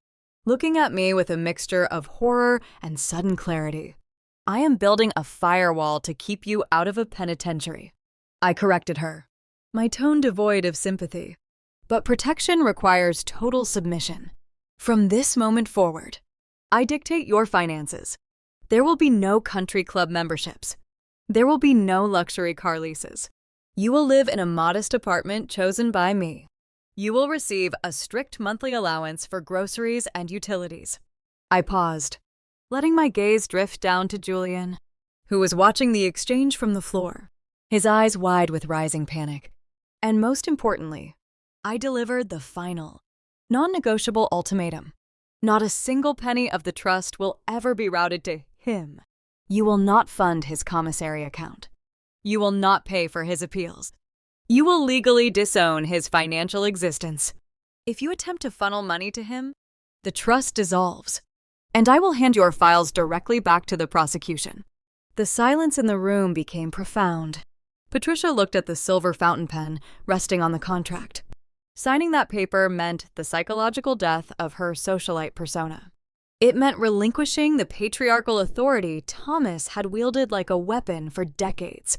looking at me with a mixture of horror and sudden clarity. I am building a firewall to keep you out of a penitentiary. I corrected her, my tone devoid of sympathy. But protection requires total submission. From this moment forward, I dictate your finances. There will be no country club memberships. There will be no luxury car leases. You will live in a modest apartment chosen by me. You will receive a strict monthly allowance for groceries and utilities. I paused, letting my gaze drift down to Julian, who was watching the exchange from the floor, his eyes wide with rising panic. And most importantly, I delivered the final, non-negotiable ultimatum. Not a single penny of the trust will ever be routed to him. You will not fund his commissary account. You will not pay for his appeals. You will legally disown his financial existence. If you attempt to funnel money to him, the trust dissolves, and I will hand your files directly back to the prosecution. The silence in the room became profound. Patricia looked at the silver fountain pen resting on the contract. Signing that paper meant the psychological death of her socialite persona. It meant relinquishing the patriarchal authority Thomas had wielded like a weapon for decades.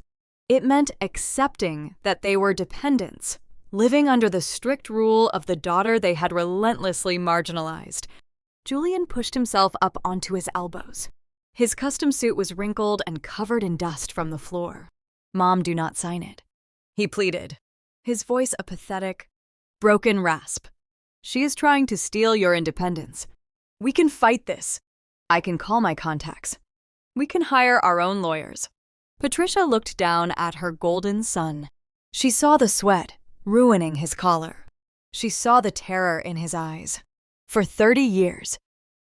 It meant accepting that they were dependents, living under the strict rule of the daughter they had relentlessly marginalized. Julian pushed himself up onto his elbows. His custom suit was wrinkled and covered in dust from the floor. Mom, do not sign it, he pleaded, his voice a pathetic, broken rasp. She is trying to steal your independence. We can fight this. I can call my contacts. We can hire our own lawyers. Patricia looked down at her golden son. She saw the sweat ruining his collar. She saw the terror in his eyes. For 30 years,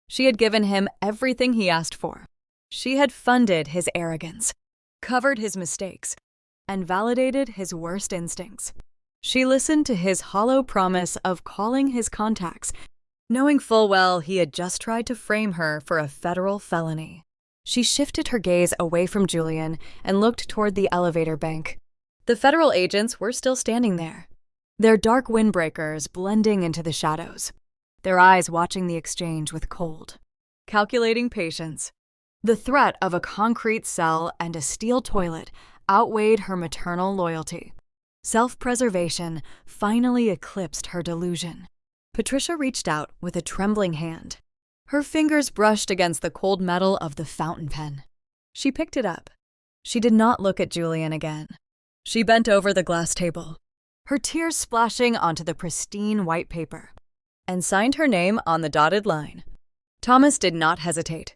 she had given him everything he asked for. She had funded his arrogance, covered his mistakes, and validated his worst instincts. She listened to his hollow promise of calling his contacts, knowing full well he had just tried to frame her for a federal felony. She shifted her gaze away from Julian and looked toward the elevator bank. The federal agents were still standing there, their dark windbreakers blending into the shadows, their eyes watching the exchange with cold, calculating patience. The threat of a concrete cell and a steel toilet outweighed her maternal loyalty. Self-preservation finally eclipsed her delusion. Patricia reached out with a trembling hand. Her fingers brushed against the cold metal of the fountain pen. She picked it up. She did not look at Julian again. She bent over the glass table, her tears splashing onto the pristine white paper, and signed her name on the dotted line. Thomas did not hesitate.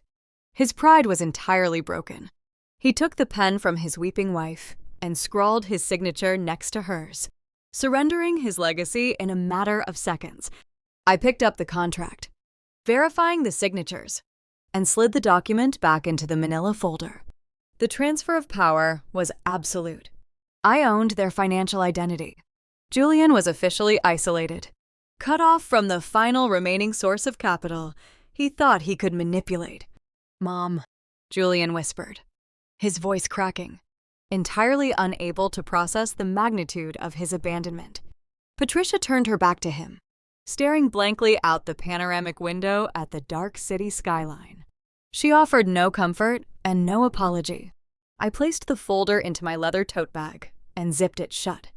His pride was entirely broken. He took the pen from his weeping wife and scrawled his signature next to hers, surrendering his legacy in a matter of seconds. I picked up the contract, verifying the signatures, and slid the document back into the manila folder. The transfer of power was absolute. I owned their financial identity. Julian was officially isolated, cut off from the final remaining source of capital he thought he could manipulate. "Mom," Julian whispered, his voice cracking, entirely unable to process the magnitude of his abandonment. Patricia turned her back to him, staring blankly out the panoramic window at the dark city skyline. She offered no comfort and no apology. I placed the folder into my leather tote bag and zipped it shut.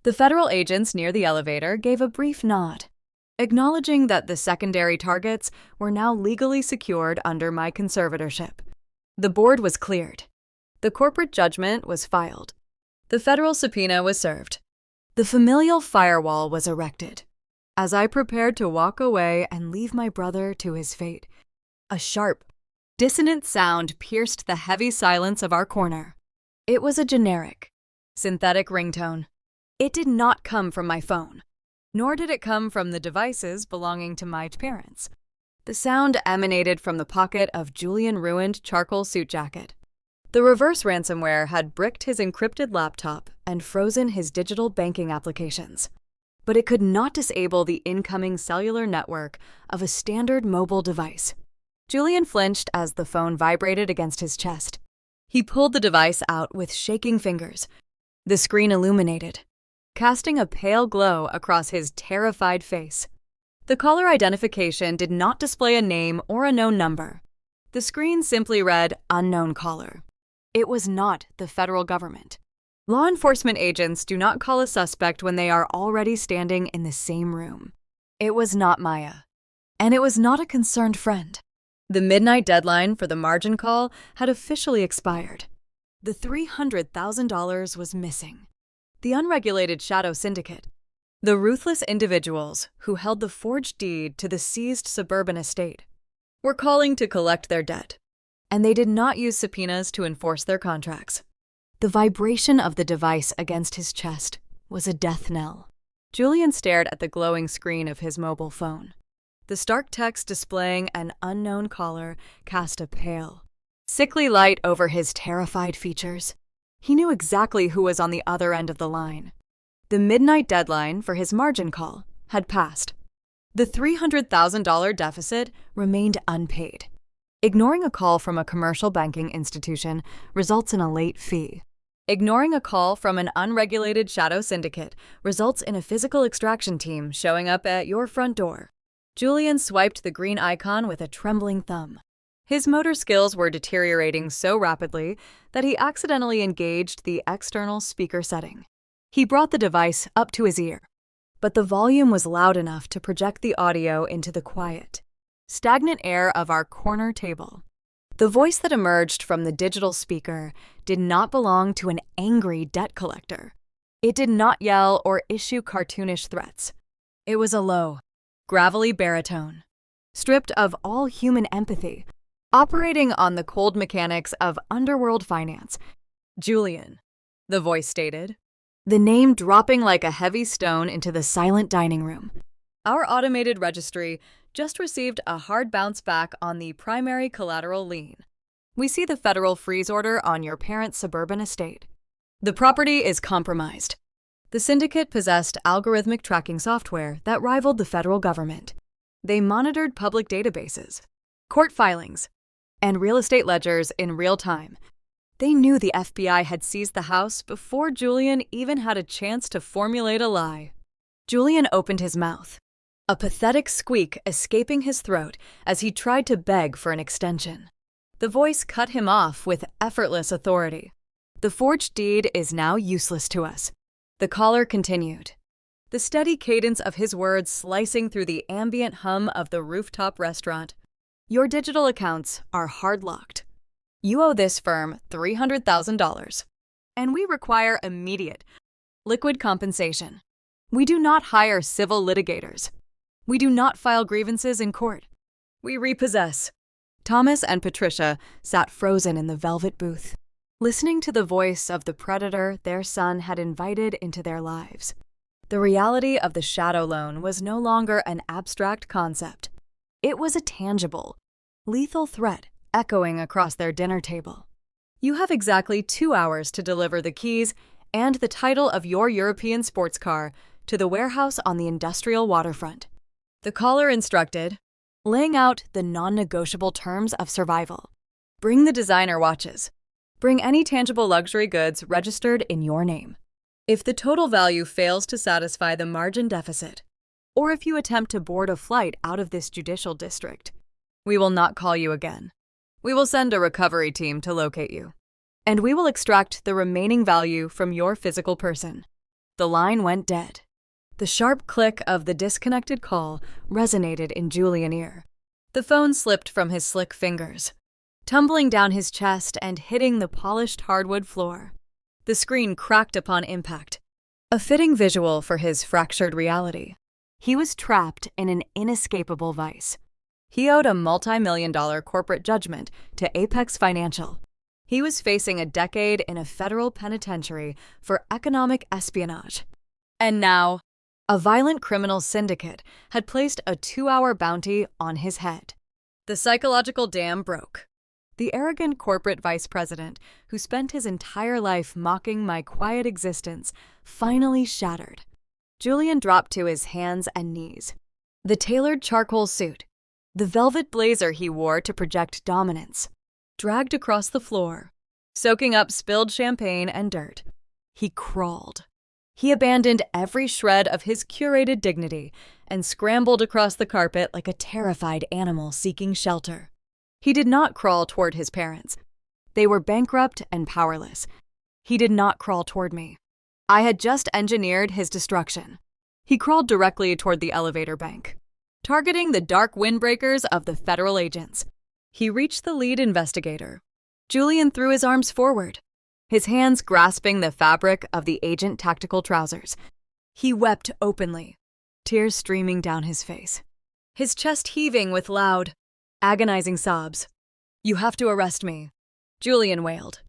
The federal agents near the elevator gave a brief nod, acknowledging that the secondary targets were now legally secured under my conservatorship. The board was cleared. The corporate judgment was filed. The federal subpoena was served. The familial firewall was erected. As I prepared to walk away and leave my brother to his fate, a sharp, dissonant sound pierced the heavy silence of our corner. It was a generic, synthetic ringtone. It did not come from my phone, nor did it come from the devices belonging to my parents. The sound emanated from the pocket of Julian's ruined charcoal suit jacket. The reverse ransomware had bricked his encrypted laptop and frozen his digital banking applications, but it could not disable the incoming cellular network of a standard mobile device. Julian flinched as the phone vibrated against his chest. He pulled the device out with shaking fingers. The screen illuminated, casting a pale glow across his terrified face. The caller identification did not display a name or a known number. The screen simply read, "Unknown caller." It was not the federal government. Law enforcement agents do not call a suspect when they are already standing in the same room. It was not Maya, and it was not a concerned friend. The midnight deadline for the margin call had officially expired. The $300,000 was missing. The unregulated shadow syndicate, the ruthless individuals who held the forged deed to the seized suburban estate, were calling to collect their debt, and they did not use subpoenas to enforce their contracts. The vibration of the device against his chest was a death knell. Julian stared at the glowing screen of his mobile phone. The stark text displaying an unknown caller cast a pale, sickly light over his terrified features. He knew exactly who was on the other end of the line. The midnight deadline for his margin call had passed. The $300,000 deficit remained unpaid. Ignoring a call from a commercial banking institution results in a late fee. Ignoring a call from an unregulated shadow syndicate results in a physical extraction team showing up at your front door. Julian swiped the green icon with a trembling thumb. His motor skills were deteriorating so rapidly that he accidentally engaged the external speaker setting. He brought the device up to his ear, but the volume was loud enough to project the audio into the quiet, stagnant air of our corner table. The voice that emerged from the digital speaker did not belong to an angry debt collector. It did not yell or issue cartoonish threats. It was a low, gravelly baritone, stripped of all human empathy, operating on the cold mechanics of underworld finance. "Julian," the voice stated, the name dropping like a heavy stone into the silent dining room. "Our automated registry just received a hard bounce back on the primary collateral lien. We see the federal freeze order on your parents' suburban estate. The property is compromised. The syndicate possessed algorithmic tracking software that rivaled the federal government. They monitored public databases, court filings, and real estate ledgers in real time. They knew the FBI had seized the house before Julian even had a chance to formulate a lie. Julian opened his mouth, a pathetic squeak escaping his throat as he tried to beg for an extension. The voice cut him off with effortless authority. The forged deed is now useless to us. The caller continued, the steady cadence of his words slicing through the ambient hum of the Rooftop restaurant. Your digital accounts are hard-locked. You owe this firm $300,000, and we require immediate, liquid compensation. We do not hire civil litigators. We do not file grievances in court. We repossess. Thomas and Patricia sat frozen in the velvet booth, listening to the voice of the predator their son had invited into their lives. The reality of the shadow loan was no longer an abstract concept. It was a tangible, lethal threat echoing across their dinner table. You have exactly 2 hours to deliver the keys and the title of your European sports car to the warehouse on the industrial waterfront. The caller instructed, laying out the non-negotiable terms of survival. Bring the designer watches. Bring any tangible luxury goods registered in your name. If the total value fails to satisfy the margin deficit, or if you attempt to board a flight out of this judicial district, we will not call you again. We will send a recovery team to locate you, and we will extract the remaining value from your physical person. The line went dead. The sharp click of the disconnected call resonated in Julian's ear. The phone slipped from his slick fingers, tumbling down his chest and hitting the polished hardwood floor. The screen cracked upon impact, a fitting visual for his fractured reality. He was trapped in an inescapable vice. He owed a multi-million-dollar corporate judgment to Apex Financial. He was facing a decade in a federal penitentiary for economic espionage. And now, a violent criminal syndicate had placed a 2-hour bounty on his head. The psychological dam broke. The arrogant corporate vice president, who spent his entire life mocking my quiet existence, finally shattered. Julian dropped to his hands and knees. The tailored charcoal suit, the velvet blazer he wore to project dominance, dragged across the floor, soaking up spilled champagne and dirt. He crawled. He abandoned every shred of his curated dignity and scrambled across the carpet like a terrified animal seeking shelter. He did not crawl toward his parents. They were bankrupt and powerless. He did not crawl toward me. I had just engineered his destruction. He crawled directly toward the elevator bank, targeting the dark windbreakers of the federal agents. He reached the lead investigator. Julian threw his arms forward, his hands grasping the fabric of the agent tactical trousers. He wept openly, tears streaming down his face, his chest heaving with loud, agonizing sobs. You have to arrest me, Julian wailed,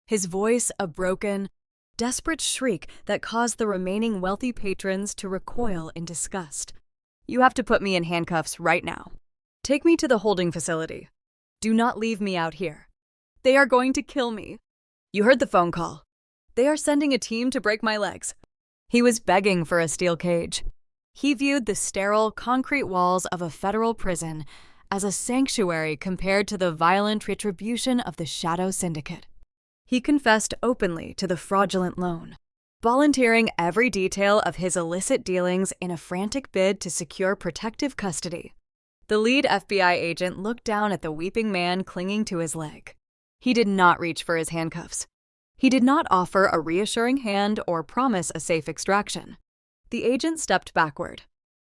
his voice a broken, desperate shriek that caused the remaining wealthy patrons to recoil in disgust. You have to put me in handcuffs right now. Take me to the holding facility. Do not leave me out here. They are going to kill me. You heard the phone call. They are sending a team to break my legs. He was begging for a steel cage. He viewed the sterile, concrete walls of a federal prison as a sanctuary compared to the violent retribution of the Shadow Syndicate. He confessed openly to the fraudulent loan, volunteering every detail of his illicit dealings in a frantic bid to secure protective custody. The lead FBI agent looked down at the weeping man clinging to his leg. He did not reach for his handcuffs. He did not offer a reassuring hand or promise a safe extraction. The agent stepped backward,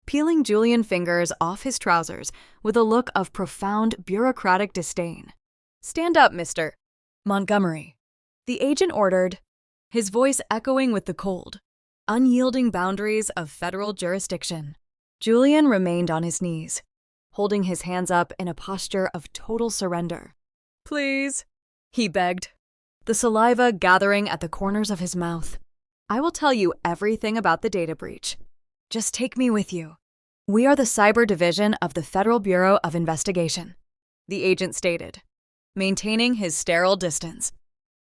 peeling Julian's fingers off his trousers with a look of profound bureaucratic disdain. Stand up, Mr. Montgomery, the agent ordered, his voice echoing with the cold, unyielding boundaries of federal jurisdiction. Julian remained on his knees, holding his hands up in a posture of total surrender. Please, he begged, the saliva gathering at the corners of his mouth. I will tell you everything about the data breach. Just take me with you. We are the cyber division of the Federal Bureau of Investigation, the agent stated, maintaining his sterile distance.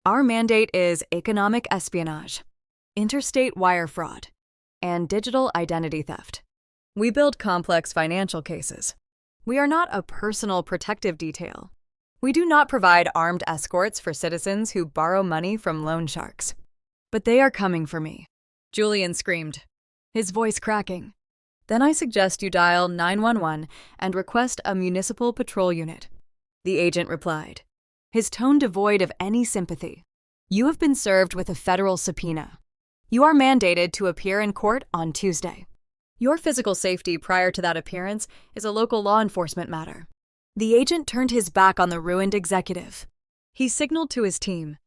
Our mandate is economic espionage, interstate wire fraud, and digital identity theft. We build complex financial cases. We are not a personal protective detail. We do not provide armed escorts for citizens who borrow money from loan sharks. But they are coming for me, Julian screamed, his voice cracking. Then I suggest you dial 911 and request a municipal patrol unit. The agent replied, his tone devoid of any sympathy. You have been served with a federal subpoena. You are mandated to appear in court on Tuesday. Your physical safety prior to that appearance is a local law enforcement matter. The agent turned his back on the ruined executive. He signaled to his team.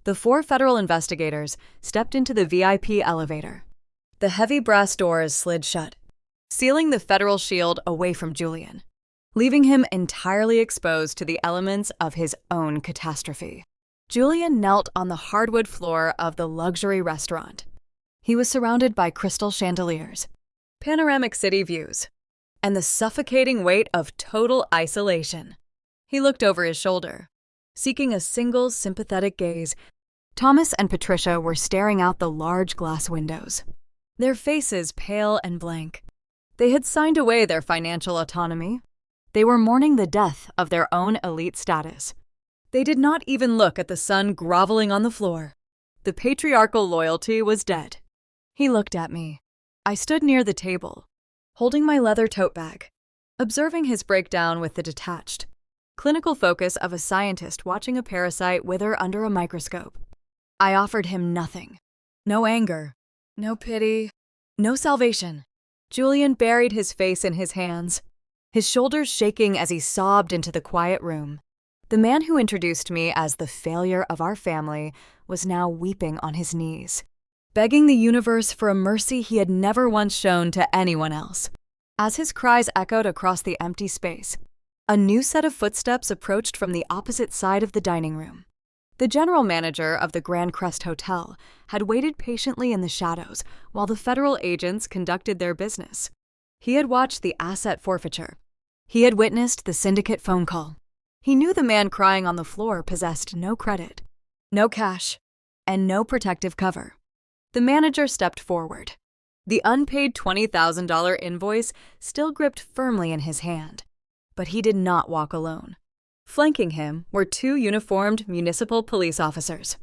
The 4 federal investigators stepped into the VIP elevator. The heavy brass doors slid shut, sealing the federal shield away from Julian, leaving him entirely exposed to the elements of his own catastrophe. Julian knelt on the hardwood floor of the luxury restaurant. He was surrounded by crystal chandeliers, panoramic city views, and the suffocating weight of total isolation. He looked over his shoulder, seeking a single sympathetic gaze. Thomas and Patricia were staring out the large glass windows, their faces pale and blank. They had signed away their financial autonomy. They were mourning the death of their own elite status. They did not even look at the son groveling on the floor. The patriarchal loyalty was dead. He looked at me. I stood near the table, holding my leather tote bag, observing his breakdown with the detached, clinical focus of a scientist watching a parasite wither under a microscope. I offered him nothing. No anger, no pity, no salvation. Julian buried his face in his hands, his shoulders shaking as he sobbed into the quiet room. The man who introduced me as the failure of our family was now weeping on his knees, begging the universe for a mercy he had never once shown to anyone else. As his cries echoed across the empty space, a new set of footsteps approached from the opposite side of the dining room. The general manager of the Grand Crest Hotel had waited patiently in the shadows while the federal agents conducted their business. He had watched the asset forfeiture. He had witnessed the syndicate phone call. He knew the man crying on the floor possessed no credit, no cash, and no protective cover. The manager stepped forward. The unpaid $20,000 invoice still gripped firmly in his hand. But he did not walk alone. Flanking him were 2 uniformed municipal police officers,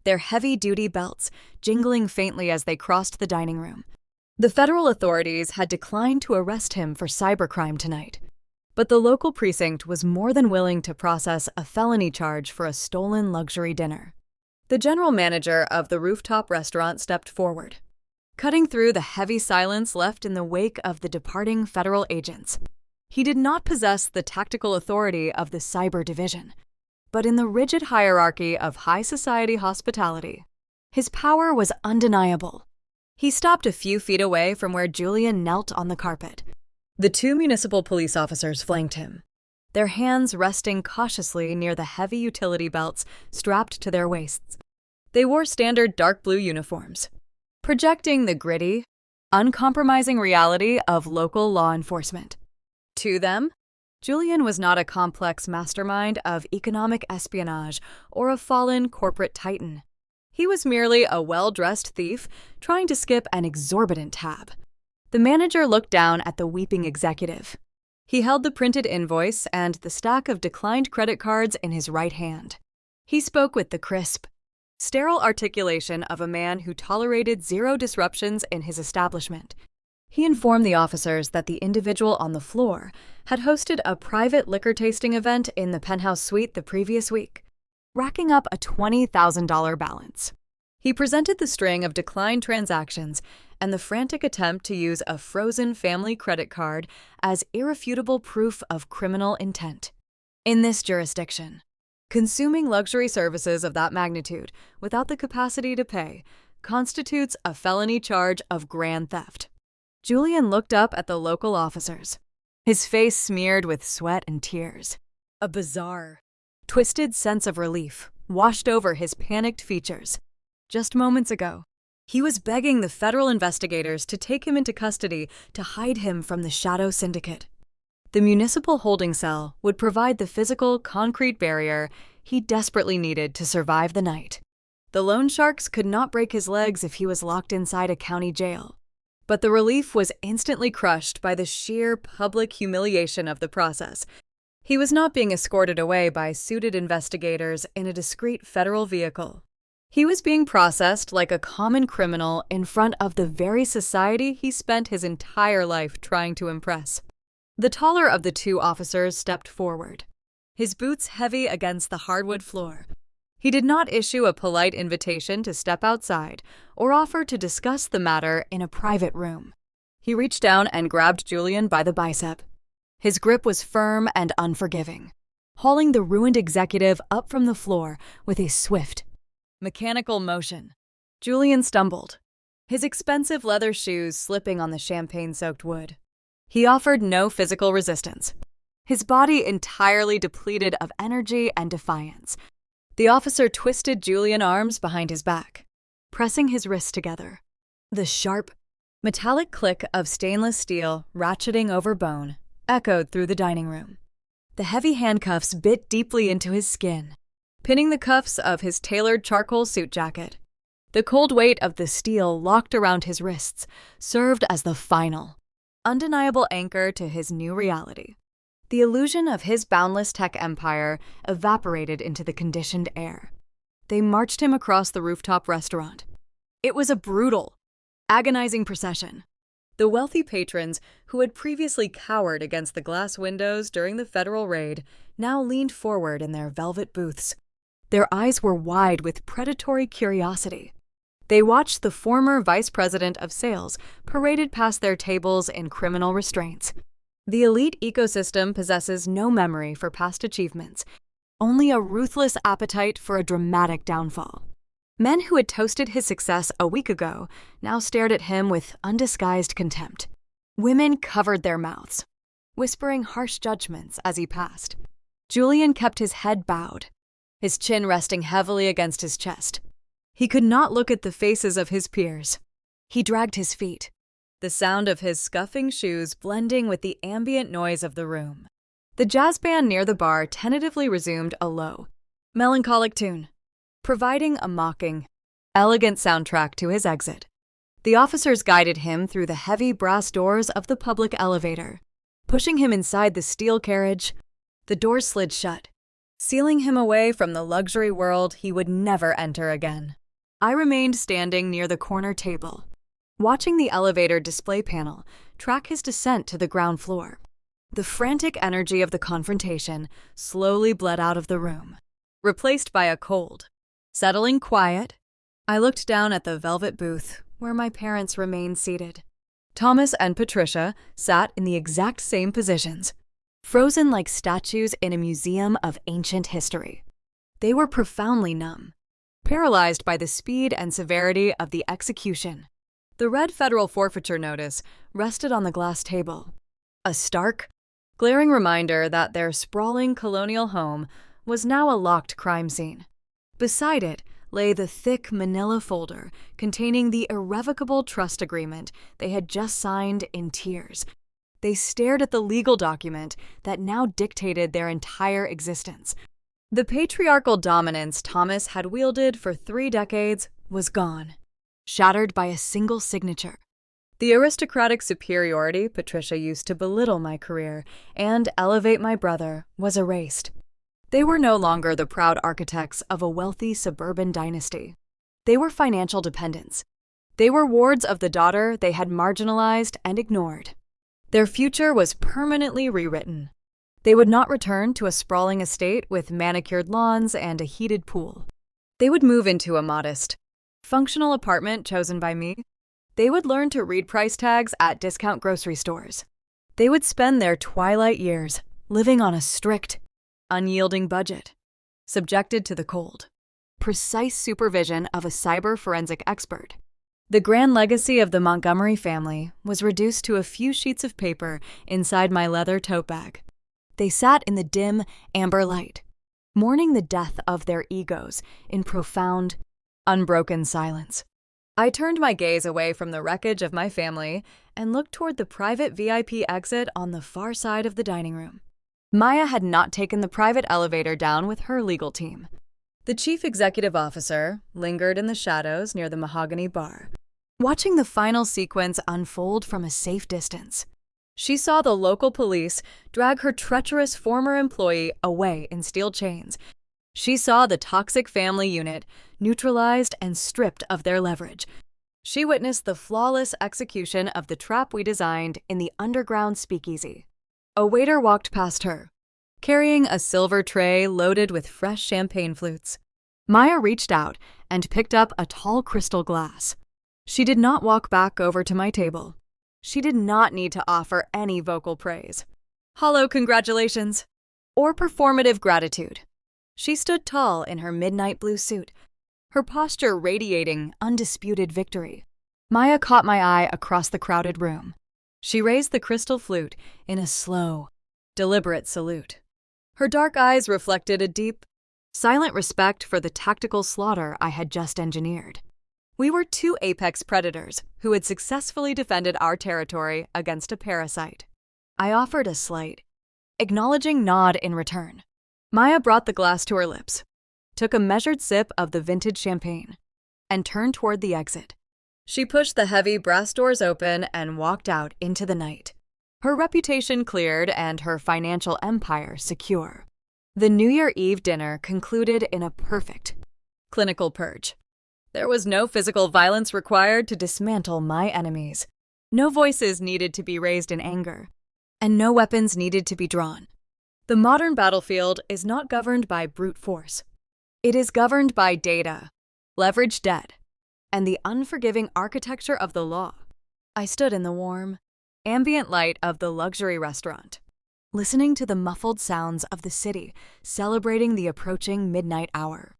their heavy-duty belts jingling faintly as they crossed the dining room. The federal authorities had declined to arrest him for cybercrime tonight, but the local precinct was more than willing to process a felony charge for a stolen luxury dinner. The general manager of the Rooftop restaurant stepped forward, cutting through the heavy silence left in the wake of the departing federal agents. He did not possess the tactical authority of the cyber division, but in the rigid hierarchy of high society hospitality, his power was undeniable. He stopped a few feet away from where Julian knelt on the carpet. The 2 municipal police officers flanked him, their hands resting cautiously near the heavy utility belts strapped to their waists. They wore standard dark blue uniforms, projecting the gritty, uncompromising reality of local law enforcement. To them, Julian was not a complex mastermind of economic espionage or a fallen corporate titan. He was merely a well-dressed thief trying to skip an exorbitant tab. The manager looked down at the weeping executive. He held the printed invoice and the stack of declined credit cards in his right hand. He spoke with the crisp, sterile articulation of a man who tolerated 0 disruptions in his establishment. He informed the officers that the individual on the floor had hosted a private liquor tasting event in the penthouse suite the previous week, racking up a $20,000 balance. He presented the string of declined transactions and the frantic attempt to use a frozen family credit card as irrefutable proof of criminal intent. In this jurisdiction, consuming luxury services of that magnitude without the capacity to pay constitutes a felony charge of grand theft. Julian looked up at the local officers, his face smeared with sweat and tears. A bizarre, twisted sense of relief washed over his panicked features. Just moments ago, he was begging the federal investigators to take him into custody to hide him from the shadow syndicate. The municipal holding cell would provide the physical, concrete barrier he desperately needed to survive the night. The loan sharks could not break his legs if he was locked inside a county jail. But the relief was instantly crushed by the sheer public humiliation of the process. He was not being escorted away by suited investigators in a discreet federal vehicle. He was being processed like a common criminal in front of the very society he spent his entire life trying to impress. The taller of the two officers stepped forward, his boots heavy against the hardwood floor. He did not issue a polite invitation to step outside or offer to discuss the matter in a private room. He reached down and grabbed Julian by the bicep. His grip was firm and unforgiving, hauling the ruined executive up from the floor with a swift, mechanical motion. Julian stumbled, his expensive leather shoes slipping on the champagne-soaked wood. He offered no physical resistance, his body entirely depleted of energy and defiance. The officer twisted Julian's arms behind his back, pressing his wrists together. The sharp, metallic click of stainless steel ratcheting over bone echoed through the dining room. The heavy handcuffs bit deeply into his skin, pinning the cuffs of his tailored charcoal suit jacket. The cold weight of the steel locked around his wrists served as the final, undeniable anchor to his new reality. The illusion of his boundless tech empire evaporated into the conditioned air. They marched him across the Rooftop restaurant. It was a brutal, agonizing procession. The wealthy patrons, who had previously cowered against the glass windows during the federal raid, now leaned forward in their velvet booths. Their eyes were wide with predatory curiosity. They watched the former vice president of sales paraded past their tables in criminal restraints. The elite ecosystem possesses no memory for past achievements, only a ruthless appetite for a dramatic downfall. Men who had toasted his success a week ago now stared at him with undisguised contempt. Women covered their mouths, whispering harsh judgments as he passed. Julian kept his head bowed, his chin resting heavily against his chest. He could not look at the faces of his peers. He dragged his feet, the sound of his scuffing shoes blending with the ambient noise of the room. The jazz band near the bar tentatively resumed a low, melancholic tune, providing a mocking, elegant soundtrack to his exit. The officers guided him through the heavy brass doors of the public elevator. Pushing him inside the steel carriage, the doors slid shut, sealing him away from the luxury world he would never enter again. I remained standing near the corner table, watching the elevator display panel track his descent to the ground floor. The frantic energy of the confrontation slowly bled out of the room, replaced by a cold, settling quiet. I looked down at the velvet booth where my parents remained seated. Thomas and Patricia sat in the exact same positions, frozen like statues in a museum of ancient history. They were profoundly numb, paralyzed by the speed and severity of the execution. The red federal forfeiture notice rested on the glass table, a stark, glaring reminder that their sprawling colonial home was now a locked crime scene. Beside it lay the thick manila folder containing the irrevocable trust agreement they had just signed in tears. They stared at the legal document that now dictated their entire existence. The patriarchal dominance Thomas had wielded for 3 decades was gone, shattered by a single signature. The aristocratic superiority Patricia used to belittle my career and elevate my brother was erased. They were no longer the proud architects of a wealthy suburban dynasty. They were financial dependents. They were wards of the daughter they had marginalized and ignored. Their future was permanently rewritten. They would not return to a sprawling estate with manicured lawns and a heated pool. They would move into a modest, functional apartment chosen by me. They would learn to read price tags at discount grocery stores. They would spend their twilight years living on a strict, unyielding budget, subjected to the cold, precise supervision of a cyber forensic expert. The grand legacy of the Montgomery family was reduced to a few sheets of paper inside my leather tote bag. They sat in the dim, amber light, mourning the death of their egos in profound, unbroken silence. I turned my gaze away from the wreckage of my family and looked toward the private VIP exit on the far side of the dining room. Maya had not taken the private elevator down with her legal team. The chief executive officer lingered in the shadows near the mahogany bar, watching the final sequence unfold from a safe distance. She saw the local police drag her treacherous former employee away in steel chains. She saw the toxic family unit neutralized and stripped of their leverage. She witnessed the flawless execution of the trap we designed in the underground speakeasy. A waiter walked past her, carrying a silver tray loaded with fresh champagne flutes. Maya reached out and picked up a tall crystal glass. She did not walk back over to my table. She did not need to offer any vocal praise, hollow congratulations, or performative gratitude. She stood tall in her midnight blue suit, her posture radiating undisputed victory. Maya caught my eye across the crowded room. She raised the crystal flute in a slow, deliberate salute. Her dark eyes reflected a deep, silent respect for the tactical slaughter I had just engineered. We were two apex predators who had successfully defended our territory against a parasite. I offered a slight, acknowledging nod in return. Maya brought the glass to her lips, took a measured sip of the vintage champagne, and turned toward the exit. She pushed the heavy brass doors open and walked out into the night, her reputation cleared and her financial empire secure. The New Year Eve dinner concluded in a perfect, clinical purge. There was no physical violence required to dismantle my enemies. No voices needed to be raised in anger, and no weapons needed to be drawn. The modern battlefield is not governed by brute force. It is governed by data, leveraged debt, and the unforgiving architecture of the law. I stood in the warm, ambient light of the luxury restaurant, listening to the muffled sounds of the city celebrating the approaching midnight hour.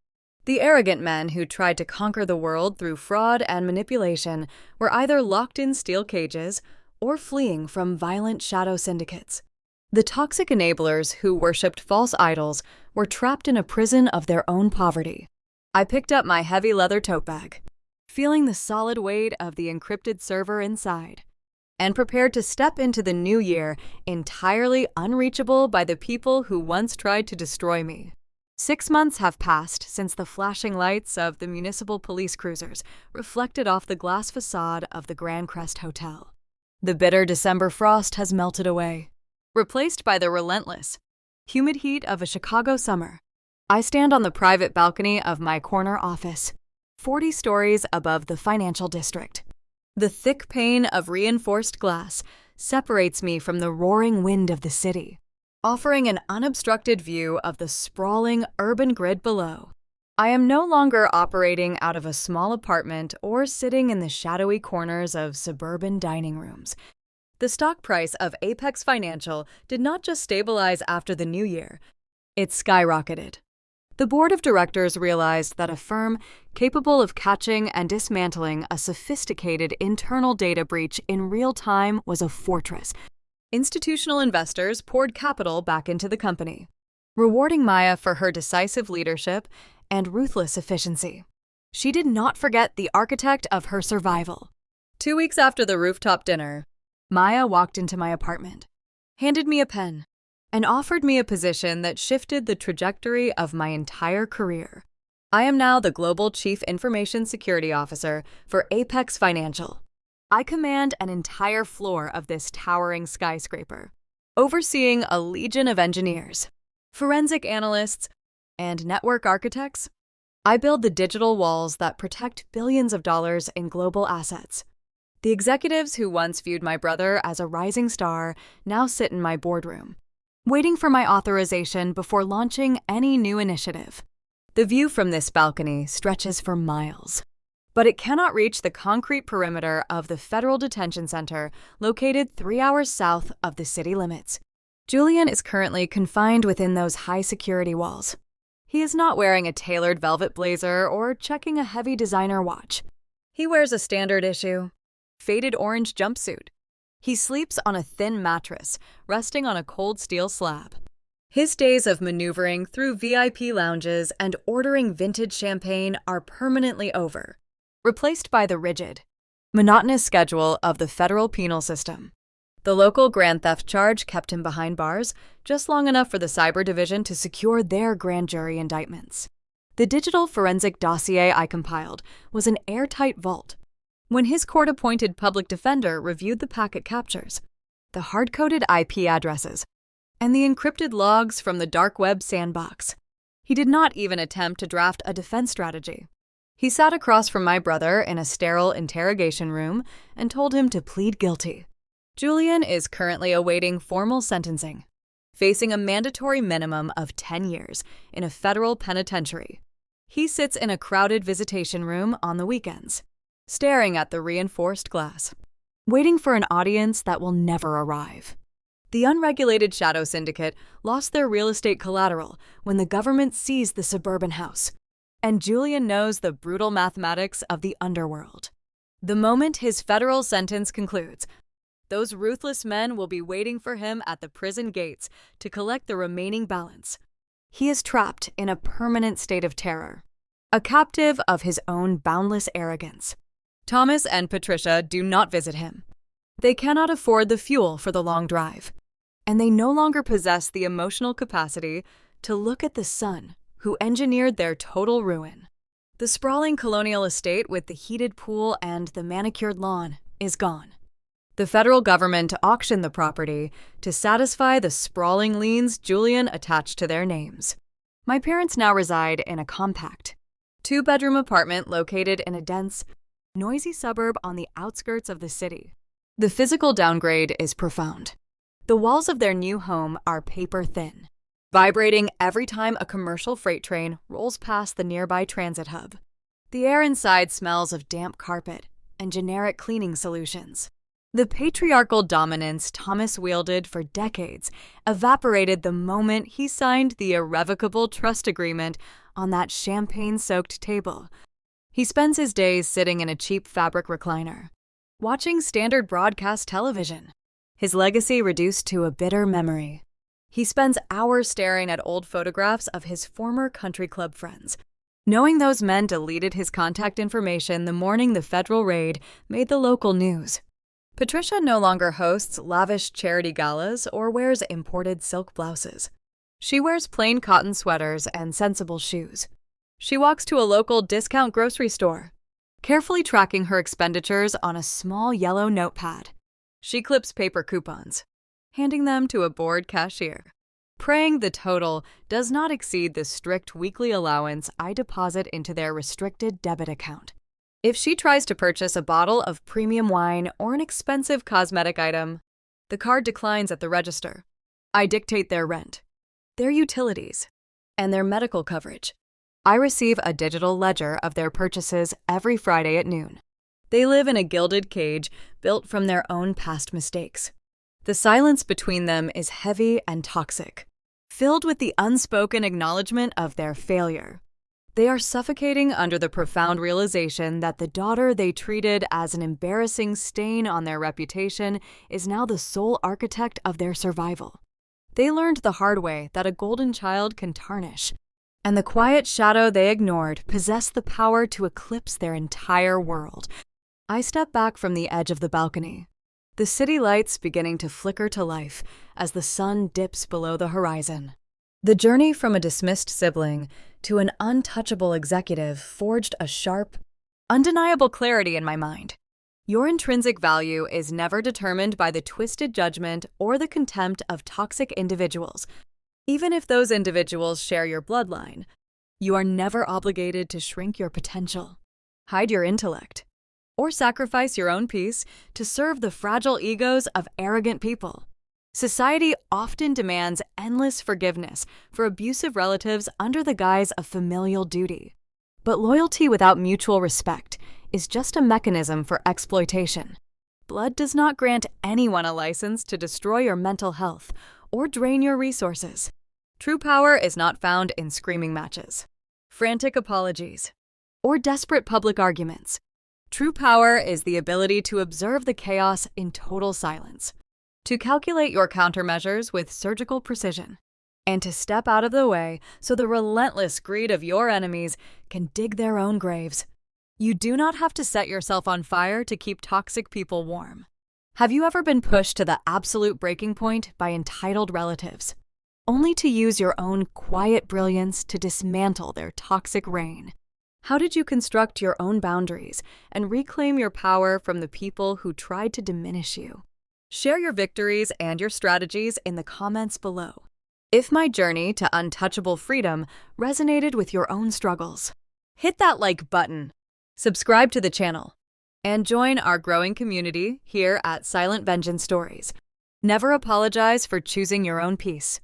The arrogant men who tried to conquer the world through fraud and manipulation were either locked in steel cages or fleeing from violent shadow syndicates. The toxic enablers who worshipped false idols were trapped in a prison of their own poverty. I picked up my heavy leather tote bag, feeling the solid weight of the encrypted server inside, and prepared to step into the new year entirely unreachable by the people who once tried to destroy me. 6 months have passed since the flashing lights of the municipal police cruisers reflected off the glass facade of the Grand Crest Hotel. The bitter December frost has melted away, replaced by the relentless, humid heat of a Chicago summer. I stand on the private balcony of my corner office, 40 stories above the financial district. The thick pane of reinforced glass separates me from the roaring wind of the city, offering an unobstructed view of the sprawling urban grid below. I am no longer operating out of a small apartment or sitting in the shadowy corners of suburban dining rooms. The stock price of Apex Financial did not just stabilize after the new year, it skyrocketed. The board of directors realized that a firm capable of catching and dismantling a sophisticated internal data breach in real time was a fortress. Institutional investors poured capital back into the company, rewarding Maya for her decisive leadership and ruthless efficiency. She did not forget the architect of her survival. 2 weeks after the rooftop dinner, Maya walked into my apartment, handed me a pen, and offered me a position that shifted the trajectory of my entire career. I am now the Global Chief Information Security Officer for Apex Financial. I command an entire floor of this towering skyscraper, overseeing a legion of engineers, forensic analysts, and network architects. I build the digital walls that protect billions of dollars in global assets. The executives who once viewed my brother as a rising star now sit in my boardroom, waiting for my authorization before launching any new initiative. The view from this balcony stretches for miles, but it cannot reach the concrete perimeter of the Federal Detention Center located 3 hours south of the city limits. Julian is currently confined within those high-security walls. He is not wearing a tailored velvet blazer or checking a heavy designer watch. He wears a standard issue, faded orange jumpsuit. He sleeps on a thin mattress, resting on a cold steel slab. His days of maneuvering through VIP lounges and ordering vintage champagne are permanently over, replaced by the rigid, monotonous schedule of the federal penal system. The local grand theft charge kept him behind bars, just long enough for the cyber division to secure their grand jury indictments. The digital forensic dossier I compiled was an airtight vault. When his court-appointed public defender reviewed the packet captures, the hard-coded IP addresses, and the encrypted logs from the Dark Web Sandbox, he did not even attempt to draft a defense strategy. He sat across from my brother in a sterile interrogation room and told him to plead guilty. Julian is currently awaiting formal sentencing, facing a mandatory minimum of 10 years in a federal penitentiary. He sits in a crowded visitation room on the weekends, staring at the reinforced glass, waiting for an audience that will never arrive. The unregulated shadow syndicate lost their real estate collateral when the government seized the suburban house, and Julian knows the brutal mathematics of the underworld. The moment his federal sentence concludes, those ruthless men will be waiting for him at the prison gates to collect the remaining balance. He is trapped in a permanent state of terror, a captive of his own boundless arrogance. Thomas and Patricia do not visit him. They cannot afford the fuel for the long drive, and they no longer possess the emotional capacity to look at the son who engineered their total ruin. The sprawling colonial estate with the heated pool and the manicured lawn is gone. The federal government auctioned the property to satisfy the sprawling liens Julian attached to their names. My parents now reside in a compact, two-bedroom apartment located in a dense, noisy suburb on the outskirts of the city. The physical downgrade is profound. The walls of their new home are paper-thin, vibrating every time a commercial freight train rolls past the nearby transit hub. The air inside smells of damp carpet and generic cleaning solutions. The patriarchal dominance Thomas wielded for decades evaporated the moment he signed the irrevocable trust agreement on that champagne-soaked table. He spends his days sitting in a cheap fabric recliner, watching standard broadcast television, his legacy reduced to a bitter memory. He spends hours staring at old photographs of his former country club friends, knowing those men deleted his contact information the morning the federal raid made the local news. Patricia no longer hosts lavish charity galas or wears imported silk blouses. She wears plain cotton sweaters and sensible shoes. She walks to a local discount grocery store, carefully tracking her expenditures on a small yellow notepad. She clips paper coupons, handing them to a bored cashier, praying the total does not exceed the strict weekly allowance I deposit into their restricted debit account. If she tries to purchase a bottle of premium wine or an expensive cosmetic item, the card declines at the register. I dictate their rent, their utilities, and their medical coverage. I receive a digital ledger of their purchases every Friday at noon. They live in a gilded cage built from their own past mistakes. The silence between them is heavy and toxic, filled with the unspoken acknowledgement of their failure. They are suffocating under the profound realization that the daughter they treated as an embarrassing stain on their reputation is now the sole architect of their survival. They learned the hard way that a golden child can tarnish, and the quiet shadow they ignored possessed the power to eclipse their entire world. I step back from the edge of the balcony, the city lights beginning to flicker to life as the sun dips below the horizon. The journey from a dismissed sibling to an untouchable executive forged a sharp, undeniable clarity in my mind. Your intrinsic value is never determined by the twisted judgment or the contempt of toxic individuals. Even if those individuals share your bloodline, you are never obligated to shrink your potential, hide your intellect, or sacrifice your own peace to serve the fragile egos of arrogant people. Society often demands endless forgiveness for abusive relatives under the guise of familial duty. But loyalty without mutual respect is just a mechanism for exploitation. Blood does not grant anyone a license to destroy your mental health or drain your resources. True power is not found in screaming matches, frantic apologies, or desperate public arguments. True power is the ability to observe the chaos in total silence, to calculate your countermeasures with surgical precision, and to step out of the way so the relentless greed of your enemies can dig their own graves. You do not have to set yourself on fire to keep toxic people warm. Have you ever been pushed to the absolute breaking point by entitled relatives, only to use your own quiet brilliance to dismantle their toxic reign? How did you construct your own boundaries and reclaim your power from the people who tried to diminish you? Share your victories and your strategies in the comments below. If my journey to untouchable freedom resonated with your own struggles, hit that like button, subscribe to the channel, and join our growing community here at Silent Vengeance Stories. Never apologize for choosing your own peace,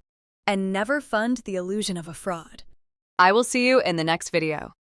and never fund the illusion of a fraud. I will see you in the next video.